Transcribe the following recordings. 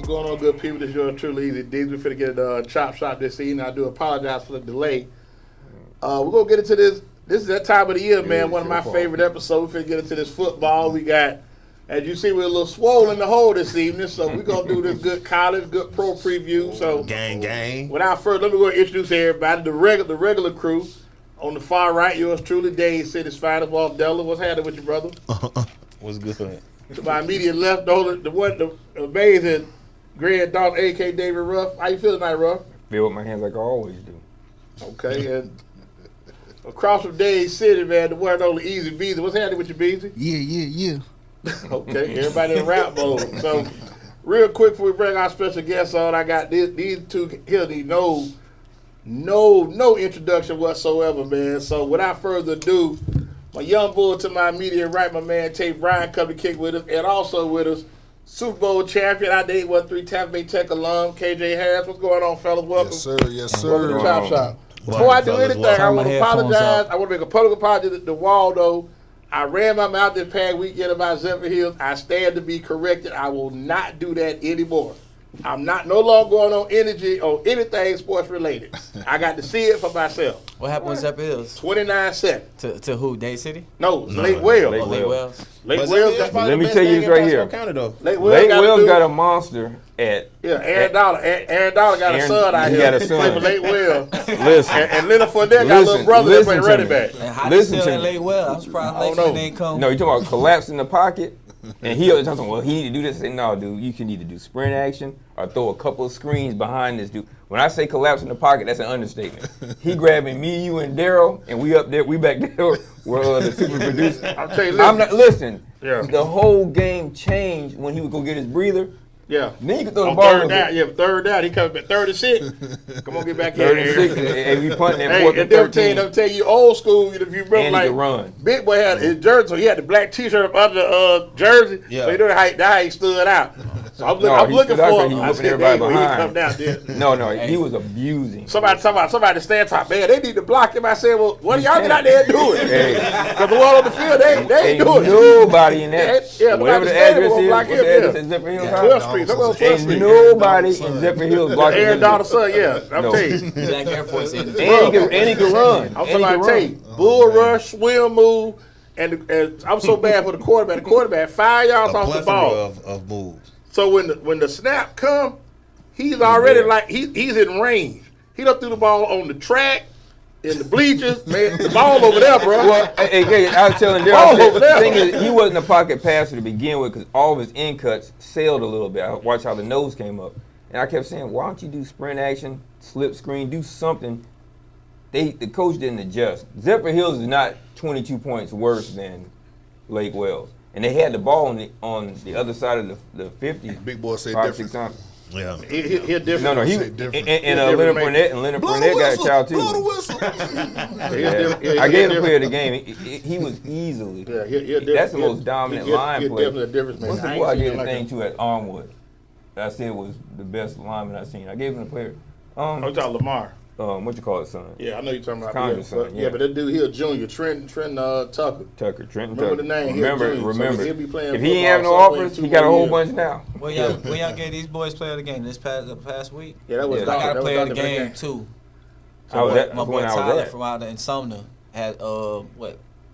going on, good people? This is yours truly, EZDZ. We're finna get a chop shop this evening. I do apologize for the delay. We're going to get into this. This is that time of the year, man. One of my favorite episodes. We're finna get into this football. We got, as you see, we're a little swollen in the hole this evening. So we're going to do this good college, good pro preview. So Gang. without further, let me go and introduce everybody. The regular crew. On the far right, yours truly, Dade, City's finest, Walt Della. What's happening with you, brother? What's good? To my immediate left, the amazing Greg Dog, a.k.a. David Ruff. How you feeling tonight, Ruff? Feel with my hands like I always do. Okay, and across from Dade City, man, the one and only EZBZ. What's happening with you, BZ? Yeah. Okay, everybody in rap mode. So, real quick before we bring our special guests on, I got these two here need no introduction whatsoever, man. So, without further ado, my young bull to my immediate right, my man Bryant, come to kick with us, and also with us, Super Bowl champion, I did 3 Tampa Bay Tech alum, KJ Harris. What's going on, fellas? Welcome. Yes, sir. Welcome to Chop Shop. Before I do anything, I want to apologize. I want to make a public apology to Waldo. I ran my mouth this past weekend about Zephyr Hills. I stand to be corrected. I will not do that anymore. I'm no longer going on energy or anything sports related. I got to see it for myself. What happened with Zephyr Hills? 29 seconds. To who? Dade City? No, Lake Wells. Lake Wells. Lake Wells. Let me tell you this right here. Lake Wells got a monster at. Yeah, Aaron Dollar. Aaron Dollar got a son out here. He got a son. For Lake Wells. Listen. And Leonard Fournette got a little brother that played running back. And how they still in Lake Wells? I'm surprised Lake City didn't come. No, you talking about collapsing the pocket? And he was talking, well, he need to do this. I said, no, dude, you can either do sprint action or throw a couple of screens behind this dude. When I say collapse in the pocket, that's an understatement. He grabbing me, you, and Daryl, and we up there, we back there where the super producer. I'll tell you, listen. Yeah. The whole game changed when he would go get his breather. Yeah. Then you could throw the ball. Third down. He comes at 36. Come on, get back here. 36, and we punting at 4th and they'll 13. tell you old school, if you remember, And like, he could run. Big Boy had his jersey, so he had the black T-shirt up under the jersey. Yeah. So you know how he stood out. So I'm he looking stood out for 'cause he him. I whooping said, everybody he behind. come down there. No, he was abusing. Somebody to stand top. Man, they need to block him. I said, well, what do y'all get out there and do it? Hey. Because the one on the field, they ain't doing it. Nobody in that. Yeah, Whatever the address is, what's the address at Zephyr Hills? 12th Street. Somewhere on 12th Ain't Street. nobody in Zephyr Hills blocking Aaron him. Donald's son, yeah. I'm No. telling you. Black Air Force in And he can run. I'm talking about tell you, bull rush, swim move, and I'm so bad for the quarterback. The quarterback 5 yards off the ball. Of moves. So when the snap come, he's already like he's in range. He done threw the ball on the track, in the bleachers, man. The ball over there, bro. Well, hey, I was telling Daryl, the thing is, he wasn't a pocket passer to begin with because all of his in cuts sailed a little bit. I watched how the nose came up. And I kept saying, why don't you do sprint action, slip screen, do something. The coach didn't adjust. Zephyr Hills is not 22 points worse than Lake Wells. And they had the ball on the other side of the 50. Big Boy said 5, different. 6 times. Yeah. He different. No, he Say different. and Leonard Fournette got a child too. Blow the whistle. Yeah. I gave him player of the game. He was easily. Yeah, That's the most dominant line player. Definitely a difference, man. What's the boy I gave the thing to at Armwood? That I said was the best lineman I've seen. I gave him the player. I'm talking Lamar. What you call it, son? Yeah, I know you're talking about. Condon son, yeah. But that dude, he a junior. Trent Tucker. Trenton Remember Tucker. the name. Remember. So he'll be playing If he ain't have no football somewhere offers, in he got a 2 whole years. bunch now. When y'all gave these boys player of the game the past week? Yeah, that was Yeah. I Dr. got a that was player of the Dr. game Van. too. I was at My boy when I was Tyler at. from out in Sumner had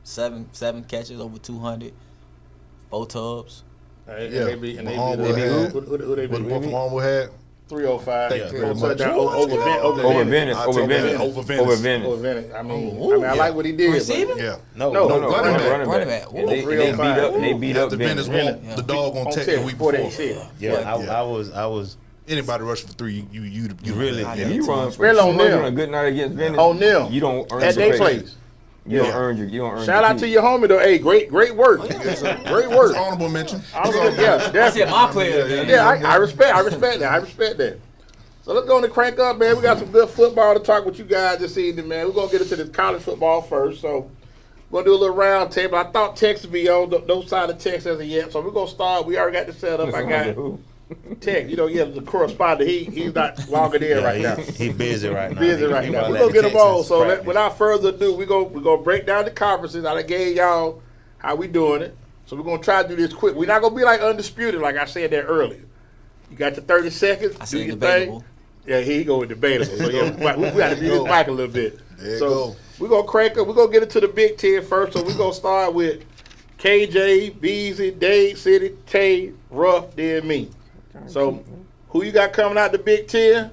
seven catches over 200, 4 tubs. And Yeah. they beat Mahomes who they What the beat? boy from Armwood had? 305. Yeah, pretty much. Over Venice. Over Venice. I mean, I like what he did. Receiving? Yeah. No, running back. Running back. And they beat up After Venice Venice. won, the dog on Tech the week before before. they said. Yeah, Yeah. I was Anybody rushing for 3, you really. If you run Really on them. on a good night against Venice, On them. you don't earn At the their pay. place. You don't earn your Shout out to your homie though. Hey, great work. Great work. It's honorable mention. Yeah, I definitely. said my player of the game. Yeah, I respect that. So let's go on and crank up, man. We got some good football to talk with you guys this evening, man. We're going to get into this college football first. So we're going to do a little round table. I thought Texas would be on those side of Texas as of yet. So we're going to start. We already got the setup. I got Tech. The correspondent. He's not logging in right now. He's busy right now. Busy right now. We're going to get them on. So without further ado, we're going to break down the conferences. I gave y'all how we doing it. So we're going to try to do this quick. We're not going to be like undisputed like I said that earlier. You got your 30 seconds. I do said your debatable. thing. Yeah, here you go with debatable. So yeah, we got to do this mic a little bit. There you so go. we're gonna crank up. We're gonna get into the Big Ten first. So we're gonna start with KJ, BZ, Dade, City, Tay, Ruff, then me. So who you got coming out the Big Ten,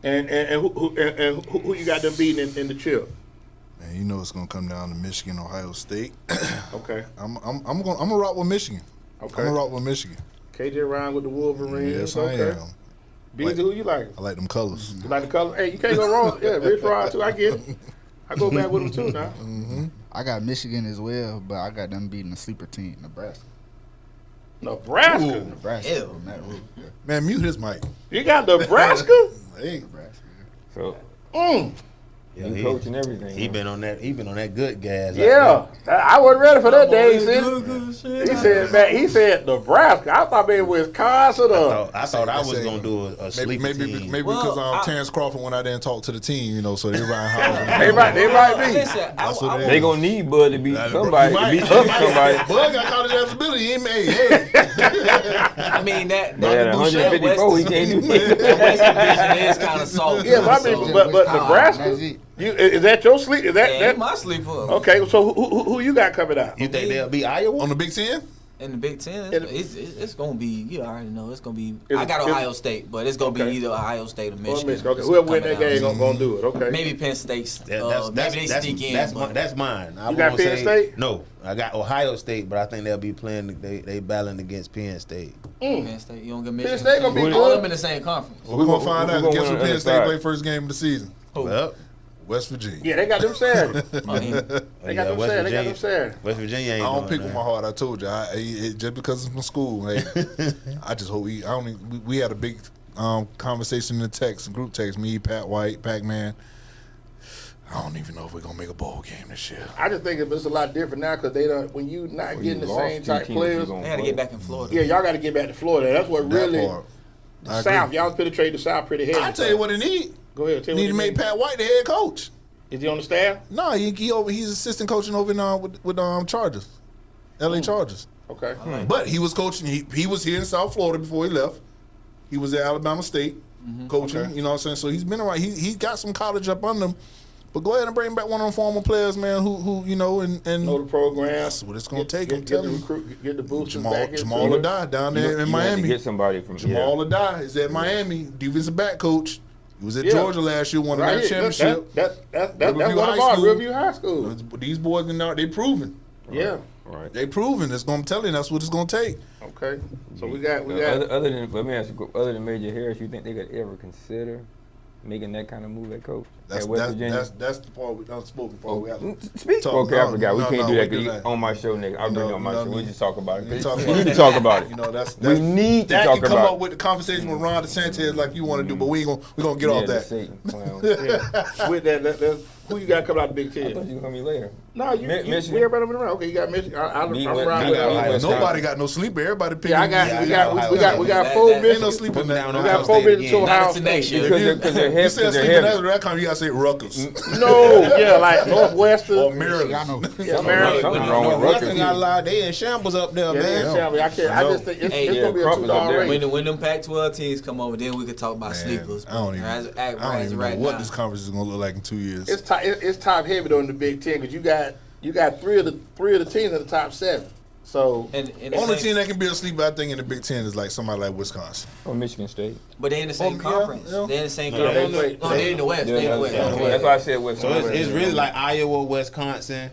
and who you got them beating in the chip? Man, you know it's gonna come down to Michigan, Ohio State. Okay. I'm gonna rock with Michigan. Okay. I'm gonna rock with Michigan. KJ Ryan with the Wolverines. Yes, okay. I am. BZ, who you like? I like them colors. You like the color? Hey, you can't go wrong. Yeah, Rich Rod too. I get it. I go back with him too now. I got Michigan as well, but I got them beating a sleeper team, Nebraska. Nebraska. Ooh. Nebraska. Ew. From that route. Yeah. Man, mute his mic. You got Nebraska? Hey, Nebraska. So Yeah, new coach and everything. He been on that. He been on that good gas. Yeah. I wasn't ready for that day. He He said Nebraska. I thought maybe Wisconsin or. I thought I was Say- gonna do a sleeper maybe team. because Well, Terrence Crawford went out there and talked to the team, you know, so they riding high. They might be. Listen, That's what it They is. gonna need Bud to beat somebody, to He beat might. up somebody. Bud got college eligibility. He made. Hey, I mean that. But at that 154, he can't do West it. Division is kind of soft. Yeah, but I mean, but Nebraska. That's it. Is that your sleep? Is that Yeah, my sleeper. okay? So who you got coming out? You think they'll be Iowa? on the Big Ten. In the Big Ten, it's gonna be. You already know it's gonna be. Is I it- got is- Ohio State, but it's gonna Okay. be either Ohio State or Or Michigan. Michigan. Okay, It's whoever win coming that game down gonna do it. Okay. to- Maybe Penn State. That's Maybe they sneak in. but- that's mine. I You got won't Penn say- State? No, I got Ohio State, but I think they'll be playing. They battling against Penn State. Penn State. You don't get Michigan. State gonna be All good. them in the same conference. Well, we're gonna find we're out. gonna Guess win who on the Penn other State side. play first game of the season? Well, West Virginia. Yeah, they got them Saturday. Oh, yeah. They got them Saturday. They got them Saturday. West Virginia I ain't don't doing pick with that. my heart. I told you, just because it's from school. Hey, I just hope we had a big conversation in the text, group text. Me, Pat White, Pac-Man. I don't even know if we're gonna make a bowl game this year. I just think it's a lot different now because they don't. When you not Well, getting you the lost same two type teams players. you gonna They had to play. get back in Florida. Yeah, y'all got to get back to Florida. That's what really That part. the I South. agree. Y'all penetrate the South pretty heavy. I tell you what it need. Go ahead. Tell Need me to what make Pat White the head coach. Is he on the staff? No, he's assistant coaching over with Chargers, LA Chargers. Okay. But he was coaching. He was here in South Florida before he left. He was at Alabama State coaching. Okay. You know what I'm saying? So he's been around. He got some college up under him. But go ahead and bring back one of them former players, man. Who you know and Know the program. that's what it's gonna take. Get, I'm get the telling you. recruit. Get the boosters Jamal back into Jamal it. Adai down You there you in have to Miami. get somebody from Jamal Adai is at Miami, defensive back coach. He was at Yeah. Georgia last year, won Right that here. championship. That's one Riverview of High our School. Riverview High School. These boys they proven. Yeah. Right. They proven. It's gonna tell you that's what it's gonna take. Okay. So we got. Other than let me ask you, other than Major Harris, you think they could ever consider making that kind of move at coach That's at West Virginia? that's the part we unspoken part. We have to Speak. talk. Okay, I No, forgot. We no, can't no, do we that do 'cause that. on my show, nigga. I'll bring it on my No, show. no, We just talk about it. we talk We about need to it. talk about it. You know that's We need to that talk can come about up with the conversation with Ron DeSantis like you want to do, but we're gonna get yeah, off the that. Satan clown. Yeah. With that, who you got coming out the Big I thought Ten? you were gonna be later. No, you Michigan. we everybody around. Okay, you got Michigan. I'm Me, around me, with me, Ohio Wisconsin. Nobody got no sleeper. Everybody picking. Yeah, I got. Yeah, we I got got. Ohio We got State. four Ain't no Ain't no Michigan. sleeper Put me down now. We Ohio got four State Michigan to again. Ohio Not today, State. shit. Because they're You heavy. said Because they're sleeping heavy. that time you gotta say Rutgers No, yeah, like Northwestern or Maryland. I know. Yeah, Maryland. Something No, wrong with Rutgers Rutgers. got a lot. They in shambles up there, Yeah, man. I can't. I just think it's Hey, gonna be a Crumpets up there. $2 race. When them Pac-12 teams come over, then we could talk about Man, sleepers. I don't even. As- I as- don't even know right what now. this conference is gonna look like in 2 years. It's top heavy though in the Big Ten because you got three of the teams in the top 7. So And Only team that can be a sleeper, I think, in the Big Ten is like somebody like Wisconsin. Or Michigan State. but they in the same yeah, conference. yeah. They in the same No, conference. they- No, they in the West. They in the West. Yeah, Okay. that's why I said West. So it's really like Iowa, Wisconsin.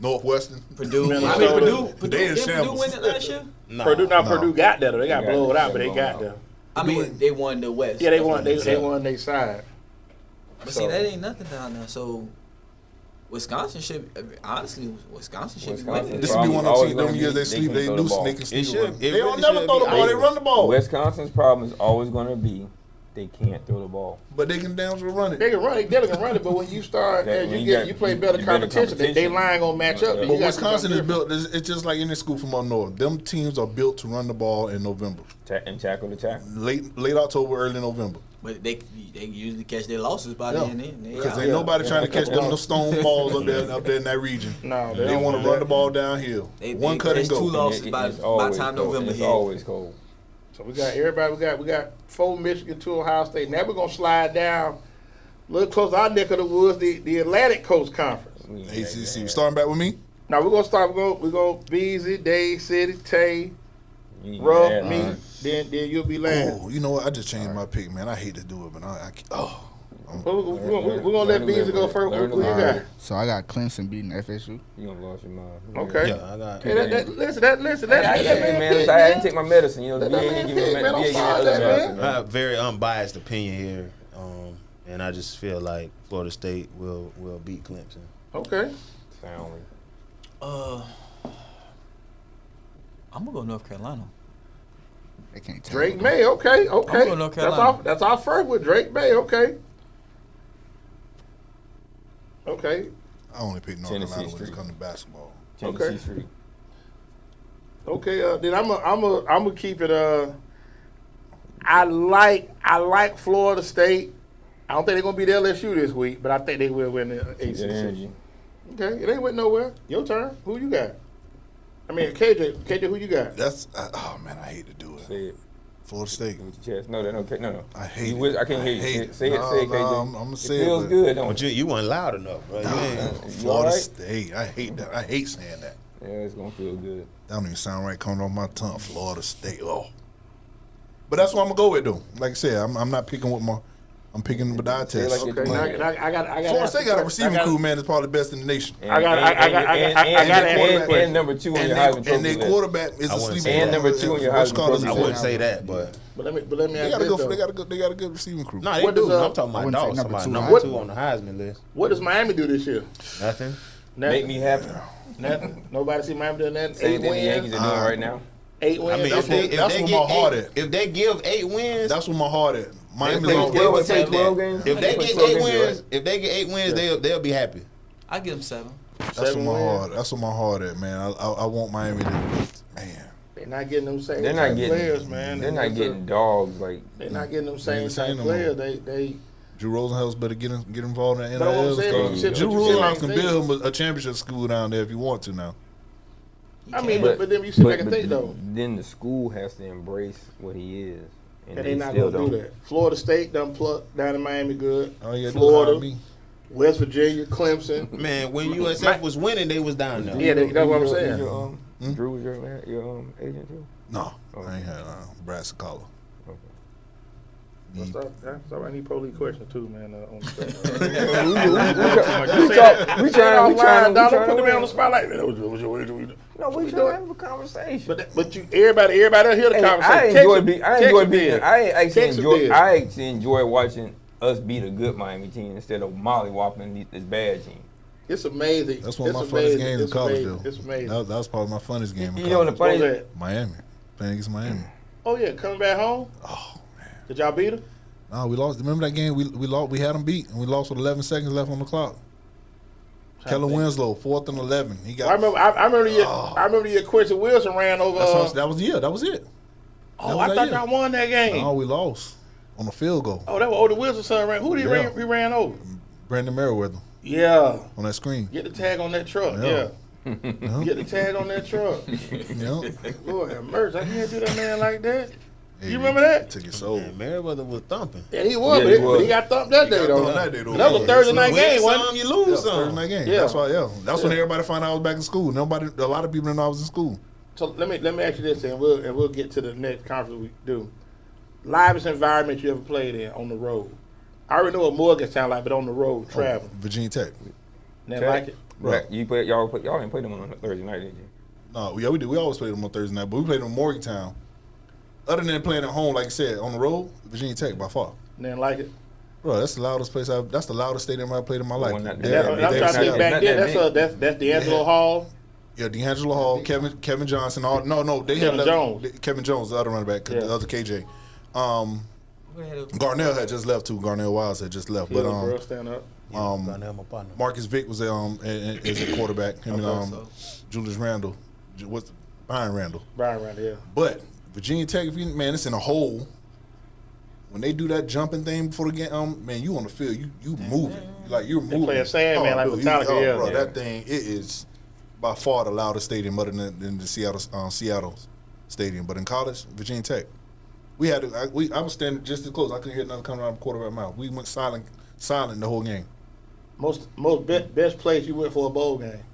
Northwestern. Purdue. Minnesota. I mean, Purdue. They in Did Purdue shambles. win it last year? No. Purdue no. got that. They got They got blown it. out, but they Blown got out. them. I mean, they won the West. Yeah, they That's won. what They said. won their side. But see, that ain't nothing down there. So Wisconsin should, honestly, Wisconsin should be winning. This would be one of Always them gonna years be- they sleep. can They throw do the ball. sneak and It sneak. should. They It don't really never should throw the be ball. They Iowa. run the ball. Wisconsin's problem is always going to be they can't throw the ball. But they can damn sure run it. They can run it. They can run it. But when you start, Okay, as when you you get, got- you play you- better you better competition. They competition. line gonna match up. But You But got Wisconsin to is built. It's just like any school from up north. Them teams are built to run the ball in November, And tackle the tackle. late October, early November. But they usually catch their losses by Yeah. then. They Because out. ain't nobody trying to catch them no stone balls up there in that region. No, They don't want to run the ball downhill. They One cut and catch two go. losses And by it's the always time cold. November It's hit. always cold. So we got everybody. We got 4 Michigan, 2 Ohio State. Now we're gonna slide down a little close to our neck of the woods, the Atlantic Coast Conference. ACC. Starting back with me. Now we're gonna start. We're gonna BZ, Dade, City, Tay, Ruff, me. Then you'll be last. Oh, you know what? I just changed my pick, man. I hate to do it, but We're gonna let BZ go first. Who you got? So I got Clemson beating FSU. You gonna lost your mind. Okay. Yeah, I got. Hey, listen. I didn't take my medicine. You know, the VA didn't give me Man, I'm VA sorry, other man. medicine. I have a very unbiased opinion here, and I just feel like Florida State will beat Clemson. Okay. Soundly. I'm gonna go North Carolina. They can't tell Drake me. May. Okay. I'm going North Carolina. That's our first with Drake May. Okay. Okay. I only pick North Tennessee Carolina when it Street. comes to basketball. Tennessee Okay. Street. Okay. Then I'm gonna keep it. I like Florida State. I don't think they're gonna beat LSU this week, but I think they will win the ACC. Yeah, energy. Okay, it ain't went nowhere. Your turn. Who you got? I mean, KJ, who you got? That's oh man, I hate to do it. Say it Florida State. with your chest. No, no. I hate You it. I can't hear you. hate Say it, No, KJ. I'm gonna It say it. feels but- good, don't But it? you weren't loud enough, bro. You ain't- Florida alright? State. I hate that. I hate saying that. Yeah, it's gonna feel good. That don't even sound right coming off my tongue. Florida State. Oh. But that's what I'm gonna go with though. Like I said, I'm not picking with I'm picking with the eye Say it test. like Okay, it- now I got. Florida State got a receiving crew, man, that's probably the best in the nation. I got and number 2 on your Heisman And Trophy their list. quarterback is I a wouldn't sleeper. say And number 2 on your Heisman Trophy I list. wouldn't say that, but But let me They ask got a this good. though. They got a good receiving crew. no, they What do. does, I'm talking I about wouldn't say dogs. number Somebody two. number What- 2 on the Heisman list. What does Miami do this year? Nothing. Make me happy. Nothing. Nobody see Miami doing that. Same 8 thing the Yankees wins. are doing right now. 8 wins. I mean, That's if they what get my heart at. if they give 8 wins, That's what my heart at. Miami's they on. will would take take 12 that. games. If they Put get 12 8 games, wins, right? if they get 8 wins, they'll be happy. I give them 7. That's what 7 my wins. heart. That's what my heart at, man. I want Miami to. Man, They're not getting them same They're not type getting players, man. They're not getting dogs like. They're not getting them same ain't saying type no players. more. They. Drew Rosenhaus better get involved in that But I NIL won't say that. stuff. Drew Drew Rosenhaus Rosenhaus can build him a championship school down there if you want to now. I mean, but then you sit back and think though, Then the school has to embrace what he is, and they're not gonna do that. Florida State done plucked down in Miami good. Oh yeah, Florida, me. West Virginia, Clemson. Man, when USF was winning, they was down there. Yeah, that's what I'm saying. Drew was your agent too. No, I ain't had Brad Sakala. That's all right. I need police question too, man. On the We trying Don't put me on the to spotlight. Man, what you doing? No, we trying to have a conversation. But you, everybody else hear the Hey, conversation. I actually enjoy watching us beat a good Miami team instead of mollywopping this bad team. It's amazing. That's one of my It's funnest amazing. games in It's college, amazing. though. It's amazing. That was probably my funnest game in You know, the college. What was funny, that? Miami, playing against Miami. Oh yeah, coming back home. Oh man, Did y'all beat them? no, we lost. Remember that game? We lost. We had them beat, and we lost with 11 seconds left on the clock. Kellen Winslow, 4th and 11. He got. I remember the year Quincy Wilson ran over. that was the year. That was it. Oh, was I that thought year. y'all won that game. No, we lost on a field goal. Oh, that was Odie Wilson's son ran. Who did Yeah. he ran over? Brandon Merriweather Yeah. on that screen. Get the tag on that truck. Yeah. Yeah. Uh-huh. Get the tag on that truck. Yeah. Lord have mercy. I can't do that man like that. Hey, You remember that? Took his soul. Man, Merriweather was thumping. Yeah, he was, Yeah, but, he but was. he got thumped that day, though. thumped that day, though. That was a Thursday night You game, win wasn't some, it? you Yeah, lose Thursday some. night game. Yeah. That's why. Yeah. That's when Yeah. everybody found out I was back in school. A lot of people didn't know I was in school. So let me ask you this, and we'll get to the next conference we do. Livest environment you ever played in on the road? I already know what Morgantown like, but on the road, traveling. Virginia Tech. Never like it. Right. y'all didn't play them on Thursday night, did you? No, yeah, we did. We always played them on Thursday night, but we played them in Morgantown. Other than playing at home, like you said, on the road, Virginia Tech by far. Never like it. Bro, that's the loudest place. That's the loudest stadium I've played in my life. one that- I'm Yeah, trying to think it's back not then. that That's D'Angelo Hall. Yeah, D'Angelo Hall, Kevin Johnson. They Kevin had Jones. Kevin Jones, the other running back, Yeah. the other KJ. Garnell had just left too. Garnell Wiles had just left, but Girl, stand up. Garnell, my partner. Marcus Vick was is a quarterback. Him and Julius Randle, what's Brian Randle. Brian around here. But Virginia Tech, it's in a hole. When they do that jumping thing before the game, man, you on the field, you moving like you're moving. play a Sandman like dude, Metallica, yeah. bro, Yeah. that thing it is by far the loudest stadium other than the Seattle Stadium. But in college, Virginia Tech. I was standing just as close. I couldn't hear nothing coming out of the quarterback mouth. We went silent the whole game. Best place you went for a bowl game?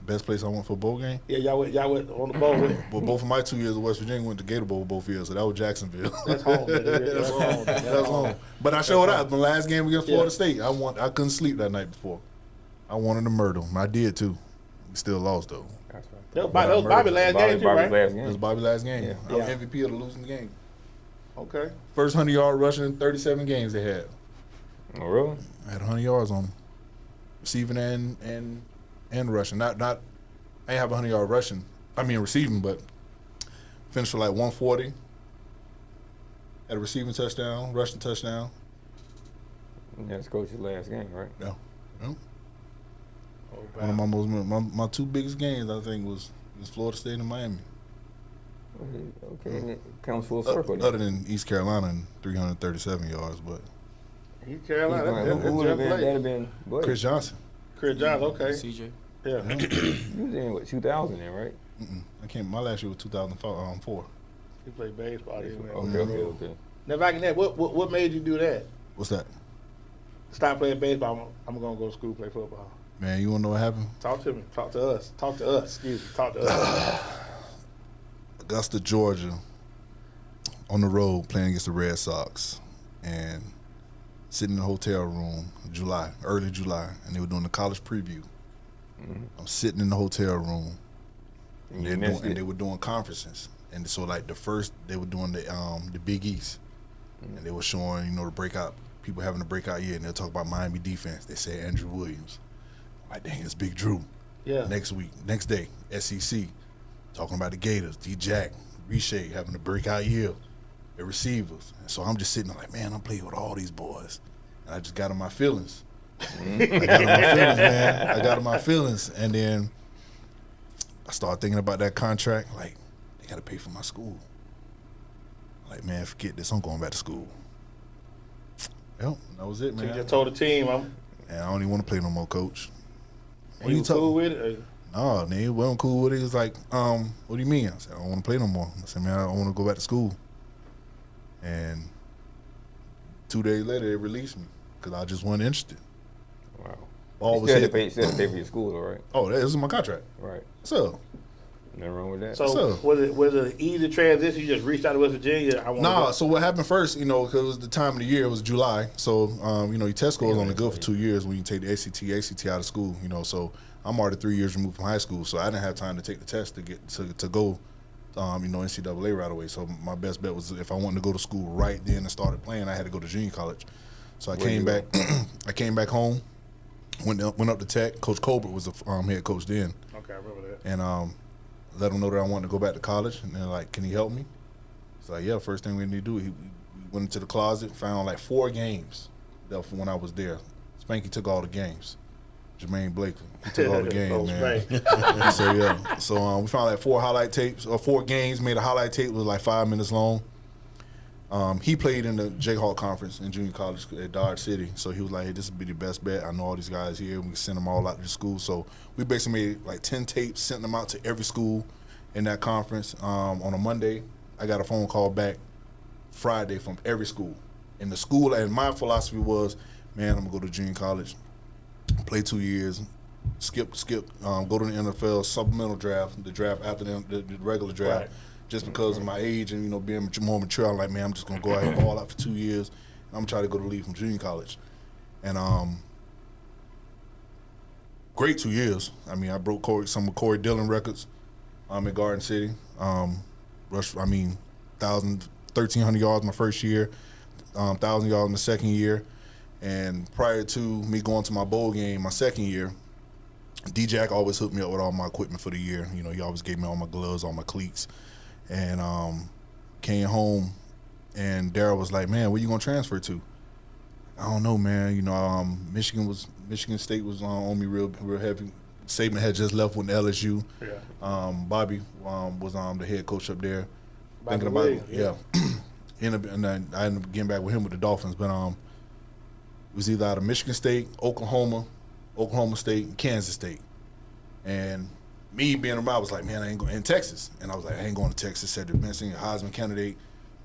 Best place I went for a bowl game? Yeah, y'all went on the bowl with. Well, both of my 2 years at West Virginia went to Gator Bowl both years, so that was Jacksonville. That's home. That's home. That's home. But I showed up. The last game against Florida State, I couldn't sleep that night before. I wanted to murder him. I did too. We still lost though. That's right. That was Bobby's last game too, right? Last game. It was Bobby's last game. Yeah. I was MVP of the losing game. Okay. First 100-yard rushing in 37 games they had. Oh, really? I had 100 yards on them. Receiving and rushing. Not I ain't have 100-yard rushing. I mean receiving, but finished for like 140. Had a receiving touchdown, rushing touchdown. That's coach's last game, right? Yeah. Oh, One of my two biggest games I think was Florida State and Miami. Okay, and it comes full circle. Other than East Carolina and 337 yards, but East Carolina. Who would have been? That'd have been Blake. Chris Johnson. Chris Johnson. Okay. CJ. Yeah. You was in what 2000 then, right? I came. My last year was 2004. He played baseball. Okay. Now, back in that, what made you do that? What's that? Stop playing baseball. I'm gonna go to school play football. Man, you wanna know what happened? Talk to me. Talk to us. Talk to us. Excuse me. Talk to us. Augusta, Georgia, on the road playing against the Red Sox, and sitting in the hotel room, early July, and they were doing the college preview. I'm sitting in the hotel room, and they were doing conferences, and so like they were doing the Big East, and they were showing the breakout people having a breakout year, and they'll talk about Miami defense. They say Andrew Williams, I'm like, dang, it's Big Drew. Yeah. Next day, SEC, talking about the Gators, D-Jack, Reshay having a breakout year, the receivers, and so I'm just sitting there like, man, I'm playing with all these boys, and I just got in my feelings. I got in my feelings, and then I started thinking about that contract. Like, they got to pay for my school. Like, man, forget this. I'm going back to school. Yep, that was it, man. So you just told the team, I don't even want to play no more, coach. What you cool with it? No, they wasn't cool with it. He was like, what do you mean? I said, I don't want to play no more. I said, man, I want to go back to school. And 2 days later, they released me because I just wasn't interested. Wow. You still had to pay for your school, though, right? Oh, this is my contract. Right. So. Nothing wrong with that. So was it an easy transition? You just reached out to West Virginia? So what happened first, because it was the time of the year, it was July. So, your test score is only good for 2 years when you take the ACT out of school, so I'm already 3 years removed from high school. So I didn't have time to take the test to get to go, NCAA right away. So my best bet was if I wanted to go to school right then and started playing, I had to go to junior college. So I came back. I came back home, went up to Tech. Coach Colbert was the head coach then. Okay, I remember that. And let them know that I wanted to go back to college, and they're like, "Can he help me?" It's like, "Yeah." First thing we need to do, we went into the closet, found like 4 games that when I was there. Spanky took all the games. Jermaine Blakely, he took all the games, man. So yeah, so we found like 4 highlight tapes or 4 games. Made a highlight tape, it was like 5 minutes long. He played in the Jayhawk Conference in junior college at Dade City, so he was like, "Hey, this would be the best bet. I know all these guys here. We can send them all out to the school." So we basically made like 10 tapes, sent them out to every school in that conference. On a Monday, I got a phone call back Friday from every school. And the school, and my philosophy was, man, I'm gonna go to junior college, play 2 years, skip, go to the NFL supplemental draft, the draft after the regular draft. Right. Just because of my age and being more mature, I'm like, man, I'm just gonna go out and ball out for 2 years. And I'm trying to go to leave from junior college, and great 2 years. I mean, I broke some of Corey Dillon records. In Garden City, rushed 1,300 yards my first year, 1,000 yards in the second year, and prior to me going to my bowl game my second year, D-Jack always hooked me up with all my equipment for the year. He always gave me all my gloves, all my cleats. And came home, and Darryl was like, "Man, where you gonna transfer to?" I don't know, man. Michigan State was on me real heavy. Saban had just left with LSU. Yeah. Bobby was the head coach up there. Bobby Thinking about Williams, it, yeah. And then I ended up getting back with him with the Dolphins, but it was either out of Michigan State, Oklahoma State, and Kansas State. And me being around, I was like, man, I ain't going in Texas. And I was like, I ain't going to Texas. Said the best thing, Heisman candidate.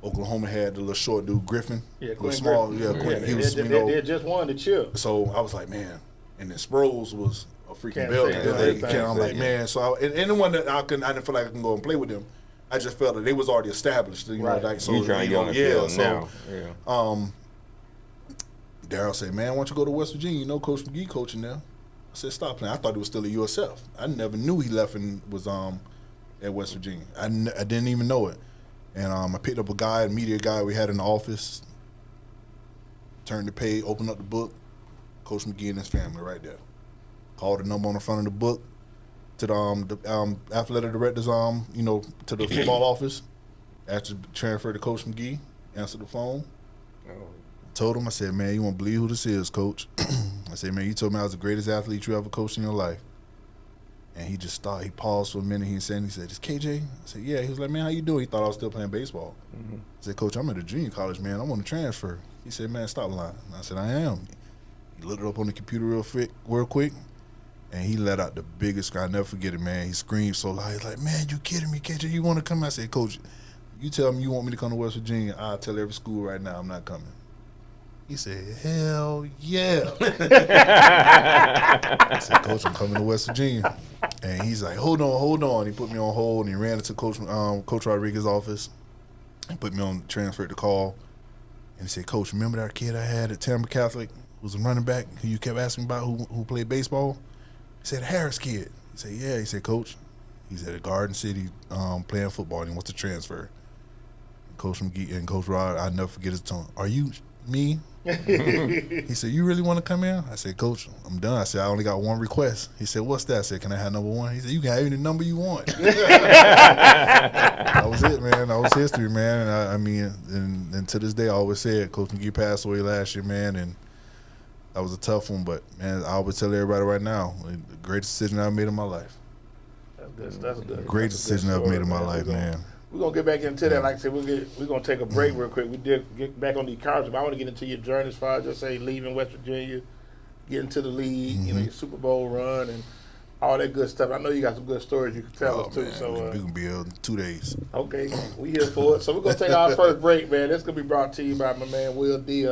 Oklahoma had the little short dude, Griffin. Yeah, little small. Griffin. Yeah, Quinn. Yeah, He was, they just won the chip. So I was like, man. And then Sproles was a freaking Can't belt. say that. I'm like, man. So and the one that I didn't feel like I can go and play with them. I just felt that they was already established. You Right. know, like so. You trying to get on the field now. Yeah. Daryl said, man, why don't you go to West Virginia? You know Coach McGee coaching there. I said, stop playing. I thought he was still at USF. I never knew he left and was at West Virginia. I didn't even know it. And I picked up a media guy we had in the office, turned the page, opened up the book, Coach McGee and his family right there. Called the number on the front of the book to the athletic directors, to the football office. Asked to transfer to Coach McGee, answered the phone. Told him, I said, man, you won't believe who this is, Coach. I said, man, you told me I was the greatest athlete you ever coached in your life. And he just stopped. He paused for a minute. He said, "Is KJ?" I said, "Yeah." He was like, "Man, how you doing?" He thought I was still playing baseball. I said, "Coach, I'm at a junior college, man. I want to transfer." He said, "Man, stop lying." I said, "I am." He looked it up on the computer real quick, and he let out the biggest cry. I'll never forget it, man. He screamed so loud. He's like, "Man, you kidding me, KJ? You want to come?" I said, "Coach, you tell me you want me to come to West Virginia, I'll tell every school right now I'm not coming." He said, "Hell yeah." I said, "Coach, I'm coming to West Virginia." And he's like, hold on. He put me on hold, and he ran into Coach Rodriguez's office and put me on, transferred the call. And he said, "Coach, remember that kid I had at Tampa Catholic who was a running back who you kept asking about who played baseball?" He said, "Harris kid." He said, "Yeah." He said, "Coach, he's at Garden City playing football, and he wants to transfer." And Coach McGee and Coach Rod, I'll never forget his tone. "Are you me?" He said, "You really want to come in?" I said, "Coach, I'm done." I said, "I only got one request." He said, "What's that?" I said, "Can I have number one?" He said, "You can have any number you want." That was it, man. That was history, man. And and to this day, I always say it. Coach McGee passed away last year, man, and that was a tough one. But, man, I always tell everybody right now, the greatest decision I made in my life. That's good. Greatest decision I ever made in my life, man. We're going to get back into that. Like I said, we're going to take a break real quick. We did get back on the college, but I want to get into your journey as far as just say leaving West Virginia, getting to the league, your Super Bowl run, and all that good stuff. I know you got some good stories you can tell us, too. Man, So we can be here in 2 days. Okay, we here for it. So we're going to take our first break, man. This is going to be brought to you by my man Will D.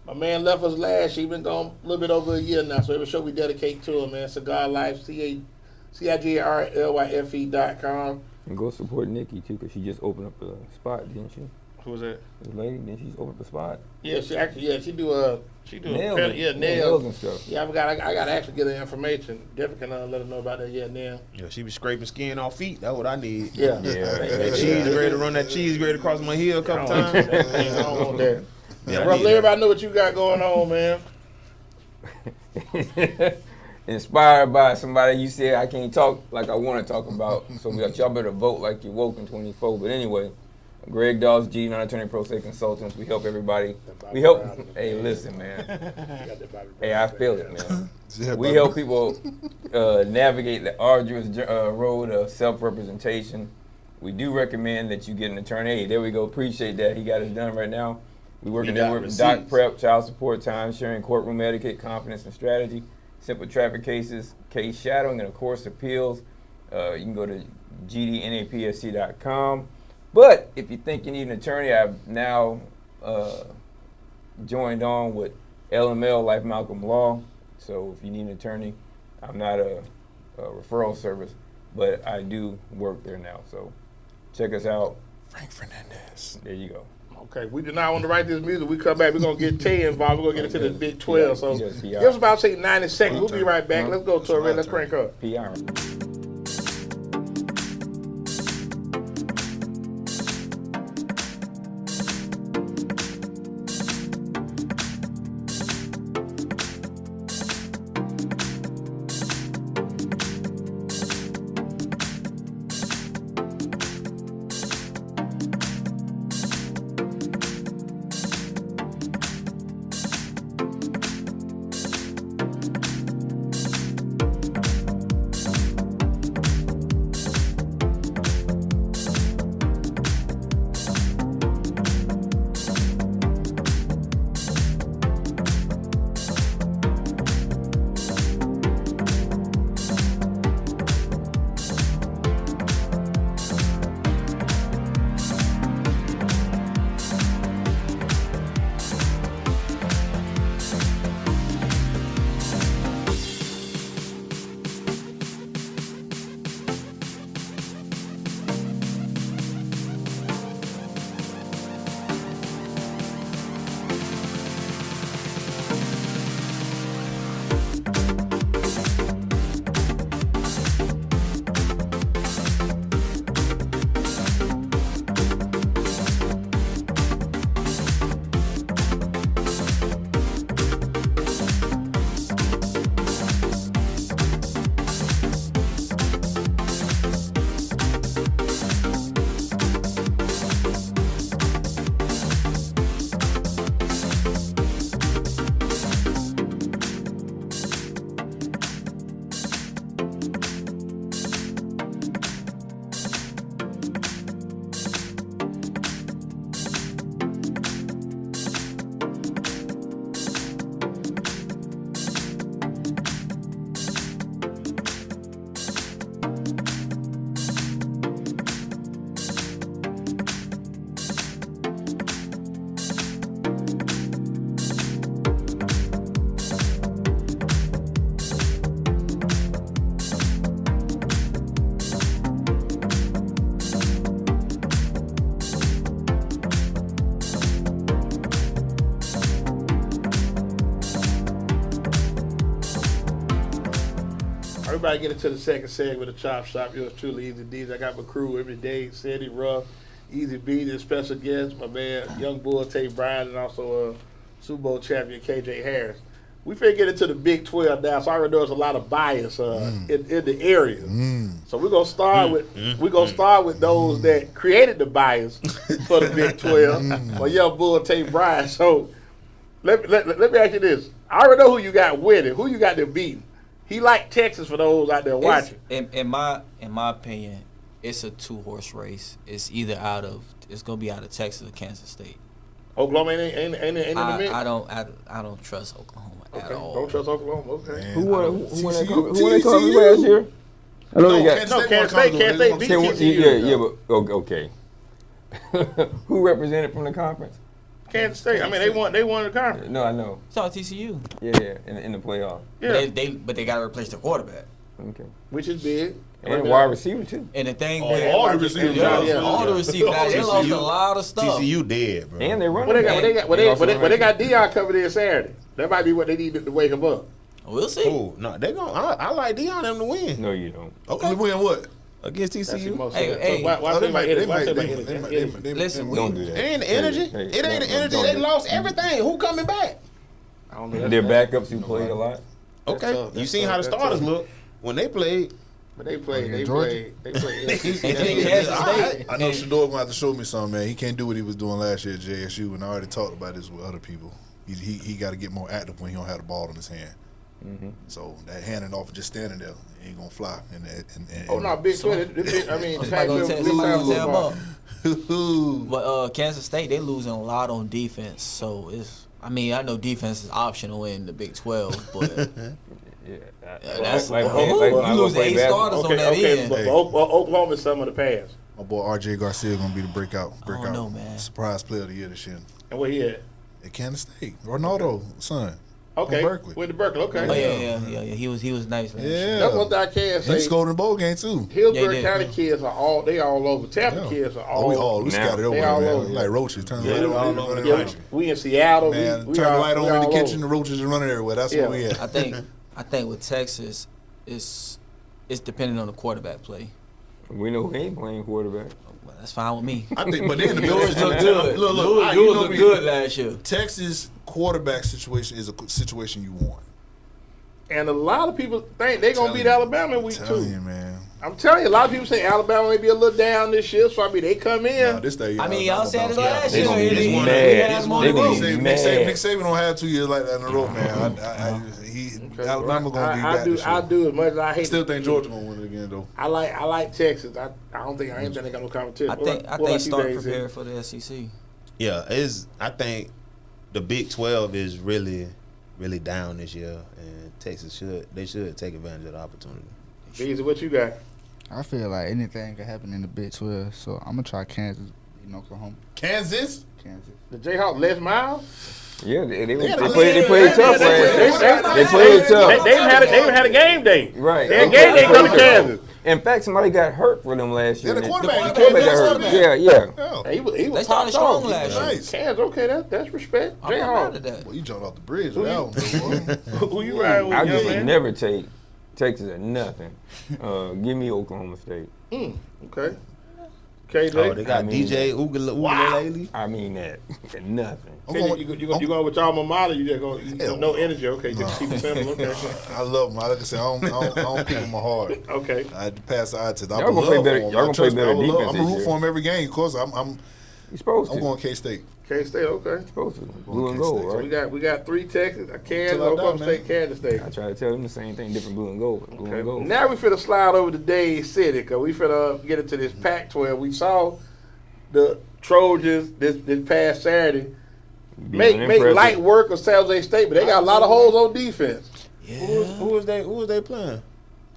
My man left us last year. He been gone a little bit over a year now, so every show we dedicate to him, man. Cigar Life, CIGARLYFE.com. And go support Nikki, too, because she just opened up a spot, didn't she? Who was that? The lady, didn't she just open up a spot? Yeah, she do Nails. nails. Nails and stuff. Yeah, I got to actually get her information. Definitely can let her know about that. Yeah, nail. Yeah, she be scraping skin off feet. That's what I need. Yeah. That cheese grater, run that cheese grater across my heel a couple times. I don't want that. Yeah, I Ruff, need let that. everybody know what you got going on, man. Inspired by somebody you said I can't talk like I want to talk about. So y'all better vote like you're woke in 24. But anyway, Greg Dawes, G, non-attorney pro se consultants. We help everybody. We help. Hey, listen, man. Hey, I feel it, man. We help people navigate the arduous road of self-representation. We do recommend that you get an attorney. Hey, there we go. Appreciate that. He got it done right now. We working there with doc prep, child support, time sharing, courtroom etiquette, confidence and strategy, simple traffic cases, case shadowing, and of course appeals. You can go to gdnapsc.com. But if you think you need an attorney, I've now joined on with LML, Life Malcolm Law. So if you need an attorney, I'm not a referral service, but I do work there now. So check us out. Frank Fernandez. There you go. Okay, we do not want to write this music. We come back, we're going to get Tay involved. We're going to get into the Big 12. So Yes, give us about, say, 90 seconds. We'll be right back. Let's go to it. Let's crank up. PR. about to get into the second segment of Chop Shop. Yours truly, EZDZ. I got my crew every day. Dade, Ruff, EZBZ, special guest, my man, Young Bull, Bryant, and also Super Bowl champion, KJ Harris. We finna get into the Big 12 now, so I already know there's a lot of bias in the area. So we're gonna start with those that created the bias for the Big 12. My Young Bull, Bryant. So let me ask you this: I already know who you got winning, who you got them beating. He like Texas for those out there watching. In my opinion, it's a 2-horse race. It's gonna be out of Texas or Kansas State. Oklahoma ain't in the mix? I don't trust Oklahoma at all. Don't trust Oklahoma. Okay. Man, Who won that conference last year? I know they got. Kansas State beat TCU. Yeah, but okay. Who represented from the conference? Kansas State. I mean, they won the conference. No, I know. It's all TCU. Yeah, in the playoff. Yeah, But they got to replace their quarterback. Okay. which is big. And wide receiver too. And the thing, all the receivers, all the receivers, they lost a lot of stuff. TCU dead, bro. And they run. They got Dion coming in Saturday. That might be what they need to wake him up. We'll see. Oh, no, they gonna. I like Dion them to win. No, you don't. Okay, win what? Against TCU. Hey, why they they might. Listen, Don't do that. It ain't the energy. It ain't the energy. They lost everything. Who coming back? I don't know. Their backups who played a lot. Okay, you seen how the starters look when they played. But they played. In Georgia? They played. I know Shador gonna have to show me something, man. He can't do what he was doing last year at JSU, and I already talked about this with other people. He got to get more active when he don't have the ball in his hand. Mm-hmm. So that handing off, just standing there, ain't gonna fly. Oh no, Big 12. I mean, But Kansas State, they losing a lot on defense. So it's. I mean, I know defense is optional in the Big 12, but. Yeah, that's like you lose 8 starters on that end. But Oklahoma is some of the pass. My boy RJ Garcia gonna be the breakout know, man. surprise player of the year this year And where he at? at Kansas State. Ronaldo, son. Okay, From Berkeley. went to Berkeley. Okay. Oh yeah. He was nice. Man. Yeah, That's what I can say. he scored in the bowl game too. Hillsborough Yeah, County kids are all over. Tampa kids are all We scattered over They there, all man. over. Like roaches. Turn Yeah, the they light all on over in the the country. country. We in Seattle. Man, we turn the all- light we on in all the kitchen. over. The roaches are running everywhere. That's Yeah. where we at. I think with Texas, it's depending on the quarterback play. We know who ain't playing quarterback. But that's fine with me. I think, but then the Yours look good. Look, Yours look good last year. Texas quarterback situation is a situation you want. And a lot of people think they're gonna beat Alabama in week Telling 2. you, man. I'm telling you, a lot of people say Alabama may be a little down this year, so I mean they come in. Nah, this day, I mean, y'all said it last They year. gonna be He mad. had them on They the gonna road. be Nick mad. Saban don't have 2 years like that in a row, man. Alabama gonna be back this year. I do as much as I hate. Still think Georgia gonna win it again though. I like Texas. I ain't think they got no competition. I think start prepared for the SEC. Yeah, I think the Big 12 is really down this year, and Texas should take advantage of the opportunity. These what you got? I feel like anything could happen in the Big 12, so I'm gonna try Kansas beating Oklahoma. Kansas? The Jayhawks, Les Miles. Yeah, they played tough. They played tough. They even had a game day. Right. They had a game day coming to Kansas. In fact, somebody got hurt for them last year. Yeah, the quarterback got hurt. Yeah. Yeah. He was They started strong last year. Nice. Kansas, okay, that's respect. I'm not mad at Jayhawks. that. Well, you jumped off the bridge with that one, boy. Who you riding with, I young just man? never take Texas at nothing. Give me Oklahoma State. Okay. KJ. Oh, they got I mean, DJ Ugalele. I mean that at nothing. You going with your alma mater? You just going no energy? Okay, just keep it simple. Okay. I love him. Like I said, I don't pick him my heart. Okay. I had to pass the eye test. Y'all gonna play better. Y'all gonna play better defense I'm this gonna root year. for him every game. Of course, I'm You're supposed going to. K-State. K-State. Okay. Supposed to. Blue and gold, So right? we got 3 Texas, a Kansas, Till I die, Oklahoma man. State, Kansas State. I try to tell them the same thing, different blue and gold. Blue and Okay. gold. Now we finna slide over to Dade City because we finna get into this Pac-12. We saw the Trojans this past Saturday make light work of San Jose State, but they got a lot of holes on defense. Who was they playing?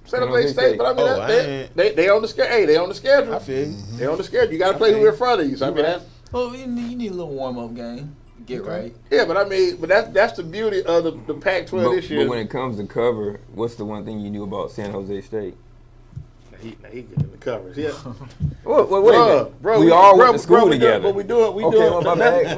San Jose State, but I mean they on the schedule. Hey, they on the schedule. I feel you. They on the schedule. You got to play who in front of you. So I mean that's. Well, you need a little warm-up game. Get right. Yeah, but I mean, that's the beauty of the Pac-12 this year. But when it comes to cover, what's the one thing you knew about San Jose State? He good in the covers. Yeah. Wait a minute. Bro, we all went to school together. But we do it. Well, my bad.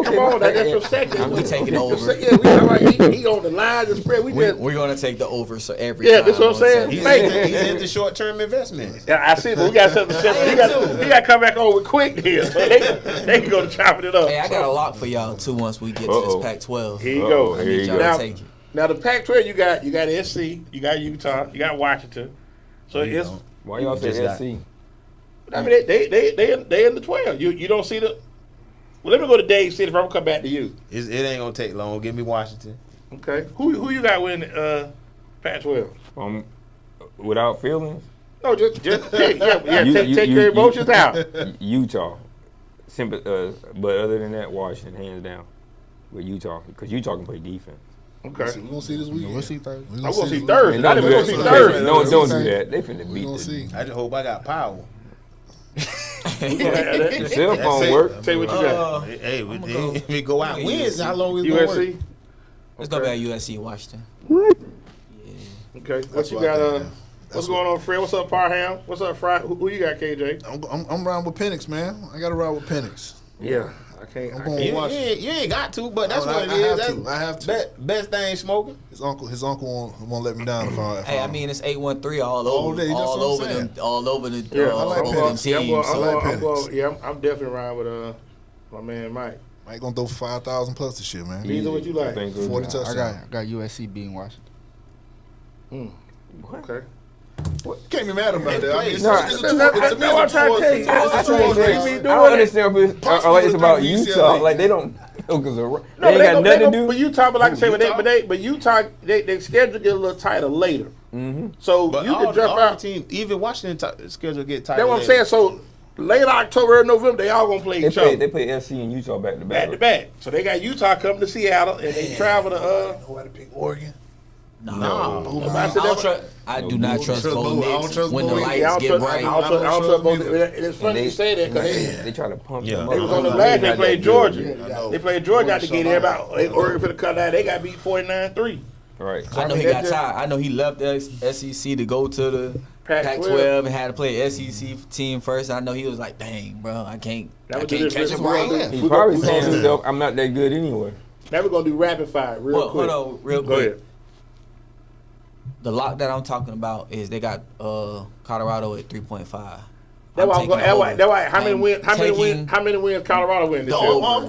Come on, that's your second. We taking over. Yeah, we like he on the line and spread. We're gonna take the over so every Yeah, time. that's what I'm saying. He's into short-term investments. Yeah, I see, but we got something to say. He got to come back over quick here. So they can go to chopping it up. Hey, I got a lock for y'all too. Once we get to this Pac-12, Here you go. I need y'all to take it. Now the Pac-12, you got SC, you got Utah, you got Washington. So it's Why y'all say SC? I mean they in the 12. You don't see the. Well, let me go to Dade City. If I'm gonna come back to you. It ain't gonna take long. Give me Washington. Okay. Who you got winning Pac-12? Without feelings, No, just take your emotions out. Utah. Simple, but other than that, Washington hands down with Utah because Utah can play defense. Okay. We're gonna see this weekend. We'll see Thursday. I'm gonna see Thursday. Don't do We're gonna see that. Thursday. Don't do that. They finna We beat gonna the see. I just hope I got power. The cell phone work. Tell you what you got. Hey, go- we go out wins. How long is it gonna work? USC. It's gonna be at USC Washington. Okay. What That's you what I got? think, man. What's going on, Fred? What's up, Parham? What's up, Fry? Who you got, KJ? I'm riding with Penix, man. I got to ride with Penix. Yeah, I can't. I'm going to watch. You ain't got to, but that's Oh, what it I is. have to. I have to. Best thing smoking. His uncle won't let me down if I. Hey, I mean it's 813 all All over, day, that's all what I'm over saying. them, all over the Yeah, I like both Penix. them teams. Yeah, so- I'm definitely riding with my man Mike. Mike gonna throw 5,000 plus this year, man. These are what you like. 40 touchdowns. I got USC beating Washington. Okay. Can't be mad about that. I mean, it's No, a that's two. what It's I'm trying to tell you. It's a two That's what race. we I doing. don't understand if it's about UCLA. Utah. Like they don't because they No, ain't got nothing to do. But Utah, but like I say, Utah? but Utah, they schedule get a little tighter later. So But you all, can jump all out. the team, even Washington schedule get tight. That's what I'm saying. So late October, early November, they all gonna play each other They play SC and Utah back to back to back. So they got Utah coming to Seattle, and they travel to Who had to pick Oregon? No, I I do not trust trust Bo Bo. I don't Nix trust when Bo the either. lights I get don't bright. trust both. either. And it's funny you say that because They try to pump Yeah. them up. they was on the They last. They not played that Georgia. good. I know. They played Georgia out to get everybody. Oregon for the cut out. They got beat 49-3. Right. I know I he mean, got that tired. I know he left the SEC to go to the Pac-12 and had to play SEC team first. I know he was like, "Dang, bro, I can't catch a break." He's probably saying to himself, "I'm not that good anyway." Now we're gonna do rapid fire real quick. Hold on, real Go quick. ahead. The lock that I'm talking about is they got Colorado at 3.5. That's why. How many wins? How many wins Colorado win this year? I'm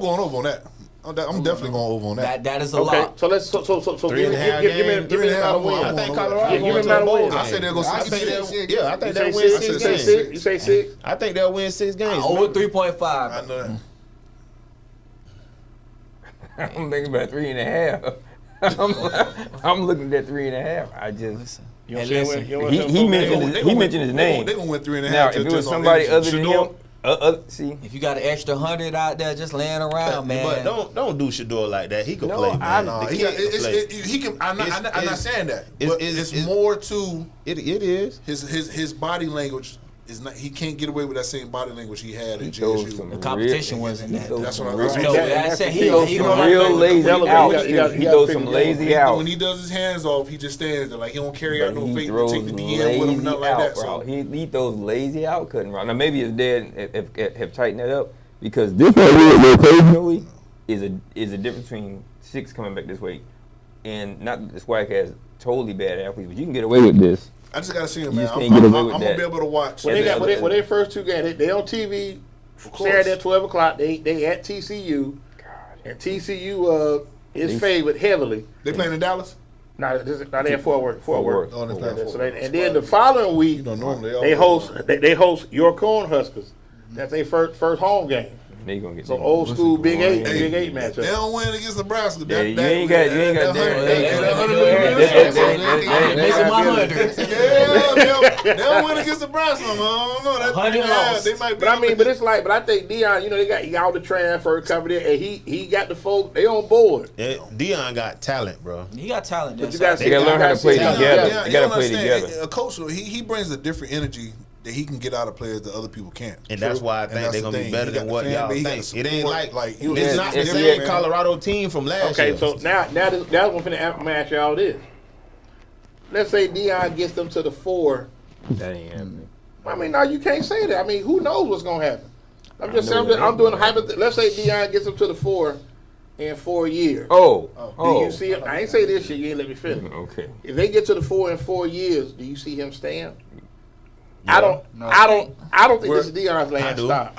going over on that. I'm definitely going over on that. That is a Okay, lock. so let's so give me the amount of wins. I think Yeah, Colorado give me going to amount the of bowl. wins. I say they'll go I 6. think they'll, yeah, I think You they'll say win 6? 6 You say games. 6? You say 6? I think they'll win 6 games. Over man. 3.5. I know that. I'm thinking about 3.5. I'm looking at 3.5. I just Listen, You hey, don't say listen. when- you don't he say he when- mentioned he mentioned his name. They're going to win 3.5. Now, if it was somebody other than him, see, If you got an extra 100 out there just laying around, man. But don't do Shador like that. He can No, play, man. I- The He kid got, can play. he can. I'm not saying that. But it's it's- more to It is. his body language. Is not. He can't get away with that same body language he had he at throws JSU. some The competition wasn't he that. throws That's some what I- real- that's No, what I said He he throws he some gonna real lazy Tell him, outs. you gotta He throws pick some him. lazy outs. When he does his hands off, he just stands there like he don't carry out But no he fake to throws take the DM with him, nothing like that. So He throws lazy out cutting route. Now maybe his dad have tightened that up because this occasionally is a difference between 6 coming back this way, and not that this white has totally bad athletes, but you can get away with this. I just gotta see him, You man. just I'm can't get away with gonna that. be able to watch. When they got Yeah, when they first 2 games, they on TV Saturday at 12 o'clock. They at TCU, and TCU is favored heavily. They playing in Dallas. Now they at Fort Worth. Oh, they playing So and then the following week You know, normally they host your Corn Huskers. That's their first home game. They gonna get So them. old school Big Eight Hey, They matchup. don't win against Nebraska. Yeah, you ain't got Missing my 100. They don't win against Nebraska. I don't know. 100 lost. They might be. But I mean, but I think Deion, they got all the transfer covered there, and he got the folk. They on board. Dion got talent, bro. He got talent. But you That's got They gotta learn how to play Yeah, together. yeah, They gotta play together. A coach, he brings a different energy that he can get out of players that other people can't. And that's why I And think that's they're the gonna be thing. better He got than the what fan y'all base, he got think. the It ain't support. like Yeah, it's not the yeah, same man. Colorado team from last year. Okay, so now that's what I'm finna ask y'all this. Let's say Deion gets them to the 4 That ain't happening. I mean, no, you can't say that. I mean, who knows what's gonna happen? I'm just I know saying. that I'm doing a ain't hypothetical. Let's say Deion gets him to the 4 in 4 years. Oh. Do you see him? I ain't say this shit. You ain't let me finish. Okay. If they get to the 4 in 4 years, do you see him staying? Yeah. I don't think this is Deion's I last do. stop.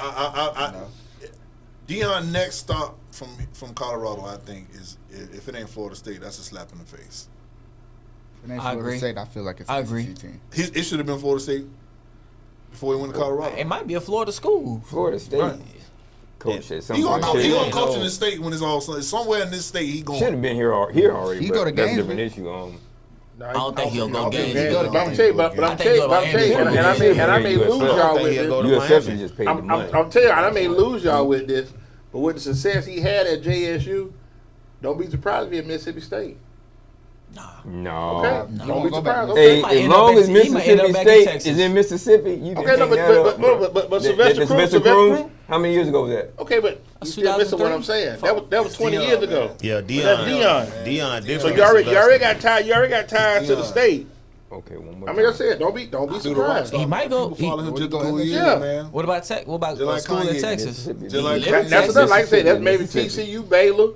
Deion next stop from Colorado, I think, is if it ain't Florida State, that's a slap in the face. If it ain't I Florida agree. State, I feel like it's I an agree. SEC team. It should have been Florida State before he went to Colorado. It might be a Florida school. Florida State. Right. Coach said He something. gonna Should coach in the state when it's all somewhere in this state. He going. have been here already. He but go to that's a games, different man. issue. I don't think he'll go games. Yeah, go to but I'm games. telling you, but I'm telling you, and I may lose I y'all don't think with he'll this. go to USF Miami. just paid the money. I'm telling you, I may lose y'all with this, but with the success he had at JSU, don't be surprised if he at Mississippi State. No. Okay, No. don't be He won't go back. surprised. to Hey, Okay, might as end up long back- as he might end up Mississippi back in State Texas. is in Mississippi, you can okay, hang no, that up. but That- Sylvester that Cruz, Sylvester Cruz, how many years ago was that? Okay, but you still missing what I'm saying. That was 20 years ago. Yeah, But that's Deion. Deion. Deion So different. you already got tied. You already got ties to the Deion. state. Okay, one more I mean, time. that's it. Don't be surprised. He might go- People follow him he- just go to go ahead. years, Yeah. man. What about Tech? What about Just like school in Kanye. Texas? Mississippi. Just like He live in That's Texas. another, like I said, that's maybe Mississippi. TCU, Baylor,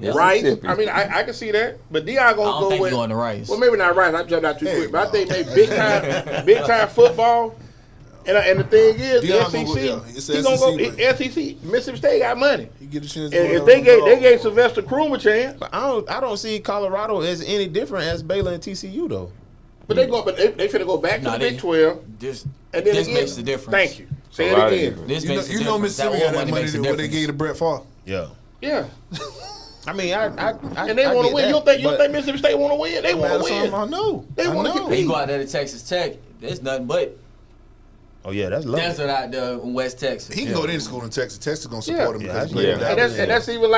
Yeah. Rice. Mississippi. I mean, I can see that. But Deion I gonna don't go think with. he's going to Rice. Well, maybe not Rice. I jumped out too Hey, quick. But I think no. maybe big time football. And the thing is, the Deion gonna go- SEC, yeah, it's he gonna go. SEC, but- SEC, Mississippi State got money. He get a chance. And to if go they down gave the Sylvester Cruz a chance, But I don't see Colorado as any different as Baylor and TCU though. but they finna go back to Nah, the they- Big 12. This, And then this again, makes the difference. Thank you. Say A it lot of again. difference. This You makes the know difference. Mississippi that got war that money money makes the that what they difference. gave to Brett Favre. Yeah. Yeah. I mean, I And they want to get win. that, You don't think but- Mississippi State want to win? They want to That's win. something I know. They I wanna know. compete. You go out there to Texas Tech, there's nothing but Oh yeah, that's lovely. desert out there in West Texas. He can go to any school in Texas. Texas gonna support Yeah. him Yeah, because he that's- played yeah. with And Dallas. that's even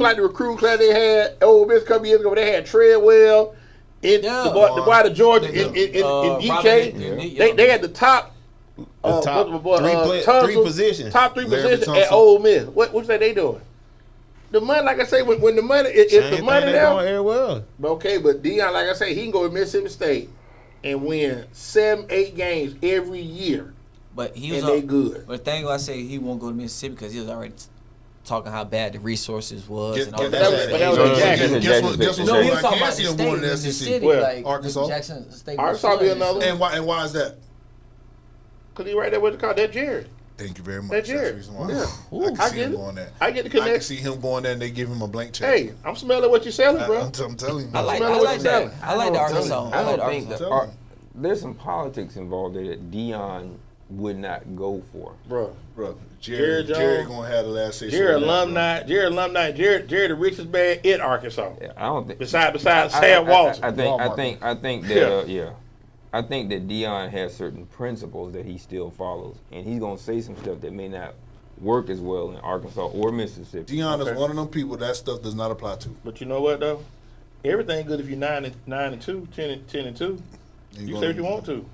like the recruiting class they had Ole Miss a couple years ago. They had Treadwell, Yeah. the boy out of Georgia, in GK. They had the top. The top three Tunsil, positions. Top three Larry positions Tunsil. at Ole Miss. What you say they doing? The money, like I say, when the money, if Same the money thing they doing there, very well. okay. But Deion, like I say, he can go to Mississippi State and win 7-8 games every year, But he was and they good. But the thing I say he won't go to Mississippi because he was already talking how bad the resources was Get- and all get that. But that was No, in no, Jackson. no, Guess what? Jackson. Guess No, what? he was I talking can't about see the him state going in to the the city, SEC. Where? like Arkansas? Jackson State. Arkansas be another. And why is that? Cause he right there with the car. That Jared. Thank you very much. That's That's the Jared. reason why. Yeah. I can I see get him it. going there. I get the I can connection. see him going there and they give him a blank check. Hey, I'm smelling what you're selling, bro. I'm telling you. I like Smell what that. you're selling. I like the don't Arkansas. think- I like the don't think Arkansas. that there's some politics involved there that Deion would not go for. Bro. Bro, Jared Jared Jones. gonna have the last say. Jared alumni. Jared the richest man in Arkansas. Yeah, I don't think. Besides Sam Walton. I think that Yeah. I think that Deion has certain principles that he still follows, and he's gonna say some stuff that may not work as well in Arkansas or Mississippi. Deion Okay. is one of them people that stuff does not apply to. But you know what though? Everything good if you're 9-2, 10-2. You say what you want to.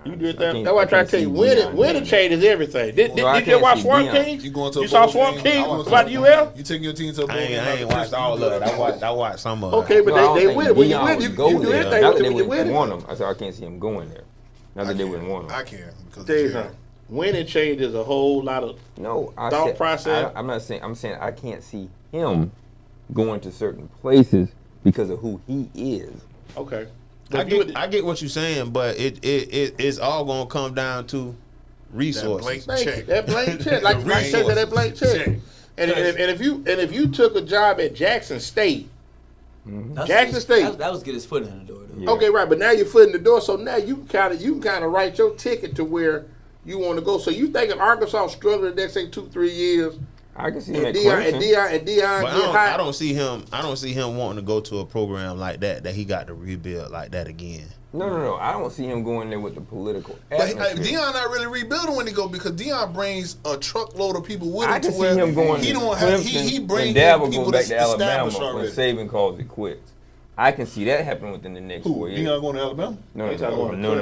You did that. can't- That's why I I try to can't tell you, see winning Deion winning doing changes everything. Did No, I you can't watch see Swamp Deion. Kings? You going to a You saw bowl Swamp game? Kings about the UL? You taking your team to a bowl I game? ain't watched all of it. I watched some of it. Okay, but No, I don't they think win. When you Deion win, would you go do there. anything Not that they when you wouldn't win. want him. I said I can't see him going there. Not that they wouldn't want him. I can because Tell you of Jared. something. Winning changes a whole lot of. No, I Thought said, process. I'm not saying. I'm saying I can't see him going to certain places because of who he is. Okay. I get what you're saying, but it's all gonna come down to resources. blank Thank you. check. That blank check, like I said, that blank check. And if you took a job at Jackson State, That's- Jackson State. That was get his foot in the door. Though. Yeah. Okay, right, but now you're foot in the door, so now you can kind of write your ticket to where you want to go. So you think if Arkansas struggling the next say 2-3 years, I can see him and at Deion Clemson. get But high? I don't see him wanting to go to a program like that he got to rebuild like that again. No. I don't see him going there with the political But atmosphere. Deion not really rebuilding when he go because Deion brings a truckload of people with him I to can see where him going he to don't have Clemson he brings when Dabo people goes back that's to Alabama established when already. Saban calls it quits. I can see that happening within the next Who? 4 years. Deion going to Alabama? No, He's talking about no.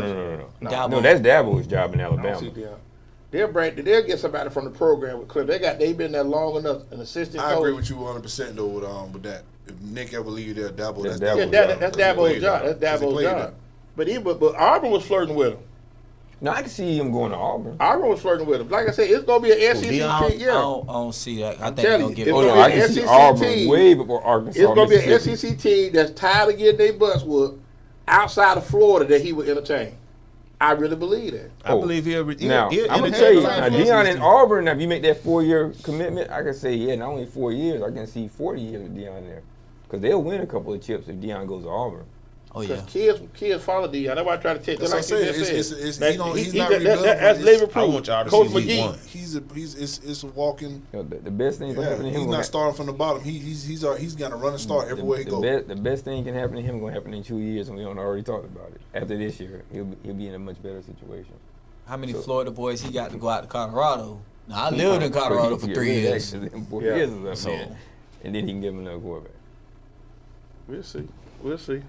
Dabo. No, that's Dabo's job in I don't Alabama. see Deion. They'll get somebody from the program with Cliff. They've been there long enough. An assistant I coach. agree with you 100% though with that. If Nick ever leave there, Dabo, That's that's Dabo's Dabo's job. That's Because he Dabo's played job. there. That's Because he Dabo's played job. there. But Auburn was flirting with him. No, I can see him going to Auburn. Auburn was flirting with him. Like I said, it's gonna be an SEC team. I Yeah, don't see that. I think they're telling gonna you, give it's it. Oh no, gonna I be can an see SEC Auburn team. way before Arkansas. It's gonna be an Mississippi. SEC team that's tired of getting their butts whooped outside of Florida that he would entertain. I really believe that. I believe he'll Now, he'll I'm gonna entertain tell you, the now fans. Deion in Auburn. Now, if you make that 4-year commitment, I can say, yeah, not only 4 years, I can see 40 years with Deion there, because they'll win a couple of chips if Deion goes to Auburn. Oh yeah. Because kids follow Deion. That's why I try to tell you. That's Like what I'm you saying. just said. He's That- not he- rebuilding. that's It's- Liverpool. I want y'all to Coach see week McGee. one. It's a walking. You know, the best thing that Yeah, happen to him. he's gonna not starting from the bottom. He's got to run and start everywhere he goes. The best thing can happen to him going to happen in 2 years, and we don't already talked about it. After this year, he'll be in a much better situation. How many Florida boys he got to go out to Colorado? Now I lived in Colorado for 3 years. 4 Yeah. years or So- something, and then he can give him another quarterback. We'll see. We'll see.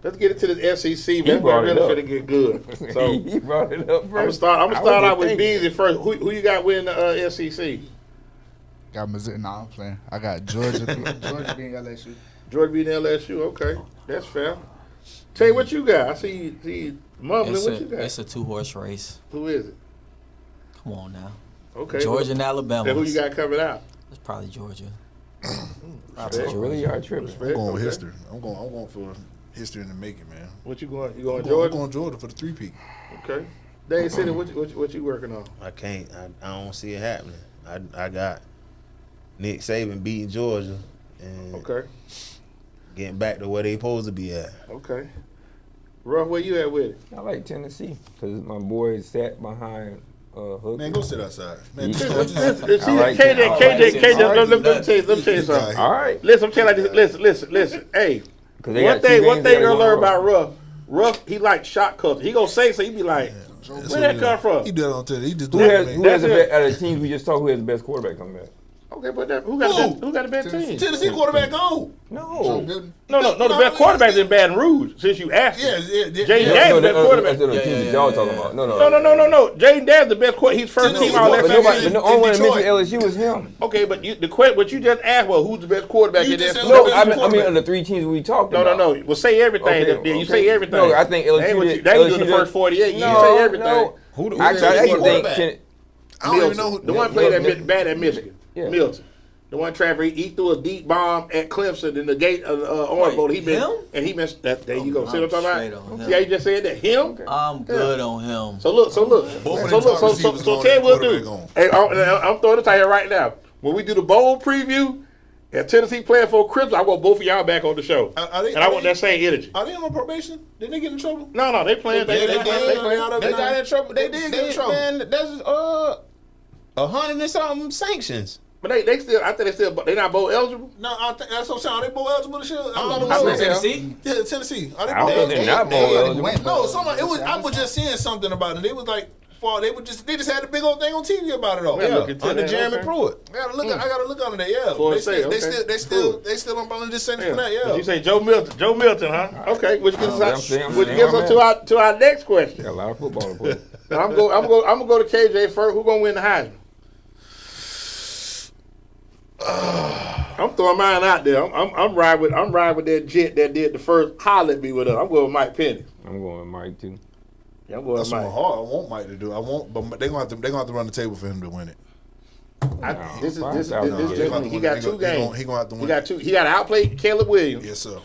Let's get into the SEC, He man. brought We're it really up. finna get good. So He brought it up I'm first. gonna start out with Beasley Beasley first. Who you got winning the SEC? Got Missouri. Nah, I'm playing. I got Georgia. Georgia being LSU. Georgia beating LSU. Okay, that's fair. Tell you what you got. I see you mumbling. What you got? It's a 2-horse race. Who is it? Come on now. Okay, Georgia and Alabama. Then who you got coming out? It's probably Georgia. Respect. You really are tripping. Respect. I'm going with Okay. history. I'm going for history in the making, man. What you going? You going I'm Georgia? going Georgia for the 3-peat. Okay. Dade City, what you working on? I can't. I don't see it happening. I got Nick Saban beating Georgia and Okay. getting back to where they supposed to be at. Okay. Ruff, where you at with it? I like Tennessee because my boy sat behind Hook. Man, go sit outside. Man, Yeah. just, See, like KJ, that. let me tell you something. All right. Listen, I'm telling you like this. Listen. Hey, Because they one got 2 thing games you're that gonna learn go about wrong. Ruff, he like shot culture. He gonna say so. He be like, That's where what that come from? He did it on Twitter. He just do Who it. has man. the That's best out of the teams we just talked? Who has the best quarterback coming back? Okay, but who got the best team? Tennessee quarterback gone. No. No, the best quarterback's in Baton Rouge. Since you asked, Yeah, me. yeah. Jaden yeah. Daniels No, the best quarterback. that's the teams that y'all talking about. No. No. Jaden Daniels the best quarterback. He's first Tennessee team all But that. nobody, in the only one that Detroit. mentioned LSU was him. Okay, but what you just asked was who's the best quarterback You in just that? said No, Who's the I best mean quarterback? of the 3 teams we talked No. about. Well, say everything. Okay, Then you okay. say everything. No, I think That LSU ain't what did- you, that you LSU do the did- first 48. You No, say everything. no. Who the I Tennessee think quarterback? I don't even know who. The one played Milton. bad at Michigan. Yeah. Milton. The one Travis, he threw a deep bomb at Clemson in the gate of Orange Bowl. He been him? and he missed that. There you go. See what I'm straight talking on about? him. See how you just said that? Him? I'm good on him. So look. Both of them top receivers So going tell you at what we'll do. quarterback Hey, I'm throwing this out here right now. When we do the bowl preview, and Tennessee playing for Christmas, I want both of y'all back on the show, Are they- and I are want they- that same energy. Are they on probation? Did they get in trouble? No, they playing. Yeah, they did. playing. They got in trouble. They did They in get trouble. man. That's 100 and something sanctions. But they still. I think they not bowl eligible. No, I think that's what I'm saying. Are they bowl eligible this year? I thought it I was. think Tennessee? Yeah, Tennessee. Are they I bowl don't think they're eligible? not bowl eligible. No, somebody. It was. I was just seeing something about it. It was like, they just had a big old thing on TV about it all. Yeah, Yeah, look at under that, Jeremy okay. Pruitt. I gotta look under there. Yeah, For they a sale, okay. they still on Ballin' just sentence for that. But Yeah. you say Joe Milton, huh? Okay, which gets I'm us saying to our next question. Got a lot of football to play. Now, I'm gonna go to KJ first. Who gonna win the Heisman? I'm throwing mine out there. I'm riding with that jet that did the first holler at me with us. I'm going with Mike Penny. I'm going with Mike too. Yeah, I'm going That's with my Mike. hard. I want Mike to do. I want, but they're gonna have to run the table for him to win it. He got 2 games. He gonna have to win. He got 2. He got to outplay Caleb Williams. Yes, sir.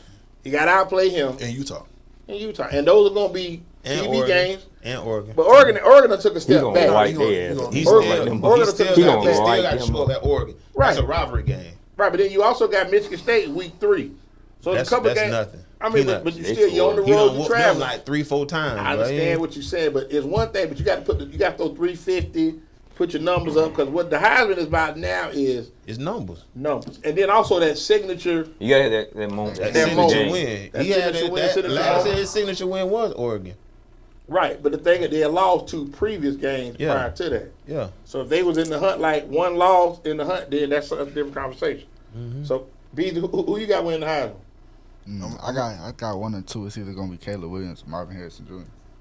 He got to outplay him In Utah. in Utah, and those are gonna be And TV Oregon. games. And Oregon. But Oregon took a He step gonna back. wipe He gonna- their he ass. gonna- He's Oregon- still, Oregon he still took- he got gonna to wipe show them up at Oregon. Right. That's a rivalry game. Right, but then you also got Michigan State week 3. So That's a couple that's games. nothing. I mean, Peanuts. but you They still you're on the He road done to whooped them travel. like 3-4 times. I understand what you're saying, but it's one thing. But you got to throw 350, put your numbers up, because what the Heisman is about now is It's numbers. numbers, and then also that signature. You gotta have that moment. That That signature moment. win. That He had signature win, that signature last win. year his signature win was Oregon. Right, but the thing is, they had lost 2 previous games Yeah. prior to that. Yeah. So if they was in the hunt like one loss in the hunt, then that's a different conversation. So, B, who you got winning the Heisman? I got 1 and 2. It's either gonna be Caleb Williams or Marvin Harrison Jr.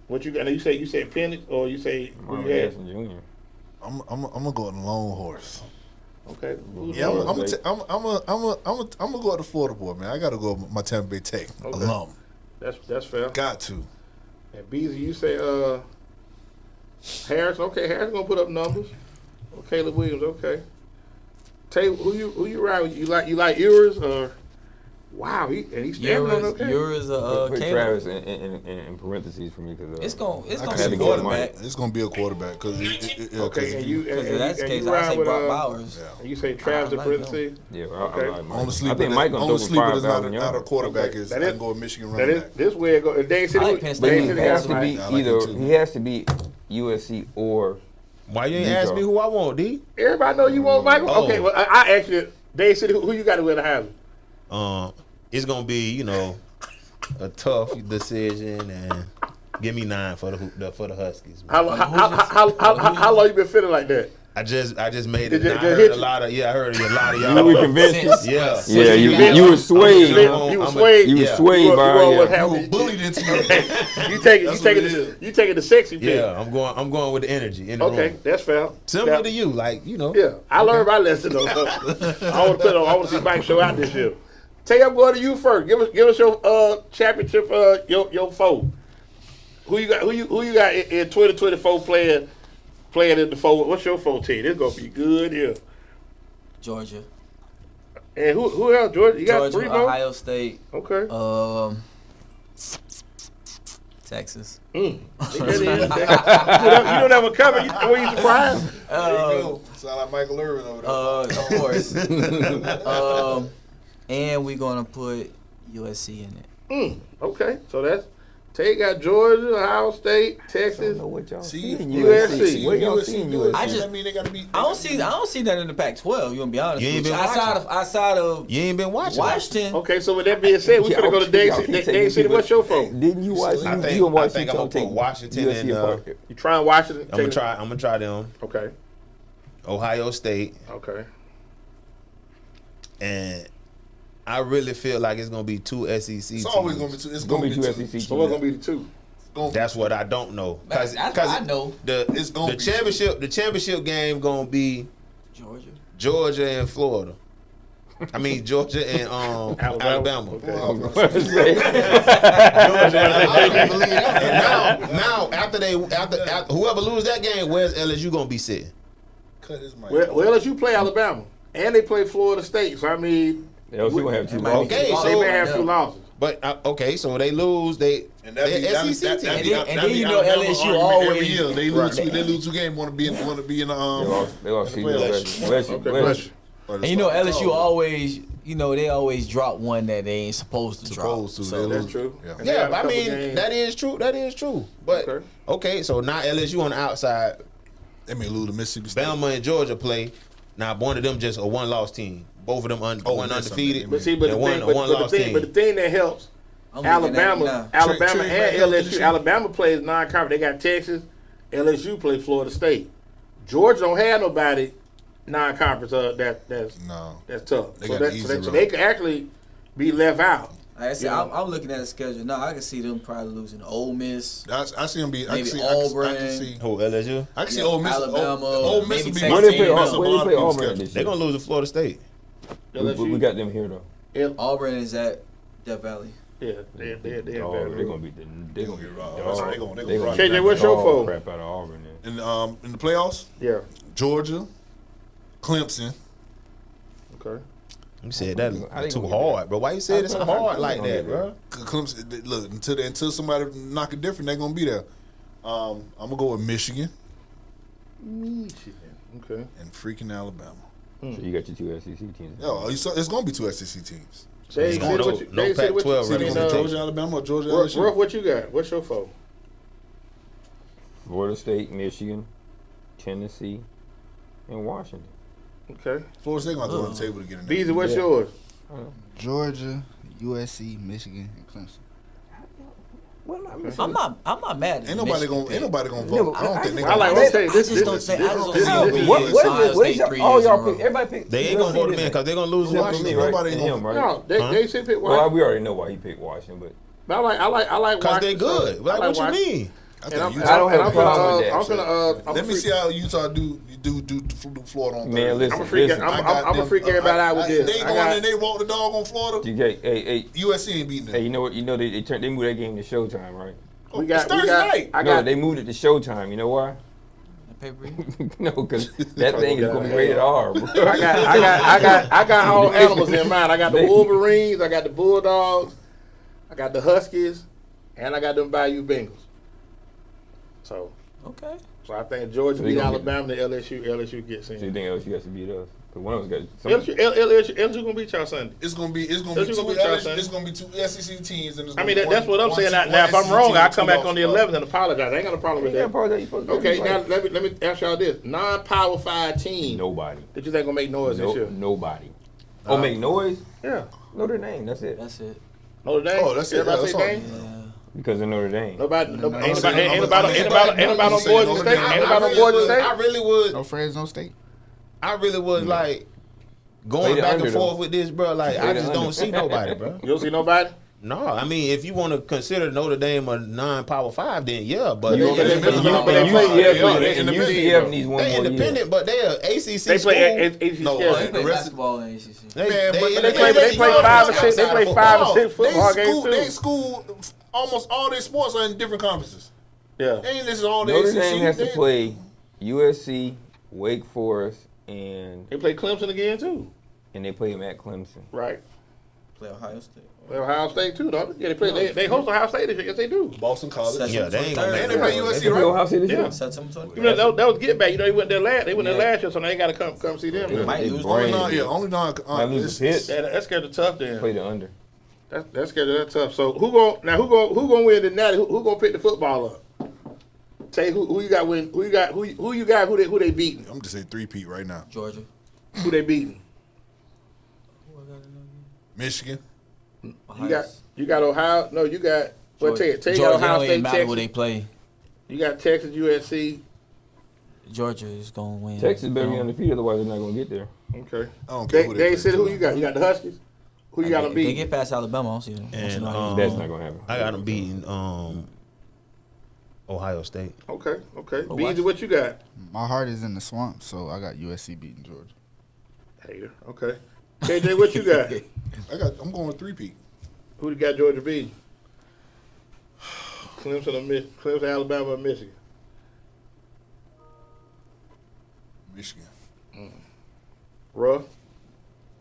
What you got? You said Penix, or you say who Marvin you had? Harrison Jr. I'm gonna go with the lone horse. Okay. Who's Yeah, yours? I'm gonna go with the Florida boy, man. I gotta go with my Tampa Bay Tech alum. That's fair. Got to. And Beasley, you say Harris. Okay, Harris gonna put up numbers. Oh, Caleb Williams. Okay. Tay, who you ride with? You like Ewers or? Wow, he's standing on okay. Ewers, Put Caleb. Travis in parentheses for me because It's gonna be had to a go quarterback. It's gonna be a quarterback because Okay, and you Because if that's the case, I ride say with Brock Bowers. and you say Travis I in like parentheses. Yeah, Okay. I like Mike. only I sleeper. think Mike gonna Only throw sleeper for that's not 5,000 a yards. quarterback Okay. is That I is- can go with Michigan That running is back. this way it go. Dade City. I like Penn State. But Dade he City has got to Mike. be I like him either. too. He has to be USC or. Why you ain't Nico. ask me who I want, D? Everybody know you want Michael. Oh. Okay, well I asked you, Dade City. Who you got to win the Heisman? It's gonna be a tough decision, and give me 9 for the Huskies. Man. How long you been feeling like that? I just made Did it. it- and I did it heard hit a you? lot of I heard a lot of You y'all. were convinced. Yeah, Yeah, you you were swayed. You were swayed. You were Yeah. swayed You by. were what Yeah. happened. You were bullied into it. You take That's what it is. you taking the sexy pick. Yeah, I'm going with the energy in the Okay, room. that's fair. Similar Now- to you, Yeah, I learned my lesson though. I want to see Mike show out this year. Tay, I'm going to you first. Give us your championship your foe. Who you got in 2024 playing in the foe? What's your foe team? This gonna be good here. Georgia. And who else? Georgia? You got Georgia, 3 more? Ohio State. Okay. Texas. You know that one coming. Were you surprised? There you go. Sound like Michael Irvin over there. Of course. And we're gonna put USC in it. Okay, so that's Tay got Georgia, Ohio State, I Texas. don't know what y'all See, seeing USC. Where y'all seeing USC? I just- that mean they gotta be. I don't see that in the Pac-12. You gonna be honest? You ain't with been outside of You ain't been watching. Washington. Okay, so with that being said, we Yeah, finna go to okay, Dade y'all City. keep Dade taking City, people- what's your phone? Didn't you watch? I You think gonna watch I'm gonna take put Washington USC and apart. You trying Washington? I'm gonna try them. Okay, Ohio State, okay. and I really feel like it's gonna be 2 SEC It's teams. always gonna be two. It's It's gonna be two two. SEC teams. So what's gonna be the 2? That's what I don't know. That's what I know. It's gonna The be championship game gonna be Georgia. Georgia and Florida. I mean Georgia and Alabama. Okay. And now after whoever lose that game, where's LSU gonna be sitting? Cut his mic. Well, as you play Alabama, and they play Florida State, so I mean, LSU gonna have two It might be losses. Okay, two so- they losses may have right 2 now. losses. But okay, so they lose. They're And that be SEC team. And then you know LSU every always- year they lose. They lose 2 games. Want to be in the They lost the season. playoffs. Bless you. Okay, Bless you. And you know LSU always, they always drop one that they ain't supposed to drop. Supposed to. So They That's lose. true. Yeah. And they Yeah, got a I couple mean games. that is true. That is true. But Okay. okay, so now LSU on the outside, They may lose to Mississippi State. Bama and Georgia play. Now one of them just a 1-loss team. Both of them one that's undefeated. something. But see, but the and one thing, but loss the team. thing that helps I'm looking at it now. Alabama Trey and back healthy this LSU. year? Alabama plays non-conference. They got Texas. LSU play Florida State. Georgia don't have nobody non-conference. That's No. tough. They So, got an easy so road. they could actually be left out. Like I said, Yeah. I'm looking at the schedule now. I can see them probably losing to Ole Miss. I see them be. I Maybe can see. Auburn. I can see. Who LSU? I can see Yeah, Ole Miss. Alabama, Ole Miss maybe will be. Texas When they play, A&M. Miss when they play Auburn Auburn schedule. this They're year, gonna lose to Florida State. we got them here though. Auburn is at Death Valley. Yeah, they're Oh, they're gonna be they gonna be raw. dog. They gonna They gonna KJ, beat what's the your dog foe? crap out of Auburn. Then. in the playoffs. Yeah. Georgia, Clemson. Okay. You said that How they too gonna get hard, bro. Why you say it so hard like that, bro? Clemson. Look, until somebody knock it different, they're gonna be there. I'm gonna go with Michigan Okay. and freaking Alabama. So you got your two SEC teams. Yo, it's gonna be 2 SEC teams. Dade going City, no- what you- no Dade City, what you- Pac-12 I mean, representation. Georgia, Alabama, or Georgia, Ruff, LSU. what you got? What's your foe? Florida State, Michigan, Tennessee, and Washington. Okay. Florida State gonna go on the table to get in there. Beezy, what's Yeah. yours? Georgia, USC, Michigan, and Clemson. I'm not mad at Ain't nobody Michigan gonna pick. vote. I don't think they I like gonna okay. I This just don't think. I just don't this- see this- it being What Ohio is State y'all? 3 All years y'all in a row. pick. Everybody pick. They ain't gonna vote him in because they're gonna lose to Except for me, Washington. right? Nobody And gonna- him, right? No, they should pick Well, Washington. we already know why he picked Washington, but But I like Because they Washington. good. Like, what you Washington. mean? I And think I'm, Utah. I don't have a I'm problem with that, I'm so- gonna. I'm Let me see how Utah do Florida on man, Thursday. listen, I'm a freak. listen. I'm a freak everybody out with this. They I going got- and they walk the dog on Florida. hey, USC ain't beating hey, them. you know what? You know they moved that game to Showtime, right? We got. Thursday night. I No, got. they moved it to Showtime. You know why? No, because that thing is gonna be rated R, bro. I got all animals in mind. I got the Wolverines. I got the Bulldogs. I got the Huskies, and I got them Bayou Bengals. So I think Georgia beat Alabama. The LSU gets in. So you think LSU has to beat us? Because one of us got LSU gonna beat y'all Sunday. It's gonna be two SEC teams. And That's what I'm saying. Now, if I'm wrong, I come back on the 11th and apologize. I ain't got a problem with that. Okay, now let me ask y'all this: non-Power 5 team. Nobody. That you think gonna make noise this year? Nobody. Oh, make noise? Yeah. Notre Dame. That's it. Notre Dame. Oh, that's it. Everybody That's say all. Dame. Because of Notre Dame. Ain't nobody on Boise State? Ain't nobody on Boise State? I really would. No Fresno State. I really was like Play going the back under, and forth with this, bro. Like I just don't see nobody, bro. You don't see nobody? No, I mean if you want to consider Notre Dame a non-Power 5, then yeah, but You- they UCF needs one more year. independent, but they're ACC They school. play ACC. No, schedule. the rest Basketball in ACC. They play 5 or 6. They play 5 or 6 football games They too. school almost all their sports are in different conferences. Yeah. They ain't this all the Notre ACC. Dame has to They- play USC, Wake Forest, and They play Clemson again too. they play them at Clemson. Right. Play Ohio State. Play Ohio State too, don't they? Yeah, they play. They host Ohio State this year. Yes, they do. Boston College. Yeah, they ain't gonna And make they play it. USC, They play right? Ohio State this Yeah. year? September 20th. You know, that was get back. You know, they went there last. They went there last year, so they got to come see them. They might they lose brain Only dead. Might lose the Pitt. That's scared of tough then. Play the under. That's scared of that tough. So who gonna win the natty? Who gonna pick the football up? Tell you who you got win. Who you got? Who they beating? I'm just saying 3-peat right now. Georgia. Who they beating? Michigan. You got Ohio. No, you got. Well, tell you got Georgia Ohio don't State, even matter who they Texas. play. You got Texas, USC. Georgia is gonna win. Texas better be undefeated, otherwise they're not going to get there. Okay. I don't care who They they said play. who you got? You got the Huskies. Who you got them They beating? get past Alabama. I don't see them. And That's not going to happen. I got them beating Ohio State. Okay. But BZ, what you got? My heart is in the swamp, so I got USC beating Georgia. Hater. Okay. KJ, what you got? I'm going with 3-peat. Who you got Georgia beating? Clemson, Alabama, or Michigan? Michigan. Ruff?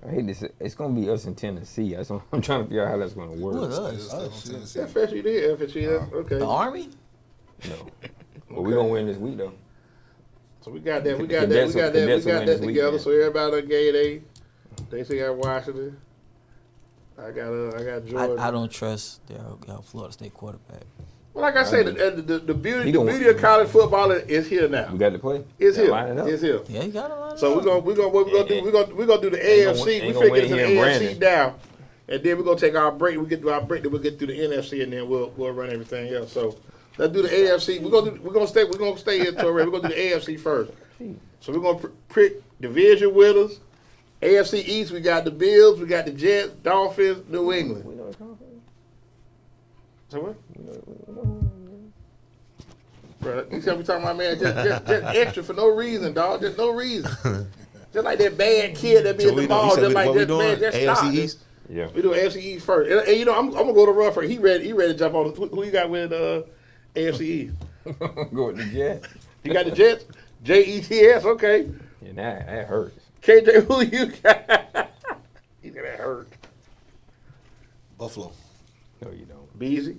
I hate this. It's going to be us in Tennessee. I'm trying to figure out how that's going to work. Who is us? FSU did. FSU, okay. The Army? No. But we're going to win this week, though. So we got that. We The got that. We Cadets got will that. We win got this that week, together. man. So everybody on gay they still got Washington. I got Georgia. I don't trust their Florida State quarterback. Well, like I say, the beauty He don't- of college football is here now. We got to play. It's Yeah, here. line it up. It's here. Yeah, you got a lot. So we're gonna do the AFC. ain't We gonna figure win the here in AFC Brandon. down, and then we're gonna take our break. We get through our break, then we'll get through the NFC, and then we'll run everything else. So let's do the AFC. We're gonna stay here till we're gonna do the AFC first. So we're gonna pick division winners. AFC East, we got the Bills, we got the Jets, Dolphins, New England. We know the conference. So what? Bro, you see what we talking about, man? Just extra for no reason, dog. Just no reason. Just like that bad kid that be at the mall. Just like that man. Just stop. AFC East? Yeah. We do AFC East first. And you know, I'm gonna go to Ruff first. He ready to jump on. Who you got with AFC East? Go with the Jets. You got the Jets? Jets, okay. Yeah, that hurts. KJ, who you got? He said that hurt. Buffalo. No, you don't. Beezy.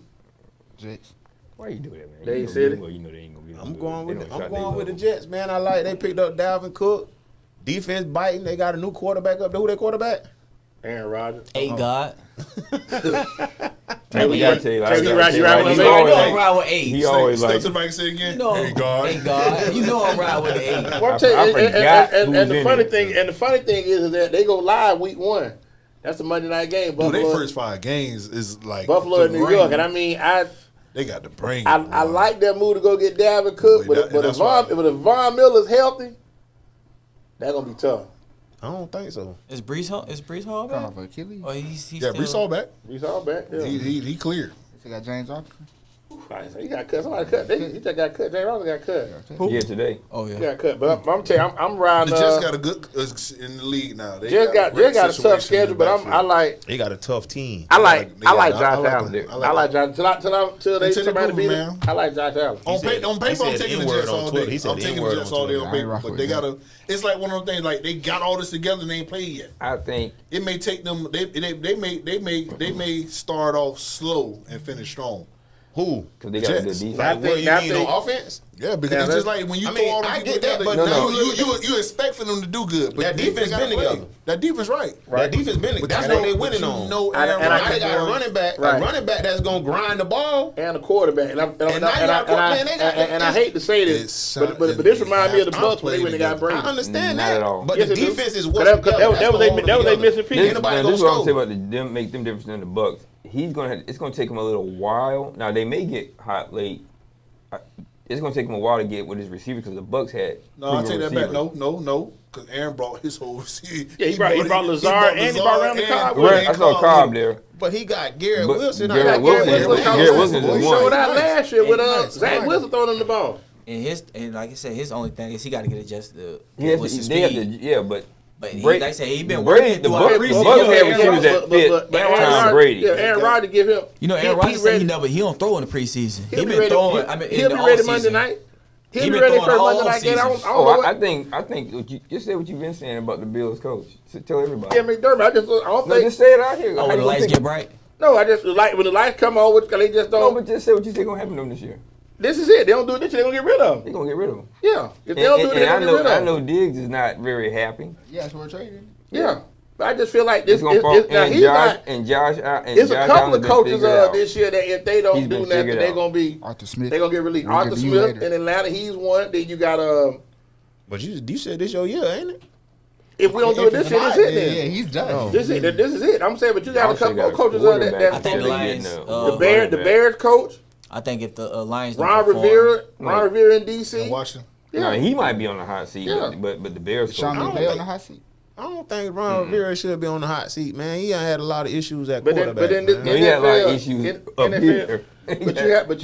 Jets. Why you do that, man? Dade You know- City. You know they ain't gonna be. I'm going with They the, don't I'm shot going with the they Jets, man. I like they picked up Dalvin Cook. Defense biting. They got a new quarterback up there. Who their quarterback? Aaron Rodgers. God. Man, we gotta tell you, Tell you right, you right with he's me. You know always I'm like- ride with 8. He always Step like. to the mic and say it again. You know, Hey, God. Hey, God. You know I'm ride with the 8. Well, I'm telling you, forgot and who's the in funny it. thing, is that they go live week 1. That's the Monday night game. Dude, Buffalo, their first 5 games is like Buffalo the and New brain. York, and I mean, They got the brain. I like that move to go get Dalvin Cook, But but that's if Von Miller's healthy, that's gonna be tough. I don't think so. Is Brees Hall Coming back? off Achilles. Or he's Yeah, still, Brees all back. He's all back. Yeah. He cleared. They got James Robinson. He got cut. Somebody cut. He just got cut. Jay Rollins got cut. Yeah, today. Oh He yeah. got cut. But I'm telling you, I'm riding. They just got a good in the league now. They Just got great a tough situation schedule, in the but backfield. I like. He got a tough team. I like I like Josh I like Allen. him. I like Josh till they Until they somebody prove beat it, him. man. I like Josh Allen. On said- paper, he I'm said taking the N-word Jets on all Twitter. day. He said I'm taking the N-word Jets on all day Twitter. on I ain't paper. rock But with they that. gotta. It's like one of those things. Like they got all this together and they ain't played yet. I think It may take them. They may start off slow and finish strong. Who? because they got a good Jets. defense. I Like, what think- you I mean think- on offense? Yeah, because Yeah, it's just that's- like when you I throw mean, all the I people get that, together, but No, no. you expect for them to do good. But That they defense gotta been play. together. That defense right. That defense been. But That's you what they know- winning but you on. know And Aaron I Now Rodgers they got a going- running back. Right. A running back that's gonna grind the ball. And a quarterback, and I I hate to say this, but this reminds me of the I'm Bucks when they went and got I Brady. understand Not that. at all. But Yes, the it do. defense is But what's that together. was That's they gonna hold them missing together. piece. Ain't nobody Man, gonna this is what I'm score. saying about them make them different than the Bucks. It's gonna take him a little while. Now they may get hot late. It's gonna take him a while to get with his receiver because the Bucks had. No, I proven take that back. receivers. No, because Aaron brought his whole receiver. Yeah, he brought Lazard and he brought Randall Cobb with Right, him. I saw Cobb there. But he got Garrett But Wilson. Garrett I got Wilson- Garrett Wilson We just showed won. out last year with Nice. Zach Wilson throwing him the ball. And like I said, his only thing is he got to get adjusted He has with to, his they have to, speed. yeah, but But he, Brady- like I said, he been Brady- working the throughout Bucks- preseason. the Bucks have Aaron receivers that Rodgers- fit Aaron Tom Rodgers- Brady. Yeah, Aaron Rodgers give him. You know, Aaron Rodgers said he don't throw in the preseason. He been throwing. I mean, he'll in be the ready offseason. Monday night. He'll He be been ready throwing for all Monday night game. I don't offseason. know Oh, what. I think what you just say what you've been saying about the Bills coach. Tell everybody. Yeah, McDermott. I don't No, think. just say it out here. Oh, How when you the lights gonna get pick- bright. No, I just like when the lights come on. They just No, don't. but just say what you think gonna happen to them this year. This is it. They don't do it this year. They gonna get rid of They him. gonna get rid of them. Yeah, if they don't do it, they And I gonna get rid know, of I him. know Diggs is not very happy. Yeah, it's worth trading. Yeah, but I just feel like this. It's gonna fall. Now And he's Josh not. and Josh out. And It's a Josh couple Allen's of been coaches figured out. this year that if they don't He's do been nothing, figured they're out. gonna be. Arthur Smith. They're gonna get released. We'll Arthur give you Smith later. in Atlanta, he's one. Then you got But you said this your year, ain't it? If we don't do it this year, this it then. Yeah, he's done. This is it. I'm saying, but you got a Y'all still couple got of coaches quarterback. that I think the They Lions. getting the Bears coach, I think if the Lions don't Ron perform- Rivera in DC. in Washington. No, he might be on the hot seat, Yeah. but the Bears. Sean coach- McVay on the hot seat. I don't think Ron Rivera should be on the hot seat, man. He done had a lot of issues at But then- quarterback. but then man. No, he had a lot of NFL issues in- up NFL here. But you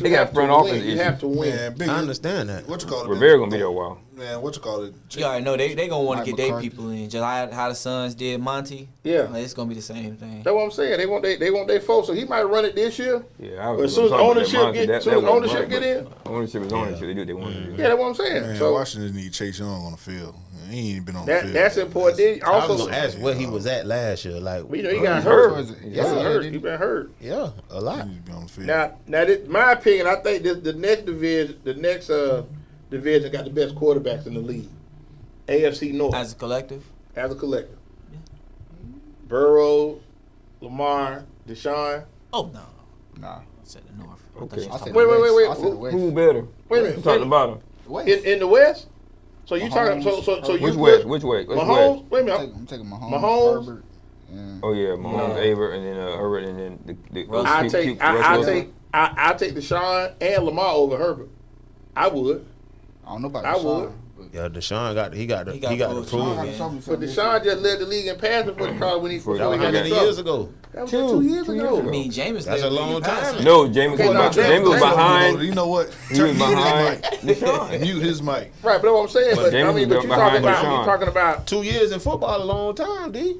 They got have front to office win. You issues. have to win. Man, big. I understand that. What you call it? Rivera gonna be there a while. Man, what you call it? You already know they gonna want Mike to get their McCarthy. people in, just how the Suns did Monty. Yeah. Like, it's gonna be the same thing. That's what I'm saying. They want their folks. So he might run it this year. Yeah, I But was as soon as gonna talk about ownership that get- Monty. soon as That wasn't ownership right, get in. but Ownership is ownership. They do what they want to do. Yeah, that's what I'm saying. Man, So Washington need Chase Young on the field. He ain't even been on the field. that's important. They I was also, gonna ask what he was at last year. Like, you know, he got hurt. hurt. Yeah, He got hurt. yeah, He been hurt. yeah, a He lot. need to be on the field. Now, my opinion, I think the next division got the best quarterbacks in the league. AFC North As a collective, as a collective. Burrow, Lamar, Deshaun. oh no, Nah. I said the North. I Okay. thought you I was said talking Wait, the wait, West. wait, I said wait. the West. Who better? Wait a minute. I'm talking about him. West. In the West. So you talking? Mahomes, So you Which put way? Which way? Which way? Mahomes. Wait a minute. I'm taking Mahomes, Mahomes. Herbert, and Oh yeah, Mahomes, Aver, and then Herbert, and then the Russ. I take Deshaun and Lamar over Herbert. I would. I don't know about I Deshaun, would. but Yeah, Deshaun got the He got the approved. proof. Deshaun gotta show me But something. Deshaun just led the league in passing for the car when he For- before he How got in many trouble. years ago? That was 2 years Two years ago. I mean, James. That's led a the league long in time. passing. No, James Okay, was now, James was James- behind. You know what? He was behind Mute Deshaun. his mic. Right, but that's what I'm saying. But But James I mean, was but you talking behind about Deshaun. 2 years in football, a long time, D.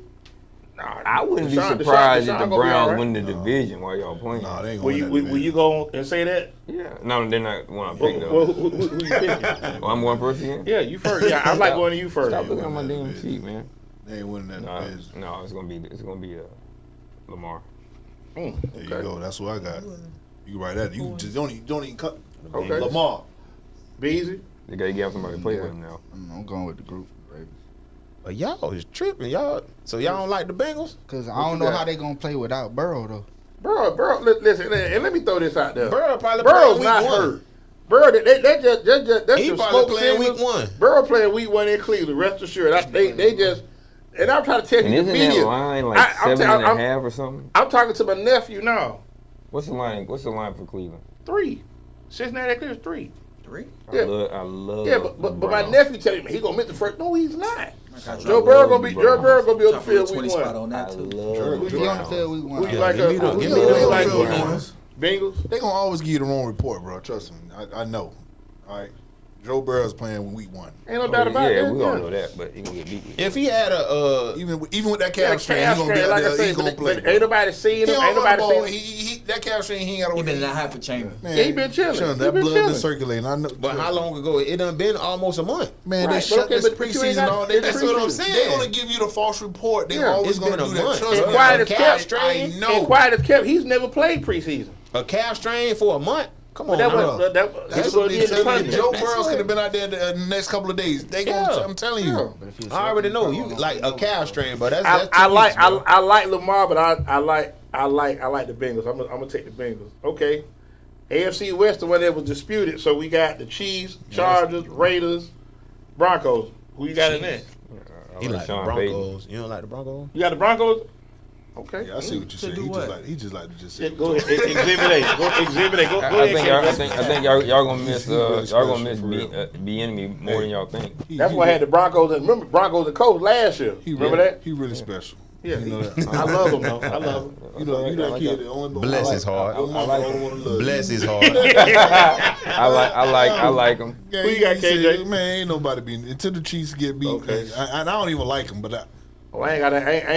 I wouldn't be Deshaun- surprised Deshaun if the gonna be Browns all right. win the division while y'all playing. Nah, they ain't Will going you will you go and say that? Yeah, no, they're not one I Well, picked who though. you picking? Oh, I'm going first again. Yeah, you first. Yeah, I like going to you first. Stop looking at my damn sheet, man. They ain't winning that No, division. no, it's gonna be Lamar. There you go. That's what I got. You can write that. You just don't even cut. Okay. Lamar. Beasley. They gotta get somebody to play Yeah. with him now. I'm going with the group, baby. But y'all is tripping, y'all. So y'all don't like the Bengals? Cause I What don't you know got? how they gonna play without Burrow though. Burrow, listen, and let me throw this out there. Burrow probably Burrow's playing not week 1. hurt. Burrow, that's He the probably smoke playing signals. week 1. Burrow playing week 1 in Cleveland. Rest assured, they just. And I'm trying to tell And you the isn't that media. line like I'm 7 and a I'm- half or something? I'm talking to my nephew now. What's the line? What's the line for Cleveland? 3. Cincinnati Cleveland 3. 3. Yeah. I love. Yeah, but the my Browns. nephew telling me he gonna miss the first. No, he's not. I Joe Burrow gonna be on the field 20 week spot 1. on I that too. love Who's the he on the Browns. field week one? Who you like? Who give me you the like? Eagles. Bengals. They gonna always give you the wrong report, bro. Trust me. I know. All right. Joe Burrow's playing week 1. Ain't no doubt about yeah, that. we all know that, but he gonna get beat. If he had a Even with that calf strain, he gonna be out like there. I said, He gonna play. Ain't nobody seen him. Ain't nobody seen him. That calf strain, he ain't got to He been in that hyper chamber. Man, Yeah, he been chilling. That He been blood chilling. been circulating. I know. but how long ago? It done been almost a month. Man, Right, they shut this but you ain't preseason got- all. it's That's what I'm preseason. saying. They're gonna give you the false report. They Yeah, always it's gonna been do a that. month. Trust And me. quiet as calf kept. strain. And quiet as kept. He's never played preseason. A calf strain for a month. Come But on, that now. was That's what what he they did. tell you. Joe That's Burrow what- could have been out there the next couple of days. They gonna. Yeah. I'm telling you. Yeah. But if he was I already know healthy, you he like a probably calf won't. strain, but that's I 2 like weeks, bro. I like Lamar, but I like the Bengals. I'm gonna take the Bengals. Okay. AFC West, the one that was disputed. So we got the Chiefs, Chargers, Raiders, Broncos. Who you got in there? He like the Sean Broncos. You don't like the Broncos? You got the Broncos. Okay. Yeah, I see what you're saying. do He what? just like to just Yeah, say. go ahead. Exhibit A. Go exhibit A. Go I ahead. think y'all gonna miss He's really y'all gonna special, miss for real. B enemy more than y'all think. That's why I had the Broncos and remember Broncos and Colts last year. Remember that? He really special. Yeah. You know that. I love them though. I love them. You know that kid. The only Bless his heart. I like Bless his heart. I like him. Yeah, Who you got, he said, KJ? Man, ain't nobody beating until the Chiefs get beat. Okay. I don't even like him, but Oh, I ain't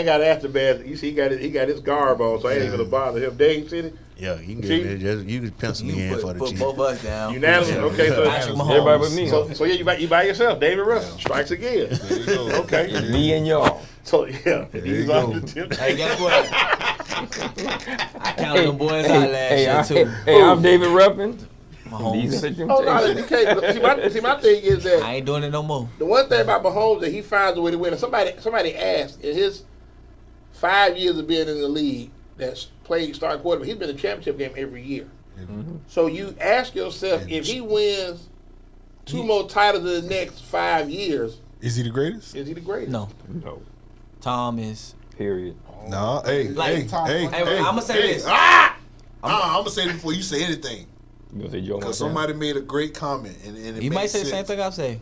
got to ask the bad. You see, he got his garb on, so I ain't even gonna bother him. Dade City, Yeah, you can Chief? get just you can pencil me in for the Put Chiefs. both of us down. unanimous. Yeah. Okay, so Patrick Mahomes. Everybody but me. so yeah, you by yourself. David Ruff strikes again. there you go. Okay, It's me and y'all. so yeah, he's you on go. the tip. Hey, guess what? I counted them boys out last year too. Hey, I'm David Ruffin. These Mahomes. are the Oh no, temptations. see, my thing is that I ain't doing it no more. the one thing about Mahomes that he finds a way to win. And somebody asked in his 5 years of being in the league that's played starting quarterback, he's been in a championship game every year. So you ask yourself, if he wins 2 more titles in the next 5 years, Is he the greatest? is he the greatest? No, No. Tom is. Period. No. Hey, Like, hey. I'm gonna say this. I'm gonna say it before you say anything. You gonna say Joe Because Montana? somebody made a great comment, and it You might makes say the same sense. thing I've said.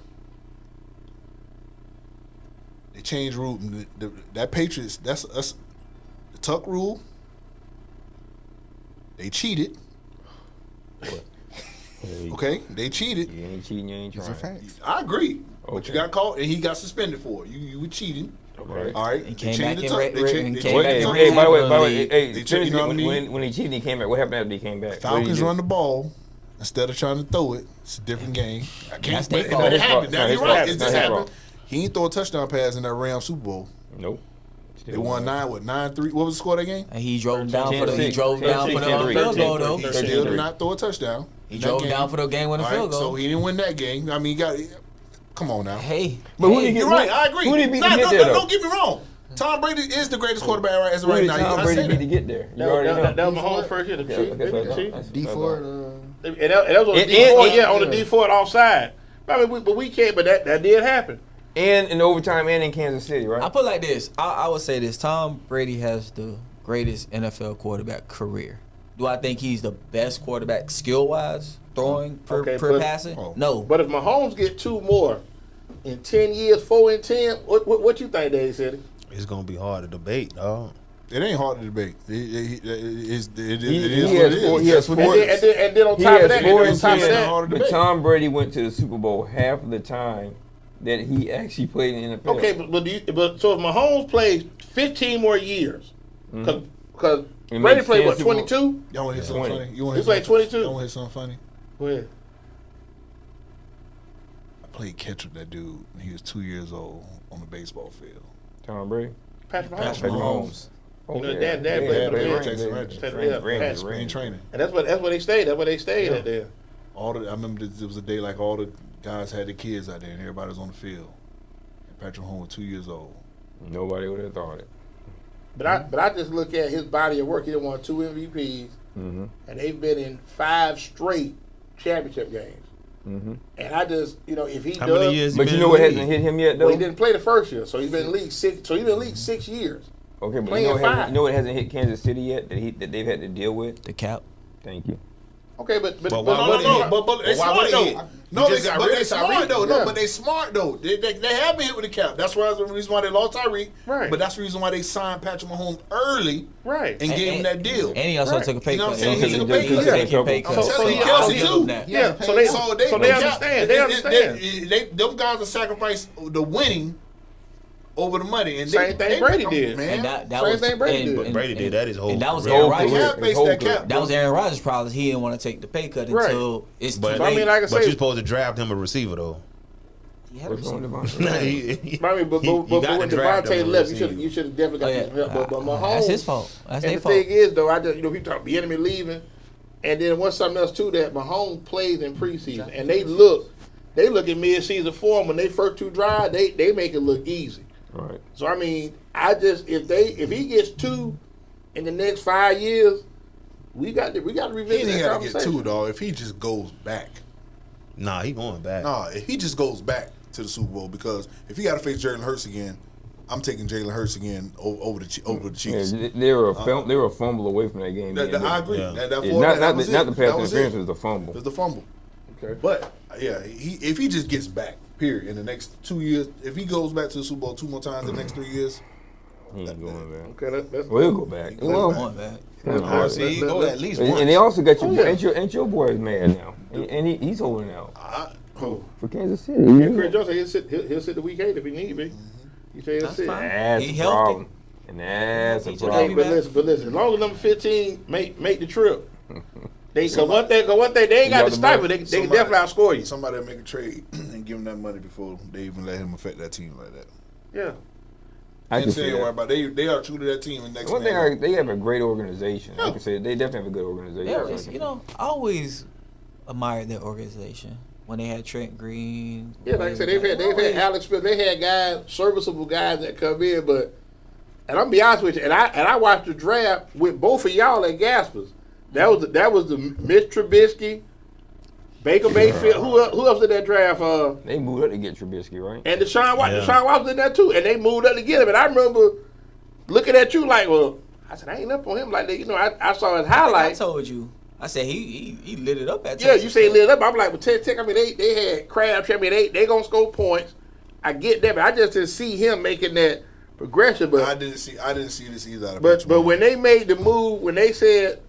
They changed rule. That Patriots, that's us. The Tuck rule. They cheated. Hey, Okay, they cheated. You ain't cheating, you ain't It's trying. a fact. I agree. But Okay. you got caught, and he got suspended for it. You were cheating. Okay. All right. He They came changed back the and Tuck. ra- They ra- changed- and they came Wait, changed back the hey, Tuck. by the way, League. hey, They finish you know it. what I mean? When he cheated, he came back. What happened after he came back? What did he Falcons do? run the ball instead of trying to throw it. It's a different game. I That's can't. their But fault. it His fault. happened. Now It's you're not right. his It fault. just Not his happened. He ain't throw a touchdown pass in that Rams Super Bowl. Nope. They won 9-3. What was the score of that game? And he drove him down for the 10-6. field goal though. He 13-3. still did not throw a touchdown. He in that drove game. down for the game winning All right, field goal. So he didn't win that game. I mean, he got. Come on now. Hey, But who did he You're get? right. I agree. Who did he beat Nah, to get no, there, no, though? don't get me wrong. Tom Brady is the greatest quarterback right as of Who right did now. Tom I Brady say beat to that. get there? You That already know. was Mahomes' first year. The Yeah, Chiefs. okay, They the so Chiefs. that's- D that's Ford. And that was on the And- D4, and- yeah, on the D4 offside. I mean, but we can't. But that did happen. And in overtime and in Kansas City, right? I put it like this. I would say this. Tom Brady has the greatest NFL quarterback career. Do I think he's the best quarterback skill-wise, throwing per but- passing? oh. No. But if Mahomes get 2 more in 10 years, 4 and 10, what you think, Dave City? It's gonna be hard to debate, dog. It ain't hard to debate. It is He what has it four- is. he has That's what four- it is. And then on He top of has that, 4 on and top of 10, that, hard to but debate. Tom Brady went to the Super Bowl half of the time that he actually played in the NFL. okay, but so if Mahomes plays 15 more years, because It Brady makes played what, sense to go- 22? Y'all want to hear something 20. funny? You want He to played 22. You want to hear something funny? Go ahead. I played catch with that dude when he was 2 years old on the baseball field. Tom Brady. Patrick Mahomes. Patrick Mahomes. You know, Dad played for the Rams. Texas Spring training. And that's where they stayed. That's where they stayed at there. I remember there was a day like all the guys had their kids out there and everybody was on the field. And Patrick Mahomes was 2 years old. Nobody would have thought it. But I just look at his body of work. He done won 2 MVPs, Mm-hmm. and they've been in 5 straight championship games. Mm-hmm. And I just, if he How does, many years? But he you been know in what the hasn't league? hit him yet, though? well, he didn't play the first year, so he's been in the league 6. So he's been in the league 6 years. Okay, but playing you know, five. what hasn't hit Kansas City yet that they've had to deal with? The cap. Thank you. Okay, but But No, why no, would no, he? but they Why smart would he though. hit? No, You they, just got but rid they of smart Tyreek. though. Yeah. No, but they smart though. They have been hit with the cap. That's why the reason why they lost Tyreek. Right. But that's the reason why they signed Patrick Mahomes early right. and gave him that deal. And he also Right. took a pay You know cut. what I'm saying? He took a pay He's cut. taking pay I'm cuts. telling So you, I'll Kelsey give too. him that. Yeah, so they understand. They understand. Them guys will sacrifice the winning over the money. And Same thing Brady did. Man. And that Same was thing Brady did. But Brady did that his whole and that was career. Aaron They Rodgers. have faced that cap. That was Aaron Rodgers' problem. He didn't want to take the pay cut until it's too But I mean, late. like I But say, you're supposed to draft him a receiver though. He had a What's wrong receiver. with Devontae? Nah, I mean, but you when got to draft Devontae him a left, receiver. you should have definitely got some help. But Mahomes, That's his fault. That's and their the fault. thing is, though, I just people talk the enemy leaving, and then what's something else too that Mahomes plays in preseason, and they look at mid-season form when they first two drive, they make it look easy. Right. So I mean, if he gets 2 in the next 5 years, we got to He revisit ain't that got to get conversation. 2, dog. If he just goes back. Nah, he going back. Nah, if he just goes back to the Super Bowl, because if he got to face Jalen Hurts again, I'm taking Jalen Hurts again over the Chiefs. Yeah, they were a fumble away from that game. I agree. Yeah. That Not was the it. pass That was interference, it. was the fumble. It was the fumble. Okay. But yeah, if he just gets back, period, in the next 2 years, if he goes back to the Super Bowl 2 more times in the next 3 years, He ain't going back. Okay, that's Well, he'll go back. He'll Well, Going back. Oh, see, he go at least once. and they also got your Oh, yeah. ain't your boy mad now, and he's holding out oh. for Kansas City. Yeah, Chris Johnson, he'll sit the week 8 if he need be. He said he'll That's sit. fine. That's He a healthy. problem, and that's a He just Hey, problem. but listen, as long as number 15 make the trip, cause one thing they ain't got the stipend. They can definitely outscore you. somebody will make a trade and give him that money before they even let him affect that team like that. Yeah. I can say see worry that. about they are true to that team. And next One man, thing they have a great organization. I Yeah. can say they definitely have a good organization. Yeah, I always admired their organization when they had Trent Green. Yeah, like I said, they've had Alex Smith. They had guys, serviceable guys that come in, but and I'm gonna be honest with you, and I watched the draft with both of y'all at Gaspers. That was the Mitch Trubisky, Baker Mayfield. Who else did that draft? They moved up to get Trubisky, right? And Deshaun Yeah. Watson did that too, and they moved up to get him. And I remember looking at you like, well, I said I ain't up on him like that. You know, I saw his I highlights. told you. I said he lit it up at Yeah, Texas you say Tech. lit up. I'm like, well, Tech. I mean, they had Crabtree. I mean, they gonna score points. I get that, but I just didn't see him making that progression. But I didn't see this either. Out of but Benjamin. when they made the move, when they said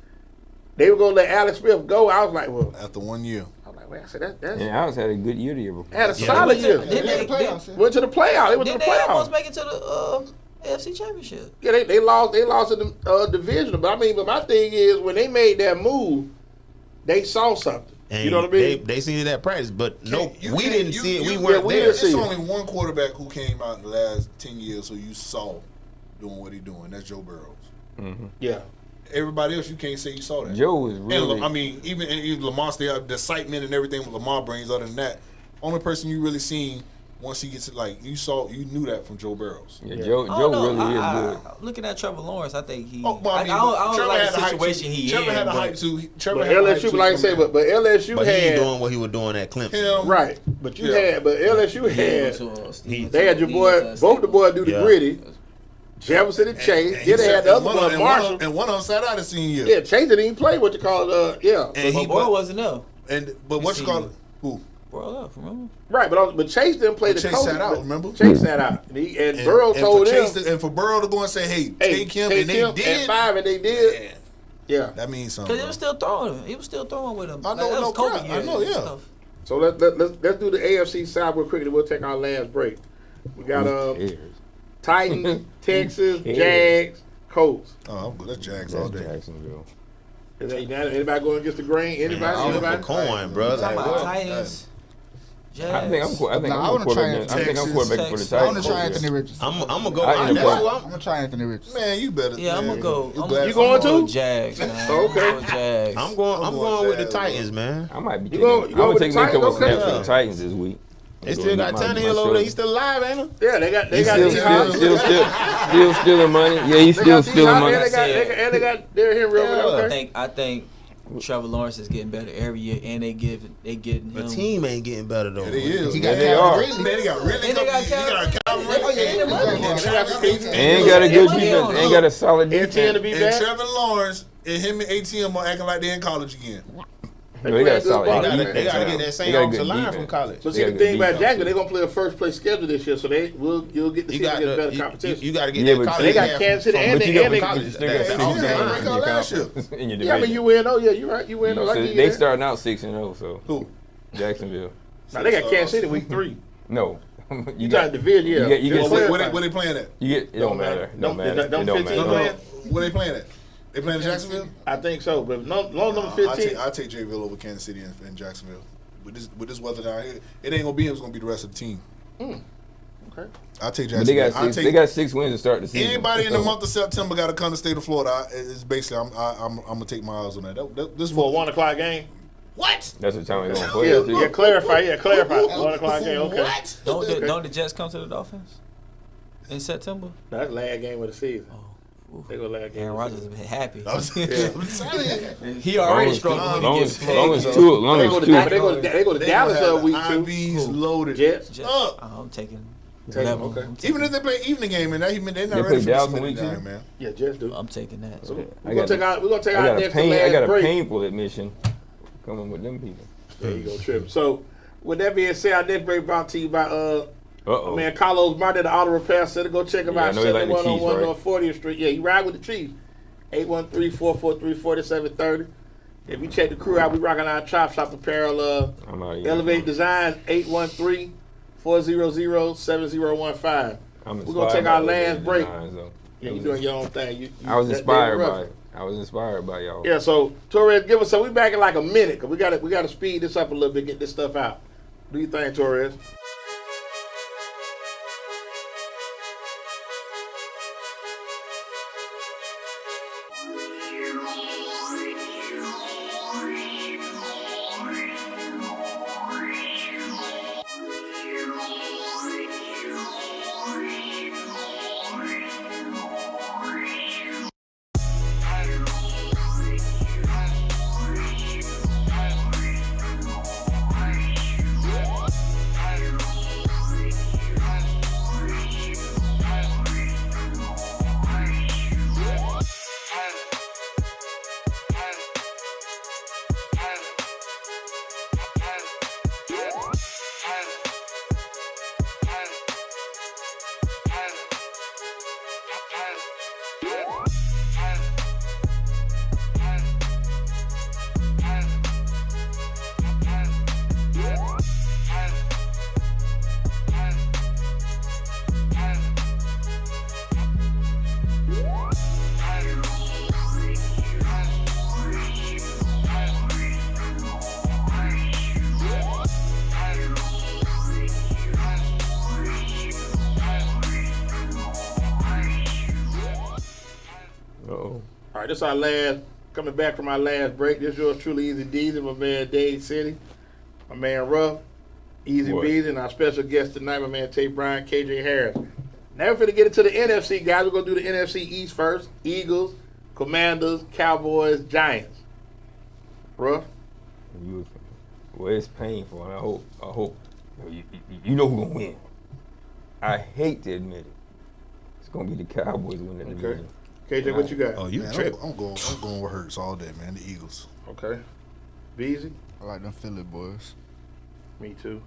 they were gonna let Alex Smith go, I was like, well, after 1 year, I was like, wait, I said that's And Alex had a good year the year before. had a Yeah. solid year. Did They they, made the playoffs. Yeah. Went to the playoff. They went to did the they almost playoff. make it to the AFC Championship? Yeah, they lost in the division. But I mean, but my thing is when they made that move, they saw something. And you know what I mean? They seen it at practice, but no, You we can't- didn't you- see it. you- We yeah, weren't we there. didn't see It's it. only one quarterback who came out in the last 10 years who you saw doing what he doing. That's Joe Burrows. Yeah. Everybody else, you can't say you saw that. Joe was really. And I mean, even Lamar, the excitement and everything with Lamar brings. Other than that, only person you really seen once he gets it, like you knew that from Joe Burrows. yeah, Yeah. Joe I don't know. really is good. Looking at Trevor Lawrence, I think he. Oh, well, I mean, don't Trevor like had the the hype situation too. he Trevor in. had the but- hype too. Trevor But had the hype LSU, too like I to say, come in. but LSU But he ain't had doing what he was doing at Clemson. Him, right. But you Yeah. had, but LSU had. He- They had your boy, both the boys do the Yeah. gritty. Jefferson and Chase. and he Then they said- had the other and one, Marshall. and one of them sat out the senior Yeah, year. Chase didn't even play what you call it. Yeah. And My he boy wasn't there. but what you call it? Who? Bro, up, remember? Right, but Chase didn't play the Chase coach. sat out, but remember? Chase sat out. And Burrow told for him, Chase and for Burrow to go and say, "Hey, hey, take him," and they at did. 5, and they did. Yeah, Yeah. that means something. Because he was still throwing. He was still throwing with him. I know, that no was COVID crap. I years know, and yeah. stuff. So let's do the AFC South real quick, and we'll take our last break. We got Titans, Texas, cares? Jags, Colts. Oh, I'm good. That's Jags all That's day. Jacksonville. Is anybody going against the grain? Anybody? I'm Anybody? for coin, bro. Talking Like, about what? Titans, Jags. I think I'm Nah, I a wanna try quarterback. it. I think I'm Texas. quarterback for the Texas. I want Titans. to try Anthony Richardson. I'm gonna go. I ain't That's a who I'm gonna try Anthony Richardson. Man, you better. Yeah, I'm man. gonna go. You I'm, glad You going I'm to? Jags, man. Oh, okay. I'm going Jags. I'm going. I'm I'm going with the Jags, Titans, man. I might be You taking. go- you I'm go gonna with take the me a couple Titans? snaps Okay. for the Titans this week. They still got Tannehill over there. He's still alive, ain't he? Yeah, they got He's D-Hop. still stealing money. Yeah, he's They still got stealing D-Hop, money. and they got Derrick Henry over there. Okay. I think Trevor Lawrence is getting better every year, and they getting The him. team ain't getting better though. Yeah, they is. He Yeah, got they Calvin are. Ridley. Man, they got really And they good. got He got Calvin- Calvin Oh, Ridley. yeah, And Ain't got a good defense. Ain't got a solid And 10 to defense. be And back. Trevor Lawrence and him and ATM are acting like they're in college again. They play got good solid. ball. They They gotta got get good- that same they got good offensive line from defense. college. But see, They the got thing good about defense, Jackson, too. they're gonna play a first place schedule this year, so you'll get to see You got against better to competition. you got to get Yeah, that but college. they got half Kansas City from- and But they- you got and they- college. that- They got that 6 offensive games line. in Break your out last year. conference in your yeah, I mean division. you win. Oh yeah, you're right. You win. So I give you they that. starting out 6-0. So Who? Jacksonville. Now they got Kansas City week 3. No. You got division, yeah. You get Just Where clarify. they playing at? You get. It don't matter. It don't matter. It Don't don't 15 matter. playing? Where they playing at? They playing in Jacksonville? I think so, but no number 15. I take Jayville over Kansas City and Jacksonville. With this weather down here, it ain't gonna be him. It's gonna be the rest of the team. Okay. I take But they Jacksonville. got 6. They got 6 wins to start the season. Anybody in the So, month of September got to come to the state of Florida. It's basically I'm gonna take my eyes on that. This For a was 1 o'clock game. what? That's the time they're gonna play. Yeah, too. yeah, clarify. 1 o'clock game. Okay. What? Don't the Jets come to the Dolphins in September? That's last game of the season. Oh, They go last game. Aaron of the Rodgers season. has been happy. I'm telling you. He already Long as- struggled when long he as- gets long as paid. two- long They as go to two- Dallas. They go to Dallas gonna week have 2. IVs loaded. Jets. Jets, Up. I'm taking Take 'em, whatever. okay. I'm taking- Even if they play evening game, and they're not They ready play for Dallas this in week minute 2? game, man. Yeah, Jets do. I'm taking that. So I we're got gonna take I our got a next pain. to I last got a break. painful admission coming with them people. There you go, Trip. So with that being said, our next break brought to you by Uh-oh. man Carlos Martin, the auto repair center. Go check him Yeah, I out. know he like the 7101 Chiefs, right? North 40th Street. Yeah, he ride with the Chiefs. 813-443-4730. If you check the crew out, we rocking our chop shop apparel. I'm out of here. Elevate Designs 813-400-7015. I'm We're gonna take inspired our by last those break. designs, though. Yeah, you doing your own thing. I was inspired Ruff. by it. I was inspired by y'all. Yeah, so Torres, give us. So we back in like a minute, cause we got to speed this up a little bit, get this stuff out. What do you think, Torres? Uh-oh. All right, this is our last, coming back from our last break. This is yours truly, EZDZ, my man Dade City, my man Ruff, EZBZ, and our special guest tonight, my man Bryant, KJ Harris. Now we're going to get into the NFC, guys. We're going to do the NFC East first. Eagles, Commanders, Cowboys, Giants. Ruff? Well, it's painful, and I hope you know who's gonna win. I hate to admit it. It's gonna be the Cowboys winning the Okay. division. KJ, what you got? Oh, you Man, trip. I'm going with Hurts all day, man. The Eagles. Okay. Beezy? I like them Philly boys. Me too.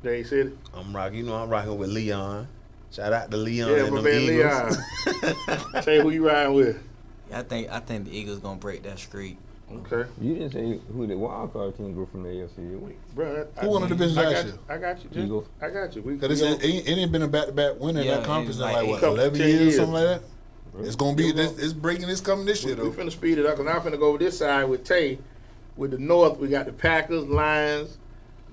Dade City? I'm rocking. You know, I'm rocking with Leon. Shout out to Leon Yeah, and my them man Eagles. Leon. Tell you who you riding with. Yeah, I think the Eagles gonna break that streak. Okay. You didn't say who the wild card team go from the AFC. did we? Bro, Who won the division last year? I got you, Jim. Eagles. I got you. Because it ain't been a back-to-back win in Yeah, that conference in it's like, like what, couple- 11 10 years, years. something like that? It's going to be, it's breaking, it's coming this year, We though. finna speed it up because now I'm finna go over this side with Tay. With the North, we got the Packers, Lions,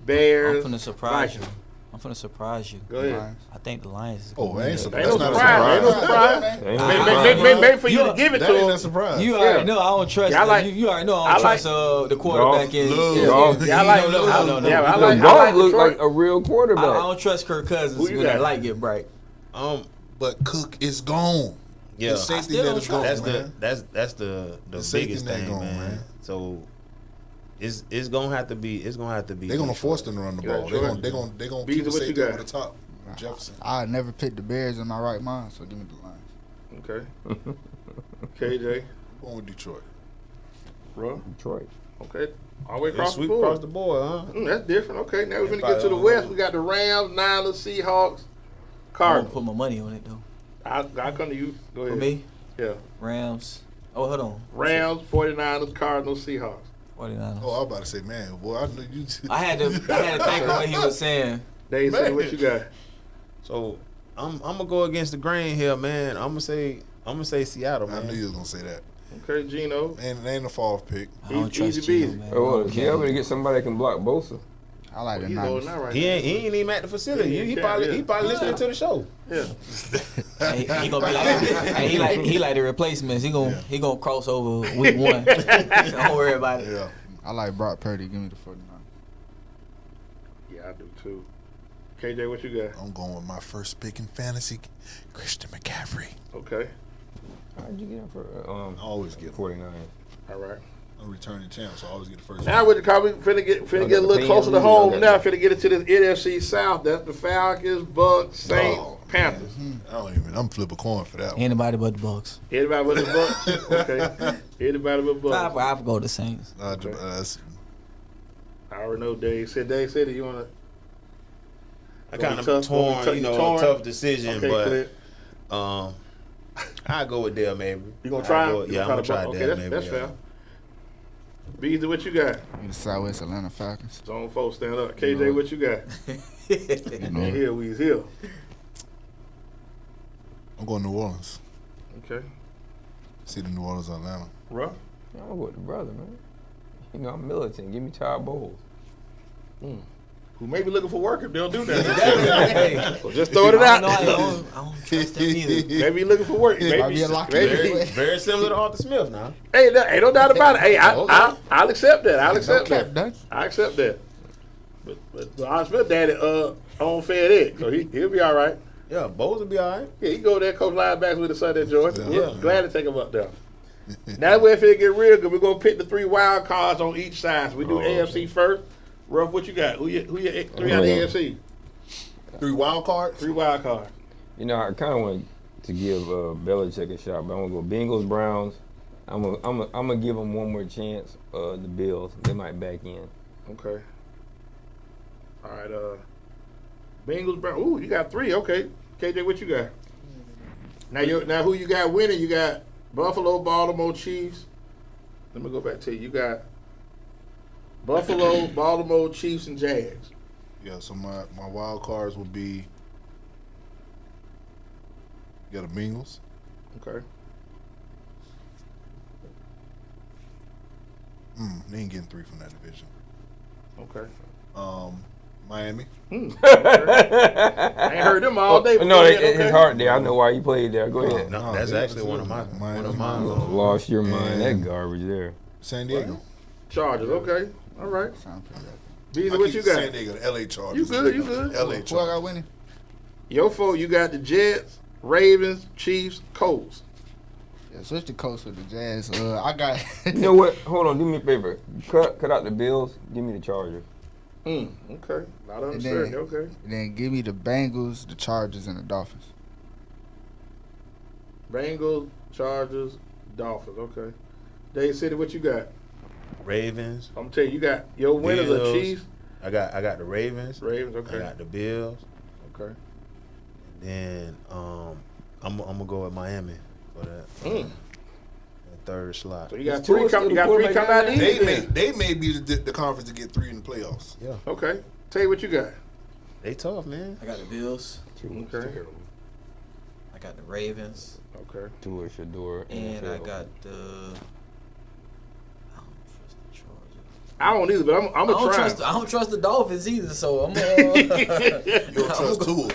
Bears. I'm finna surprise you. Vikings. I'm finna surprise you. Go ahead. Lions. I think the Lions is Oh, gonna ain't win. surprise. Ain't no That's not a surprise. Ain't no surprise. surprise. Ain't Maybe for you to You- give it That to ain't him. a surprise. You Yeah. already know I don't trust. Yeah, I like- you already know I I don't like- trust the quarterback in. Golf. Yeah, Golf. Yeah, I like. No, no, no. Yeah, I Look, like. I Golf like look Detroit. like a real quarterback. I don't trust Kirk Cousins Who you when that got? light get bright. But Cook is gone. Yeah, The safety still net don't is gone, that's man. the safety biggest net thing, gone, man. man. So it's gonna have to be. They're gonna They're force them to run the Yeah, ball. sure. They're gonna Beasley, keep the what you safety got? over the top. Jefferson. I never picked the Bears in my right mind, so give me the Lions. Okay. KJ, Going with Detroit. bro. Detroit. Okay. All the way They across the sweep board. across the board, huh? That's different. Okay, now we're going to Probably get to the on West. the- We got the Rams, Niners, Seahawks, I won't Cardinals. put my money on it though. I'll come to you. Go ahead. For me, Yeah. Rams. Oh, hold on. Rams, 49ers, Cardinals, Seahawks. 49ers. Oh, I was about to say, man, boy, I knew you. I had to think of what he was saying. Dave, say Man. what you got. So I'm gonna go against the grain here, man. I'm gonna say Seattle, I man. knew you was gonna say that. Okay, Gino. And it ain't a fall pick. I don't trust Easy you, peasy. man. Oh, Okay. yeah, better get somebody that can block Bosa. I like the He's Niners. going now right He now. ain't even at the facility. Yeah, He yeah, probably yeah. listening to the show. Yeah. He gonna be like he like the replacements. He gonna cross over week 1. Don't worry about it. Yeah. I like Brock Purdy. Give me the 49ers. Yeah, I do too. KJ, what you got? I'm going with my first pick in fantasy, Christian McCaffrey. Okay. How'd you get him for I always get him. 49? All right. I'm returning champ, so I always get the first. Now with the car, we finna get a little closer to home. Now finna get into this NFC South. That's the Falcons, Bucks, Saints, Oh, Panthers. I don't even. I'm flip a coin for that one. Anybody but the Bucks. Anybody but the Bucks? Okay. Anybody but Bucks. I'll go the Saints. Okay. That's- I already know Dave said it. You wanna? I Gonna kind be of tough, gonna be torn, tough- you know, torn? tough decision, Okay, but clear. I go with Dale maybe. You gonna try? Yeah, I'm gonna try Okay, Dale that's maybe. fair. Beezy, what you got? Give me the Southwest Atlanta Falcons. Zone 4, stand up. KJ, what you got? You know, Here, we's here. I'm going New Orleans. Okay. See the New Orleans, Atlanta. Ruff? I'm gonna go with the brother, man. You know, I'm militant. Give me Todd Bowles. Who may be looking for work if they don't do that. Hey, So just throwing it out. I don't trust him either. Maybe looking for work. Might Maybe, be a lock maybe. anyway. Very similar to Arthur Smith now. Hey, ain't no doubt about it. Hey, Okay. I'll accept that. I'll no accept cap that. done. I accept that. But Arthur Smith daddy on Fed Ed, so he'll be all right. Yeah, Bowles will be all right. Yeah, he go there, coach linebackers with the Sunday Georgia. Yeah. We're glad to take him up there. Now we're finna get real good. We're gonna pick the 3 wild cards on each side. So we do AFC first. Ruff, what you got? Who your 3 out of the AFC? 3 wild cards. 3 wild cards. You know, I kind of want to give Belichick a shot, but I'm gonna go Bengals, Browns. I'm gonna give them one more chance. The Bills, they might back in. Okay. All right. Bengals, Browns. Ooh, you got 3. Okay. KJ, what you got? Now who you got winning? You got Buffalo, Baltimore, Chiefs. Let me go back to you. You got Buffalo, Baltimore, Chiefs, and Jags. Yeah. So my wild cards would be. You got the Bengals. Okay. They ain't getting 3 from that division. Okay. Miami. I ain't heard them all day. No, Go ahead, his heart there. I know why you played there. Go ahead. No, that's actually one of mine. Lost your mind. And- That garbage there. San Diego. Chargers. Okay. All right. Sound pretty good. Beezy, I what keep you got? San Diego, the LA Chargers. You good, you good. LA Who I Chargers. got winning? Yo, four, you got the Jets, Ravens, Chiefs, Colts. Yeah, switch the coach with the Jazz. I got. You know what? Hold on. Do me a favor. Cut out the Bills. Give me the Chargers. Okay. Not uncertain. Okay. And then give me the Bengals, the Chargers, and the Dolphins. Bengals, Chargers, Dolphins. Okay. Dade City, what you got? Ravens. I'm gonna tell you, you got your winners are Bills. Chiefs, I got the Ravens. Ravens. I Okay. got the Bills. Okay. Then I'm gonna go with Miami for that. Mm. That third slot. So you got Is 3 Tua coming. You got still the 3 coming out quarterback these. They may be the conference to get 3 in the playoffs. Yeah, Okay. Tell you what you got. they tough, man. I got the Bills. Okay. I got the Ravens. Okay. Tua, Shador, And I Phil. got the. I don't trust the Chargers. I don't either, but I'm I gonna try. I don't trust the Dolphins either, so I'm You don't trust Tua.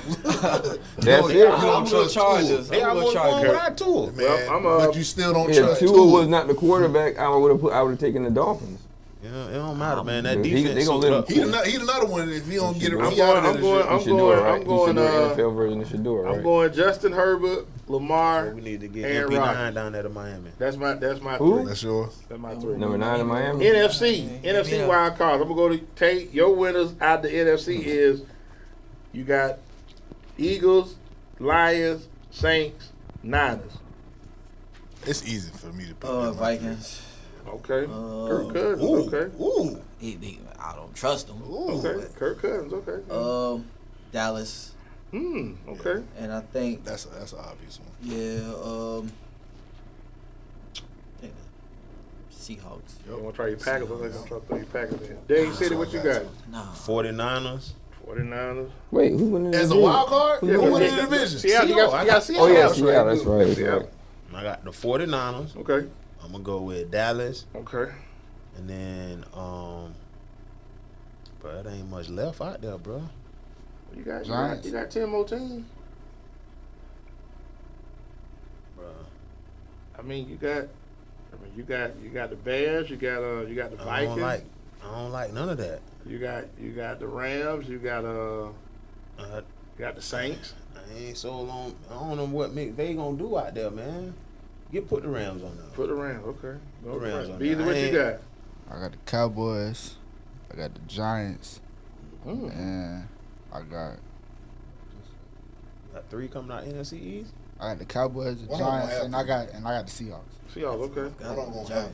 That's it. I'm gonna go Chargers. They I'm gonna almost go won Chargers. without Tua. Man, Well, but you still don't If trust Tua was not the quarterback, I would have taken the Dolphins. Yeah, it don't matter, man. That He- defense. they gonna suited let up. him- He's another one. If he don't get it, I'm he out of going- there this year. I'm Shador, going- right? I'm going, NFL version of Shador, right? I'm going Justin Herbert, Lamar. We need to get Aaron MP9 Rodgers. down there to Miami. That's my Who? 3. That's yours. That's my 3. Number 9 in Miami. NFC Yeah. wild cards. I'm gonna go to Tate. Your winners out the NFC is you got Eagles, Lions, Saints, Niners. It's easy for me to pick. Vikings. Okay. Kirk Cousins. Okay. Ooh. I don't trust him. Okay. Kirk Cousins. Okay. Dallas, Okay. and I think That's an obvious one. I think the Seahawks. You want to try your Packers? I'm going to try to throw your Packers in. Dade City, what you got? Nah. 49ers. 49ers. Wait, who won the As a division? wild card, Yeah, who won yeah. the division? Seattle. I got Seattle. Oh yeah, That's yeah, right. that's right. That's Yeah. right. I got the 49ers. Okay. I'm gonna go with Dallas, Okay. and then bro, it ain't much left out there, bro. You got Giants. you got 10 more teams. Bro, I mean, you got the Bears. You got the I Vikings. don't like none of that. You got the Rams. You got the Saints. I ain't so long. I don't know what they gonna do out there, man. Put the Rams on there. Put the Rams. Okay. The Rams on Either there. what you got? I got the Cowboys. I got the Giants. Mm. And I got Got 3 coming out NFC East. the Cowboys, the One of them Giants, have and I got the Seahawks. Seahawks. Okay. One of them gonna have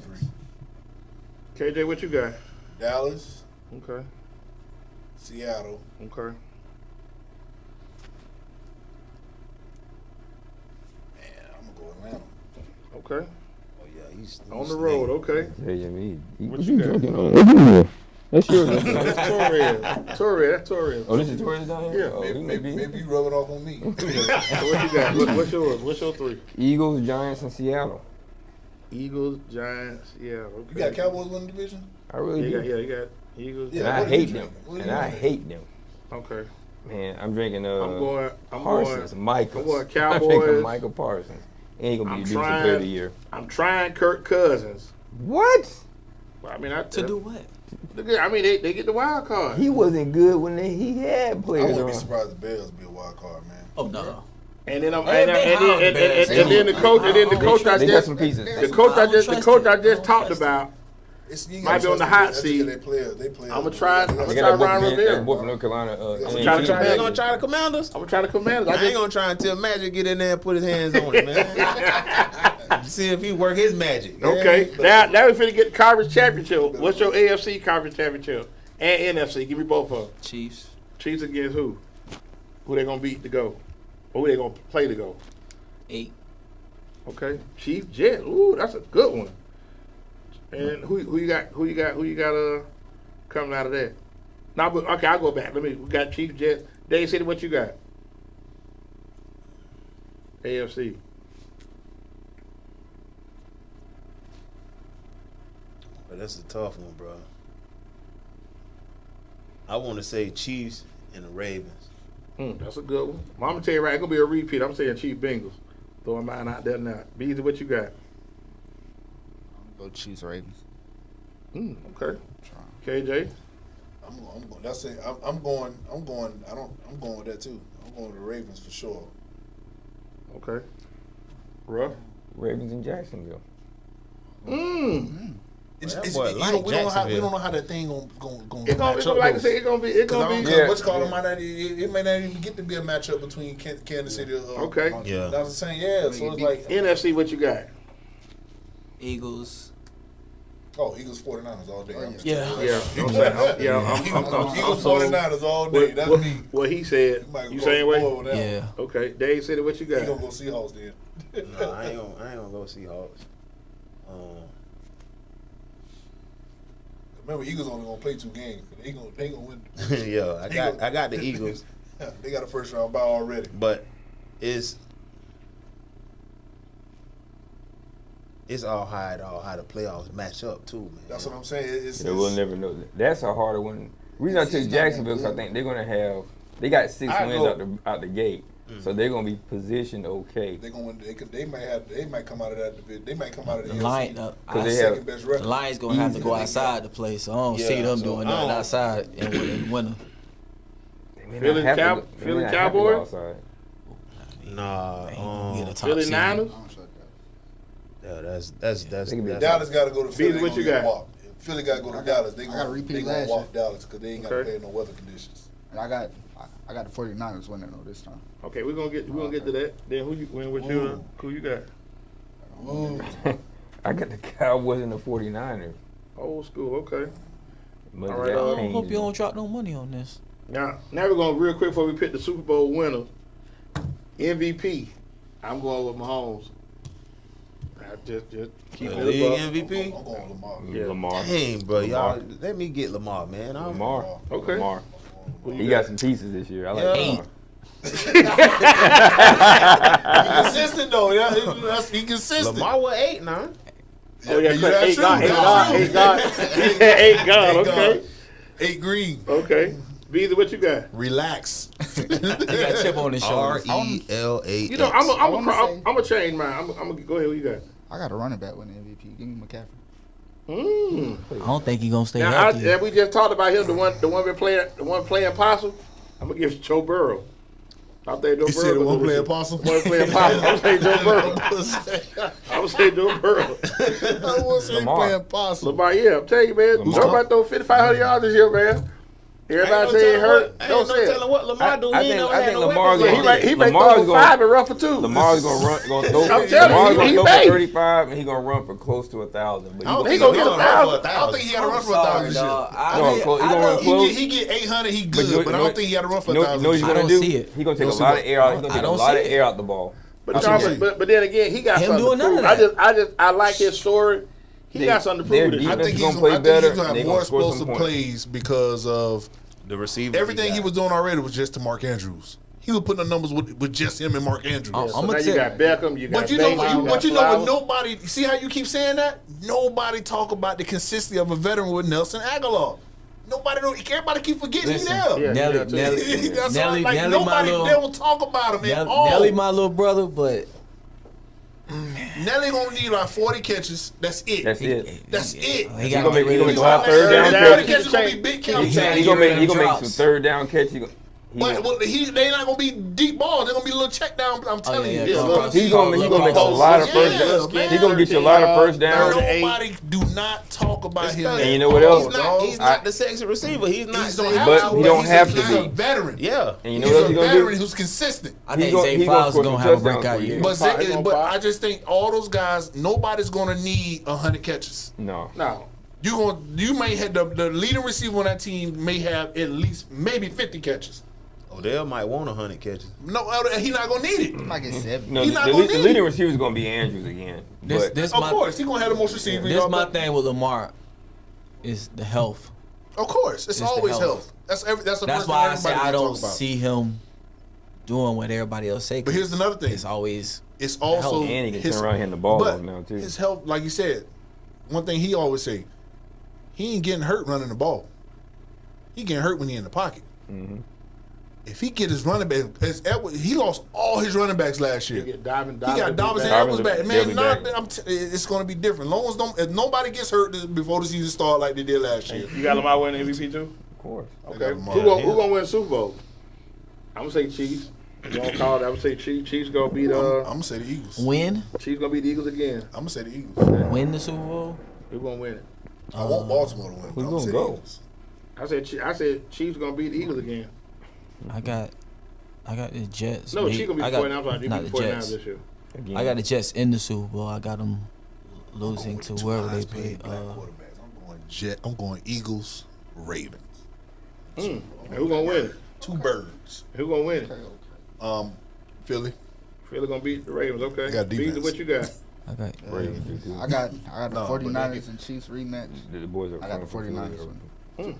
3. KJ, what you got? Dallas, Okay. Seattle, Okay. and I'm gonna go Atlanta. Okay. Oh yeah, he's On the road. Okay. Yeah, me. What you got? joking on? That's yours. That's Torres. Torres. That's Torres. Oh, this is Torres down here? Yeah. Oh, he may be. Maybe you rub it off on me. So what you got? What's yours? What's your 3? Eagles, Giants, and Seattle. Eagles, Giants. Yeah. Okay. You got Cowboys winning the division? I really do. You got Eagles. Yeah. And I what do you hate drink? them. What do And you I drink? hate them. Okay. Man, I'm drinking I'm Parsons, Michaels. I'm going I'm Cowboys. drinking Michael Parsons. He ain't gonna be I'm the defensive player of the trying- year. I'm trying Kirk Cousins. What? I mean, To do what? I mean, they get the wild card. He wasn't good when he had I players wouldn't be on. surprised if the Bears be a wild card, man. Oh no. And then They then the coach I They got just some pieces. the coach I just talked about. You Might gotta be on the trust hot that's seat. They players. I'ma try- They I'ma got that boy Ron from Rivera. that boy from North Carolina. trying to They gonna try the Commanders. I'm trying to command it. I ain't gonna try until Magic get in there and put his hands on it, man. See if he work his magic. Okay, now we finna get the conference championship. What's your AFC conference championship and NFC? Give me both of them. Chiefs. Chiefs against who? Who they gonna beat to go? Or who they gonna play to go? 8. Okay, Chiefs Jets. Ooh, that's a good one. And who you got coming out of that? Now, okay, I'll go back. We got Chiefs Jets. Dade City, what you got? AFC. But that's a tough one, bro. I want to say Chiefs and the Ravens. That's a good one. I'm gonna tell you right, it's gonna be a repeat. I'm saying Chief Bengals. Throwing mine out there now. Beezy, what you got? Go Chiefs, Ravens. Okay. KJ. I'm going. That's it. I'm going. I'm going with that too. I'm going with the Ravens for sure. Okay. Ruff. Ravens in Jacksonville. It's, That it's, boy you like know, we don't Jacksonville. know how that thing going It's gonna match be up. like I though. said. It's gonna be. Yeah. What's called might not. It may not even get to be a matchup between Kansas City. Okay. Yeah. That's what I'm saying. Yeah. So it's like, NFC. What you got? Eagles. oh, Eagles 49ers all day. Yeah. Eagles 49ers all day. That's me. What he said. might You go saying what? forward with that one. Yeah. Okay. Dave said it. What you He gonna got? go Seahawks then. No, I ain't gonna go Seahawks. Remember, Eagles only gonna play 2 games. They gonna win. Yeah, I got the Eagles, They got a first round bye already. but it's all how the playoffs match up too, man. That's what I'm saying. Yeah, we'll never know. That's a harder one. The reason I took Jacksonville because I think they're gonna have. They got 6 I wins go- out the gate, so they're gonna be positioned okay. They gonna win. They might come out of that division. They might come out of the The NFC. Lions. they second have- best The record. Lions gonna have to go outside to play, so I don't see Yeah, them so doing I nothing don't- outside and winning. They may not Philly have to Cow- go- they may Philly not have to go Cowboys? outside. Nah, They ain't gonna get a top Philly seed. Niners. yeah, They can be Dallas got to go to Philly. Beasley, They what gonna you get got? walked. If Philly got to go to Dallas. They I gotta gonna repeat gonna last walk Dallas because they ain't got to Okay. play in no weather conditions. And I got the 49ers winning though this time. Okay, we're gonna get to that. Then who you got? I I got the Cowboys and the 49ers. Old school, okay. But All right, that I I pains hope you me. don't drop no money on this. Now we're going real quick before we pick the Super Bowl winner. MVP. I'm going with Mahomes. I just keep The it league above. MVP. I'm going with Lamar. Yeah. Lamar. Dang, bro, Lamar. y'all. Let me get Lamar, man. Lamar. Okay. Lamar. Who you He got some pieces this year. I like Yeah. Lamar. He consistent though. Yeah, he consistent. Lamar was 8 now. Oh yeah, Yeah, correct. that's Eight true. God, eight That's God, true. eight God. He said eight God. Okay, 8 green. okay. Beezy, what you got? Relax. He got chip on his shoulder. RELAX. You know, I'm wanna say- gonna change mine. I'm gonna go ahead. What you got? I got a running back with an MVP. Give me McCaffrey. I don't think he gonna stay Now, healthy. we just talked about him. The one playing possum. I'm gonna give it to Joe Burrow. I think Joe Burrow. He said the one was- playing possum. One playing possum. I'm gonna say Joe Burrow. I'm gonna say Joe Burrow. I was saying Lamar. playing possum. Lamar, yeah, I'm telling you, man. Lamar. Joe about to throw 5,500 yards this year, man. Everybody say he hurt. Ain't Don't no say it. telling what Lamar do. I He ain't think- never I had think no Lamar's weapons Yeah, like he that. may Lamar's throw gonna- 5 and run for 2. Lamar's gonna throw. I'm telling you, Lamar's he gonna throw may. for 35, and he's gonna run for close to 1,000. But I don't He think gonna he get gonna a run for thousand. 1,000. I don't think he had to run for I'm 1,000 this year. dog. He gonna run don't- close. He get 800. He But good, but I don't think he had to run for You know 1,000. what he's I gonna don't do? see it. He's gonna take Don't a see lot what? of air out. He's gonna I take a don't lot see of it. air out the ball. But, That's John, what I'm saying. but then again, he got Him something doing to none prove. of that. I like his story. He got something to prove this their year. I think defense he's gonna play better, gonna and they have more gonna score some explosive points. plays because of The receiver. everything he was doing already was just to Mark Andrews. He was putting the numbers with just him and Mark Andrews. Oh, So I'm now gonna you tell- got Beckham, you got But you know, Bateman, what got what Flowers. nobody see how you keep saying that? Nobody talk about the consistency of a veteran with Nelson Aguilar. Nobody know. Everybody keep forgetting Listen, he there. Yeah, Nelly, yeah, too. Nelly, That's Nelly, like Nelly, nobody my little, they don't talk about him at all. Nelly, my little brother, but Nelly gonna need like 40 catches. That's it. That's it. That's it. He He got gonna make. He gonna make a lot of Third third down down 40 catches. catches gonna be big He catches. said He gonna make some drops. third down catches. But they not gonna be deep balls. They're gonna be a little check down. I'm telling yeah, you. yeah. look, He's gonna make a lot of first Yeah, downs. man. He's gonna get you a lot of first downs. Nobody do not talk about him. And you know what else? He's not the sexy receiver. He's not. He's don't saying- have But to, he don't he's have a, to he's a be. veteran. Yeah. And you know He's what a he's gonna veteran do? who's consistent. I think gonna- Zay he gonna Flowers score gonna some have a touchdowns breakout for you. year. But He gonna but pop. I just think all those guys, nobody's gonna need 100 catches. No. No. You may have the leading receiver on that team may have at least maybe 50 catches. Odell might want 100 catches. No, he's not gonna need it. He might get 70. No, He's not the gonna the need leading it. receiver is gonna be Andrews again. But This Of my course, he's gonna have the most receiving. this yards, my but- thing with Lamar is the health. Of course, it's the always health. health. That's the That's first why I thing say everybody I don't talk about. see him doing what everybody else say. But here's another thing. It's always It's also and he can his, turn around and hand the ball but off now too. his health, like you said, one thing he always say, he ain't getting hurt running the ball. He getting hurt when he in the pocket. Mm-hmm. If he get his running back, he lost all his running backs last year. You get Dobbin, He got Dobbins and back. Edwards back. They'll Man, be not, back. it's going to be different. Long as if nobody gets hurt before the season start like they did last year. You got Lamar winning MVP too? Of course. Okay. Lamar. Who gonna win Super Bowl? I'm gonna say Chiefs. You gonna call it? I'm gonna say Chiefs. Chiefs gonna beat I'm going to say the Eagles. win, Chiefs gonna beat the Eagles again. I'm going to say the Eagles. win the Super Bowl. Who gonna win it? I want Baltimore to win. but Who's I'm gonna say the go? Eagles. I said Chiefs gonna beat the Eagles again. I got the Jets. No, They- Chiefs gonna I beat got- 49ers. I'm sorry, they not beat the 49ers Jets. this year. Again. I got the Jets in the Super Bowl. I got them losing With to two whoever they highest play. paid black quarterbacks. I'm going Eagles, Ravens. And who gonna win it? Two birds. Who gonna win it? Philly. Philly gonna beat the Ravens. Okay. They got defense. Beasley, what you got? I got Ravens do too. I got the No, but 49ers and Chiefs rematch. The boys are I got the from 49ers. Philly.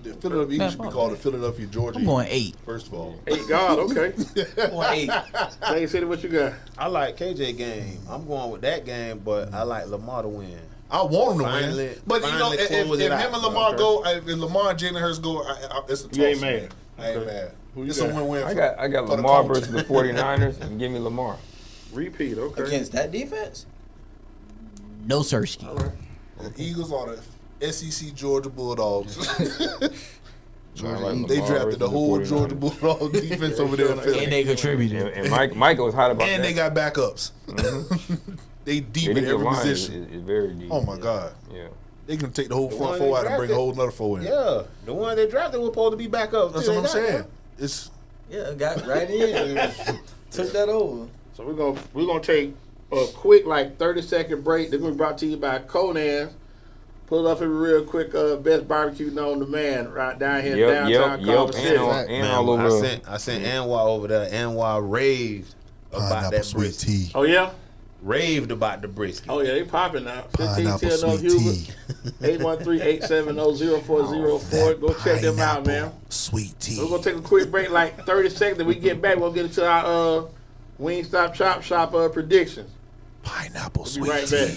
The Philadelphia Eagles should be called the Philadelphia Georgia. I'm going 8. First of all, 8 God. Okay. I'm going 8. Plain City, what you got? I like KJ game. I'm going with that game, but I like Lamar to win. I want him to Finally- win. But you know, finally if close him it out. and Lamar Okay. go, if Lamar and Jalen Hurts go, it's a toss. You ain't man. mad. I ain't Okay. mad. Who you It's got? a win-win. I got for the Lamar coach. versus the 49ers and give me Lamar. Repeat. Okay. Against that defense? No Sersky. The Eagles are the SEC Georgia Bulldogs. Georgia They Eagles. drafted the whole Georgia Bulldog defense over there in Philly. And they contributed. And Michael was hot about And that. they got backups. They deep Their in every line position. is very deep. Oh my God. Yeah. They can take the whole The front one four they out and bring a drafted. whole another four in. Yeah, the one they drafted was supposed to be back up. That's too. what I'm They got saying. It's Yeah, got right in and took that over. So we're gonna take a quick, like, 30-second break. They're going to be brought to you by Conan's. Pull up a real quick best barbecue known to man right down here in downtown Culver City. And all over. I sent Anwar over there. Anwar raved about Pineapple that sweet brisket. tea. Oh, yeah? Raved about the brisket. Oh, yeah, they popping now. Pineapple 1510 sweet tea. 813-870-0404. Go check them out, man. Pineapple sweet tea. We're going to take a quick break, like 30 seconds. Then we get back. We'll get into our Wingstop Chop Shop predictions. Pineapple We'll sweet be right tea. back.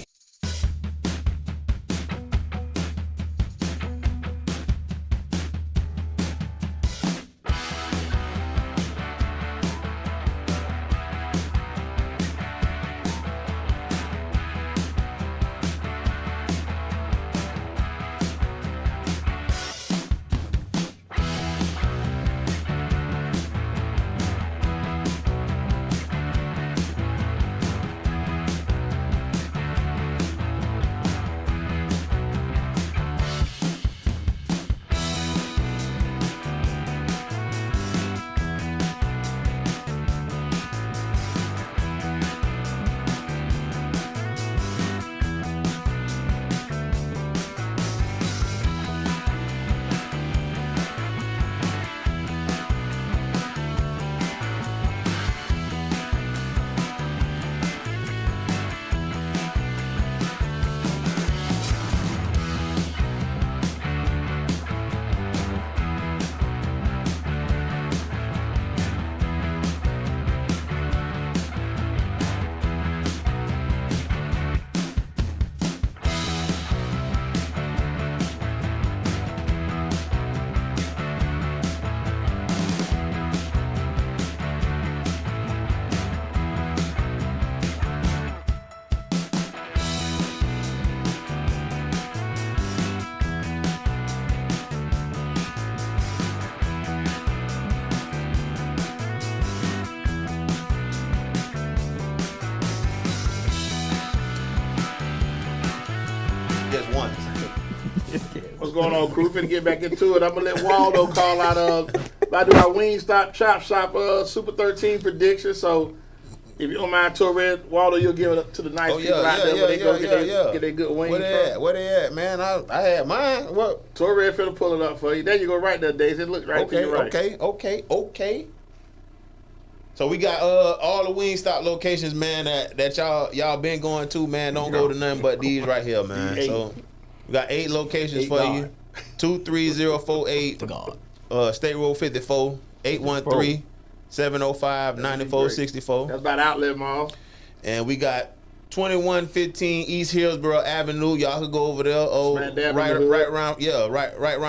Just once. What's going on, crew? Finna get back into it. I'm gonna let Waldo call out I do our Wingstop Chop Shop Super 13 prediction. So if you don't mind, Torred, Waldo, you'll give it to the nice people out there where they go get their good wings. Where they at, man? I had mine. What? Torred finna pull it up for you. There you go, right there, Daisy. It look right to your right. Okay. So we got all the Wingstop locations, man, that y'all been going to, man. Don't go to nothing but these right here, man. So we got 8 locations for you. 23048 State Road 54, 813-705-9464. That's about Outlet Mall. And we got 2115 East Hillsborough Avenue. Y'all could go over there. Right around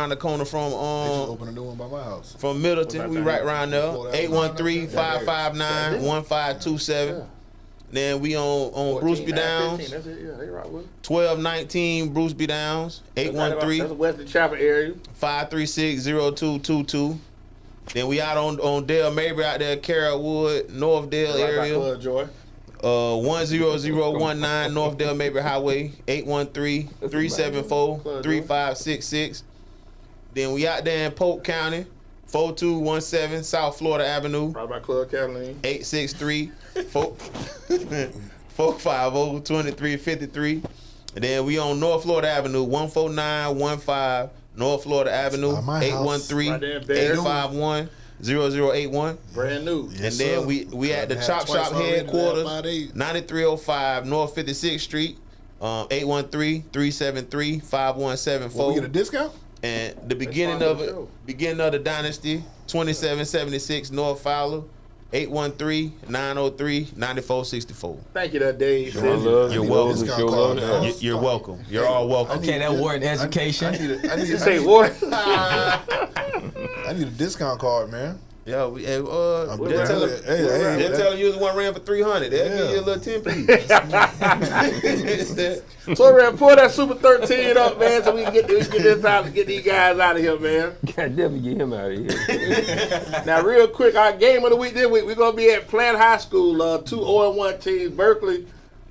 the corner from They just opened a new one by my house. from Middleton. We right around there. 813-559-1527. Then we on Bruce B. Downs. That's it. Yeah, they right with it. 1219 Bruce B. Downs. That's the Western Chapel area. 536-0222. Then we out on Dale Mabry out there, Carrollwood, North Dale area. Right by Joy. 10019 North Dale Mabry Highway, 813-374-3566. Then we out there in Polk County, 4217 South Florida Avenue, Right by Club Catalina. 863-450-2353. And then we on North Florida Avenue, 14915 North Florida Avenue, by my house. 813-851-0081. Brand new. Yes, And then sir. we at the Had Chop twice Shop already, headquarters, had 5-8. 9305 North 56th Street, 813-373-5174. Will we get a discount? And the beginning part of of the it, show. beginning of the dynasty, 2776 North Fowler, 813-903-9464. Thank you, that Dave. Show love. You're Show welcome. love, show love. Discount card, You're welcome. You're all welcome. Okay, that word education. I need You say what? I need a discount card, man. Yeah, we I'm they're telling, they're telling you the one ran for 300. They'll give you a little 10 piece. So we're gonna pull that Super 13 up, man, so we can get this out, get these guys out of here, man. God damn, get him out of here. Now, real quick, our game of the week this week, we're gonna be at Plant High School. 2 0-1 teams. Berkeley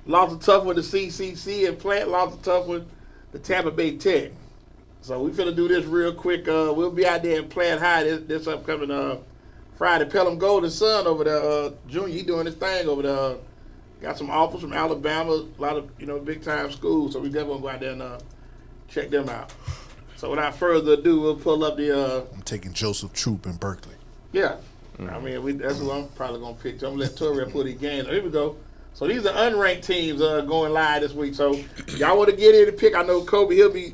lost a tough one to CCC, and Plant lost a tough one to Tampa Bay Tech. So we finna do this real quick. We'll be out there in Plant High this upcoming Friday. Pelham Golden Sun over there, Junior, he doing his thing over there. Got some offers from Alabama, a lot of big time schools. So we definitely gonna go out there and check them out. So without further ado, we'll pull up the. I'm taking Joseph Troop in Berkeley. Yeah, I mean that's who I'm probably gonna pick. So I'm gonna let Torre put these games. Here we go. So these are unranked teams going live this week. So y'all want to get in and pick? I know Kobe. He'll be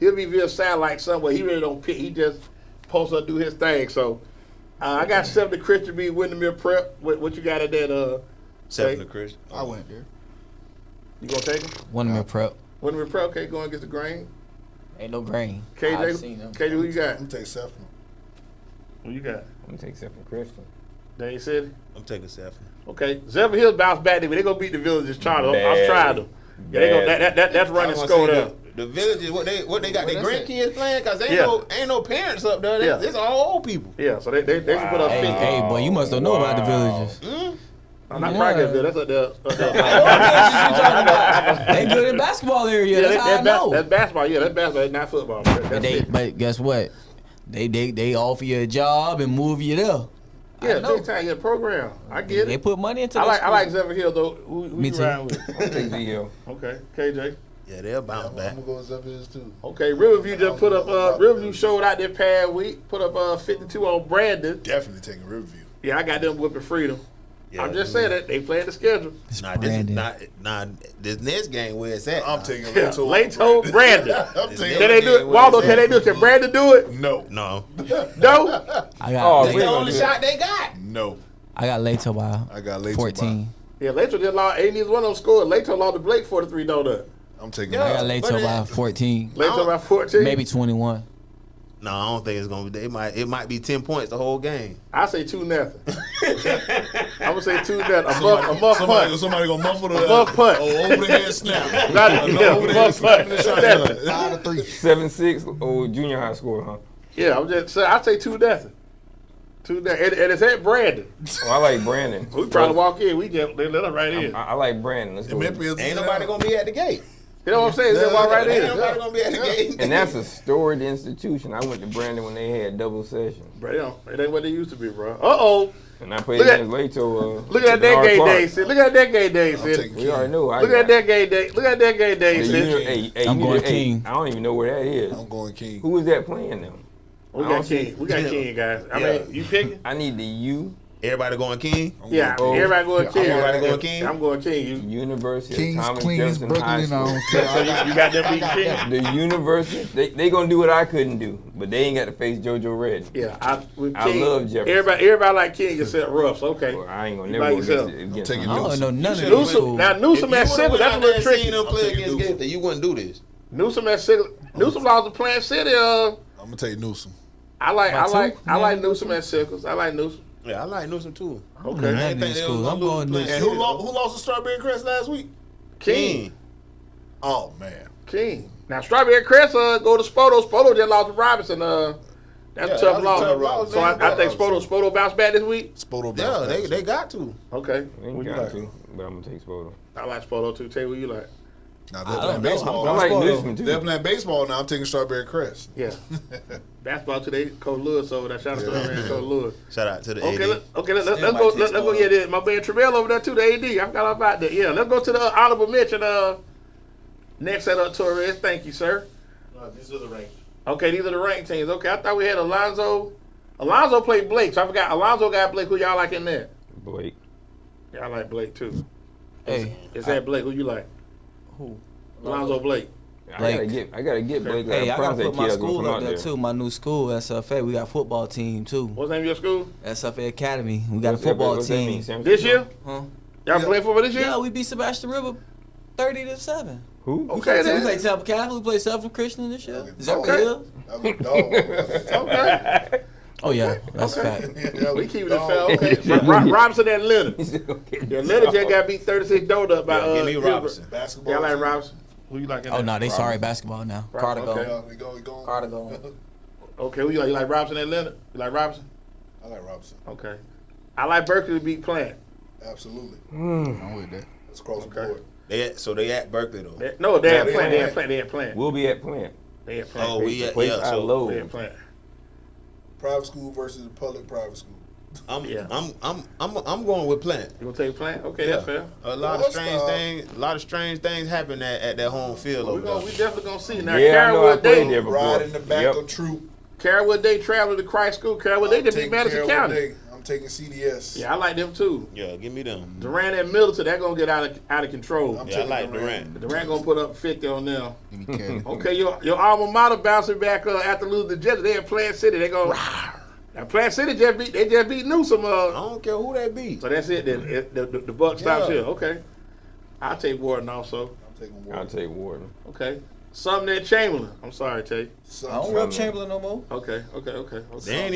via satellite somewhere. He really don't pick. He just posts up, do his thing. So I got 7 to Christian B. Windermere Prep. What you got at that? 7 to Christian. I went there. You gonna take him? Windermere Prep. Windermere Prep. Okay, going against the grain. Ain't no grain. KJ, who you got? I'm taking Sefton. Who you got? I'm gonna take Stephen Christian. Dade City. I'm taking Sefton. Okay, Zephyr Hills bounced back. They gonna beat the Villages. Charter. I'm trying them. Yeah, that's running score there. The Villages, what they got their grandkids playing? Cause ain't no parents up there. Yeah. It's all old people. Yeah, so they should put up 50. Hey, boy, you must don't know about the Villages. I'm not bragging, that's up there. They good in basketball area. That's how I know. That's basketball. Yeah, that's basketball. That's not football. But guess what? They offer you a job and move you there. Yeah, big time. Yeah, program. I get They it. put money into I like Zephyr Hill though. Who Me you too. riding with? I'm gonna take Z Hill. Okay, KJ. Yeah, they'll bounce I'm back. gonna go with Zephyr Hills too. Okay, Riverview just put up. Riverview showed out their past week. Put up 52 on Brandon. Definitely taking Riverview. Yeah, I got them whipping freedom. Yeah, I'm just saying that they playing the schedule. This next game where it's at. I'm taking Yeah, Leto. Leto, Brandon. I'm Can taking Can they do it? Waldo, can they do it? Can Brandon do it? No. No. No. I got That's the only shot they got. No. I got Leto by I got Leto 14. Yeah, Leto just lost. Ain't neither one of them scored. Leto lost to Blake 43 donut. I'm taking Yeah. I got Leto. Leto by 14. Leto by 14. Maybe 21. No, I don't think it's gonna be. It might be 10 points the whole game. I say 2-0. I'm gonna say 2-0. A muff punt. Somebody gonna muffle the muff punt. over the head snap. Yeah, Over the head muff snap. punt. 5 to 3. 7-6 or junior high score, huh? Yeah, I'm just saying. I say 2-0. 2-0, and it's at Brandon. Oh, I like Brandon. We probably walk in. We just they let us right in. I like Brandon. Let's go. Ain't nobody gonna be at the gate. You know what I'm saying? They walk right Ain't in. nobody gonna be at the gate. And that's a storied institution. I went to Brandon when they had double session. Bro, it ain't what they used to be, bro. Uh-oh. And I played Look at- against Leto. Look at that Bernard gay Clark. day, Sid. Look at that gay day, I'm Sid. taking We already King. knew. Look at that gay day. Look at that gay day, The Sid. I'm going King. I don't even know where that is. I'm going King. Who is that playing them? We got King. We got King, guys. I Yeah. mean, you picking? I need the U. Everybody going King. Yeah, Oh. everybody going King. Everybody going King? I'm going King. You, University Kings, of Thomas Queens, Jefferson Brooklyn, High I School. don't care. so you got them beating King? The university, they gonna do what I couldn't do, but they ain't got to face JoJo Red. Yeah, with I King. love Jefferson. Everybody like King except Ruff. Okay. Well, I ain't gonna You never by go yourself. against taking I don't know none of these Newsom, schools. now Newsom at Sickle, that's a little tricky. Them play taking against Newsom. Gaither, you wouldn't do this. Newsom at Sickle. Newsom lost to Plant City. I'm gonna take Newsom. I like Newsom at Sickles. I like Newsom. Yeah, I like Newsom too. Okay. None of think these they schools. was I'm gonna going lose Newsom. And who lost to Strawberry Crest last week? King. Oh man. King. Now Strawberry Crest go to Spoto. Spoto just lost to Robinson. That's Yeah, a tough that was a loss. tough loss. So I think Spoto bounce back this week. Spoto. Yeah, bounced they back. got to. Okay. They ain't What you got like? to, but I'm gonna take Spoto. I like Spoto too. Tell you what you like. Now I they're don't playing know. baseball. I like Spoto. Newsom too. They're playing baseball now. I'm taking Strawberry Crest. Yeah. Basketball today, Coach Lewis over there. Shout out to my man, Coach Lewis. Shout out to the Okay, AD. let's Still go. might take Let's go. Spoto. Yeah, there, my man Travell over there too. The AD. I forgot all about that. Yeah, let's go to the honorable mention. Next set up, Torres. Thank you, sir. These are the ranked. Okay, these are the ranked teams. Okay, I thought we had Alonzo. Alonzo played Blake, so I forgot. Alonzo got Blake. Who y'all like in there? Blake. Yeah, I like Blake too. Hey, Is that Blake? Who you like? who? Alonzo Blake. I gotta get Blake. Hey, I gotta promise that put my kid gonna school come up out there too. My new school, SFA. We got a football team too. What's the name of your school? SFA Academy. We got a football What's that mean, team. San This year? Francisco? Huh? Y'all play football this year? Yeah, we beat Sebastian River 30-7. Who? We Okay, played then. Tampa Catholic. We played Southern Christian this year. Is that Okay. real? That was dog. Okay. Oh yeah, that's a fact. Yeah, We keep it fair. Okay. Robinson and Leonard. Yeah, Leonard just got beat 36 donut up by Give me Gilbert. Robinson. Basketball. Y'all like team. Robinson? Who you like in Oh there? no, they sorry basketball now. Carter Okay. go. We go. Carter go. Okay, who you like? You like Robinson and Leonard? You like Robinson? I like Robinson. Okay. I like Berkeley to beat Plant. Absolutely. I'm with that. Let's cross the Okay. board. They at Berkeley though. No, they had Yeah, Plant. They yeah. had Plant. They had Plant. We'll be at Plant. They had Plant. Oh, we at Place yeah. I So low. They had Plant. Private school versus public private school. I'm Yeah. I'm going with Plant. You gonna take Plant? Okay, that's fair. A lot of strange things happen at that home field We over there. definitely gonna see now. Yeah, I know I Carrollwood played Day, there before. Ride in the back Yep. of troop. Carrollwood Day traveling to Christ School. Carrollwood Day just beat Madison County. I'm taking CDS. Yeah, I like them too. Yeah, give me them. Durant and Middleton, they're gonna get out of control. I'm Yeah, I taking like Durant. Durant. Durant gonna put up 50 on them. Give me Kelly. Okay, your alma mater bouncing back after losing the Jets. They in Plant City. They go. Now Plant City just beat Newsom. I don't care who they beat. So that's it. Then the buck stops Yeah. here. Okay, I'll take Warden also. I'm taking I'll Warren. take Warden. Okay, something at Chamberlain. I'm sorry, Tay. I don't rep Chamberlain no more. Okay. They ain't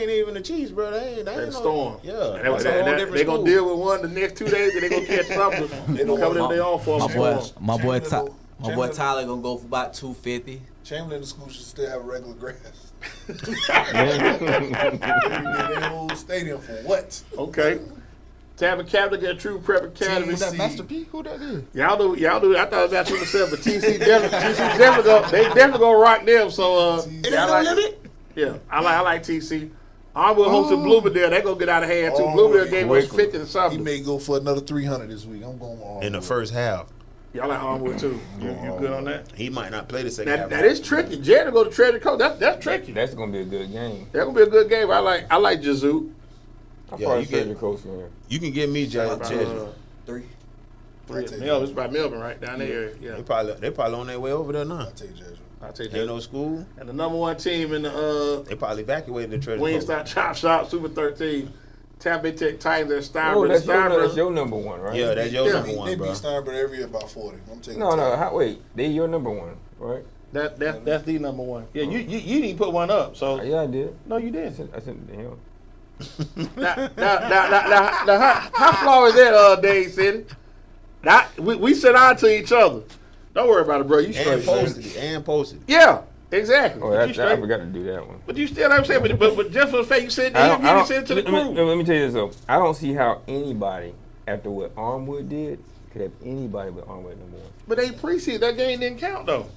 even the Chiefs, bro. They ain't That no Storm. Yeah, And that's a whole different they gonna school. deal with one the next 2 days, and they gonna catch something. They gonna cover them day off for My boy, Storm. my boy, Chamberlain- Tyler gonna go for about 250. Chamberlain the school should still have regular grass. Yeah. They whole stadium for what? Okay. Tampa Capital get True Prep Academy. Who that Master P? Who that is? Y'all do. I thought it was about you myself, but TC definitely gonna rock them. So yeah, I like TC. Onward hosting Bloomingdale. They gonna get out of hand too. Oh, Bloomingdale gave us quickly. 50 to He something. may go for another 300 this week. I'm going on in the first half. Y'all like Onward too. You good on that? He might not play the second half. That is tricky. Jared to go to Treasure Coast. That's tricky. That's gonna be a good game. That's gonna be a good game. I like Jazoo. I Yeah, probably you get- Treasure Coast in here. You can get me Jazz. Three. Melbourne. It's by Melbourne right down there. Yeah, They probably on their way over there now. I'll take Jesuit. I'll take Ain't that. no school. And the number one team in the They probably evacuated the Treasure Coast. Wingstop Chop Shop Super 13, Tampa Bay Tech Titans and Oh, Steinberg. that's your number one, right? Yeah, that's your Yeah, number They one, bro. beat Steinberg every year about 40. I'm taking No, Tech. wait. They your number one, right? That's the number one. Yeah, you didn't put one up, so Yeah, I did. no, you I didn't. sent to him. Now, how flaw is that, Dade City? Now, we sent out to each other. Don't worry about it, bro. You And straight. posted it. And posted it. Yeah, exactly. Oh, But you I straight. forgot to do that one. But you still, I'm saying, but just for the fact you said that, you didn't send it to the crew. Let me tell you this though. I don't see how anybody, after what Armwood did, could have anybody with Armwood number one. But they preseason. That game didn't count though.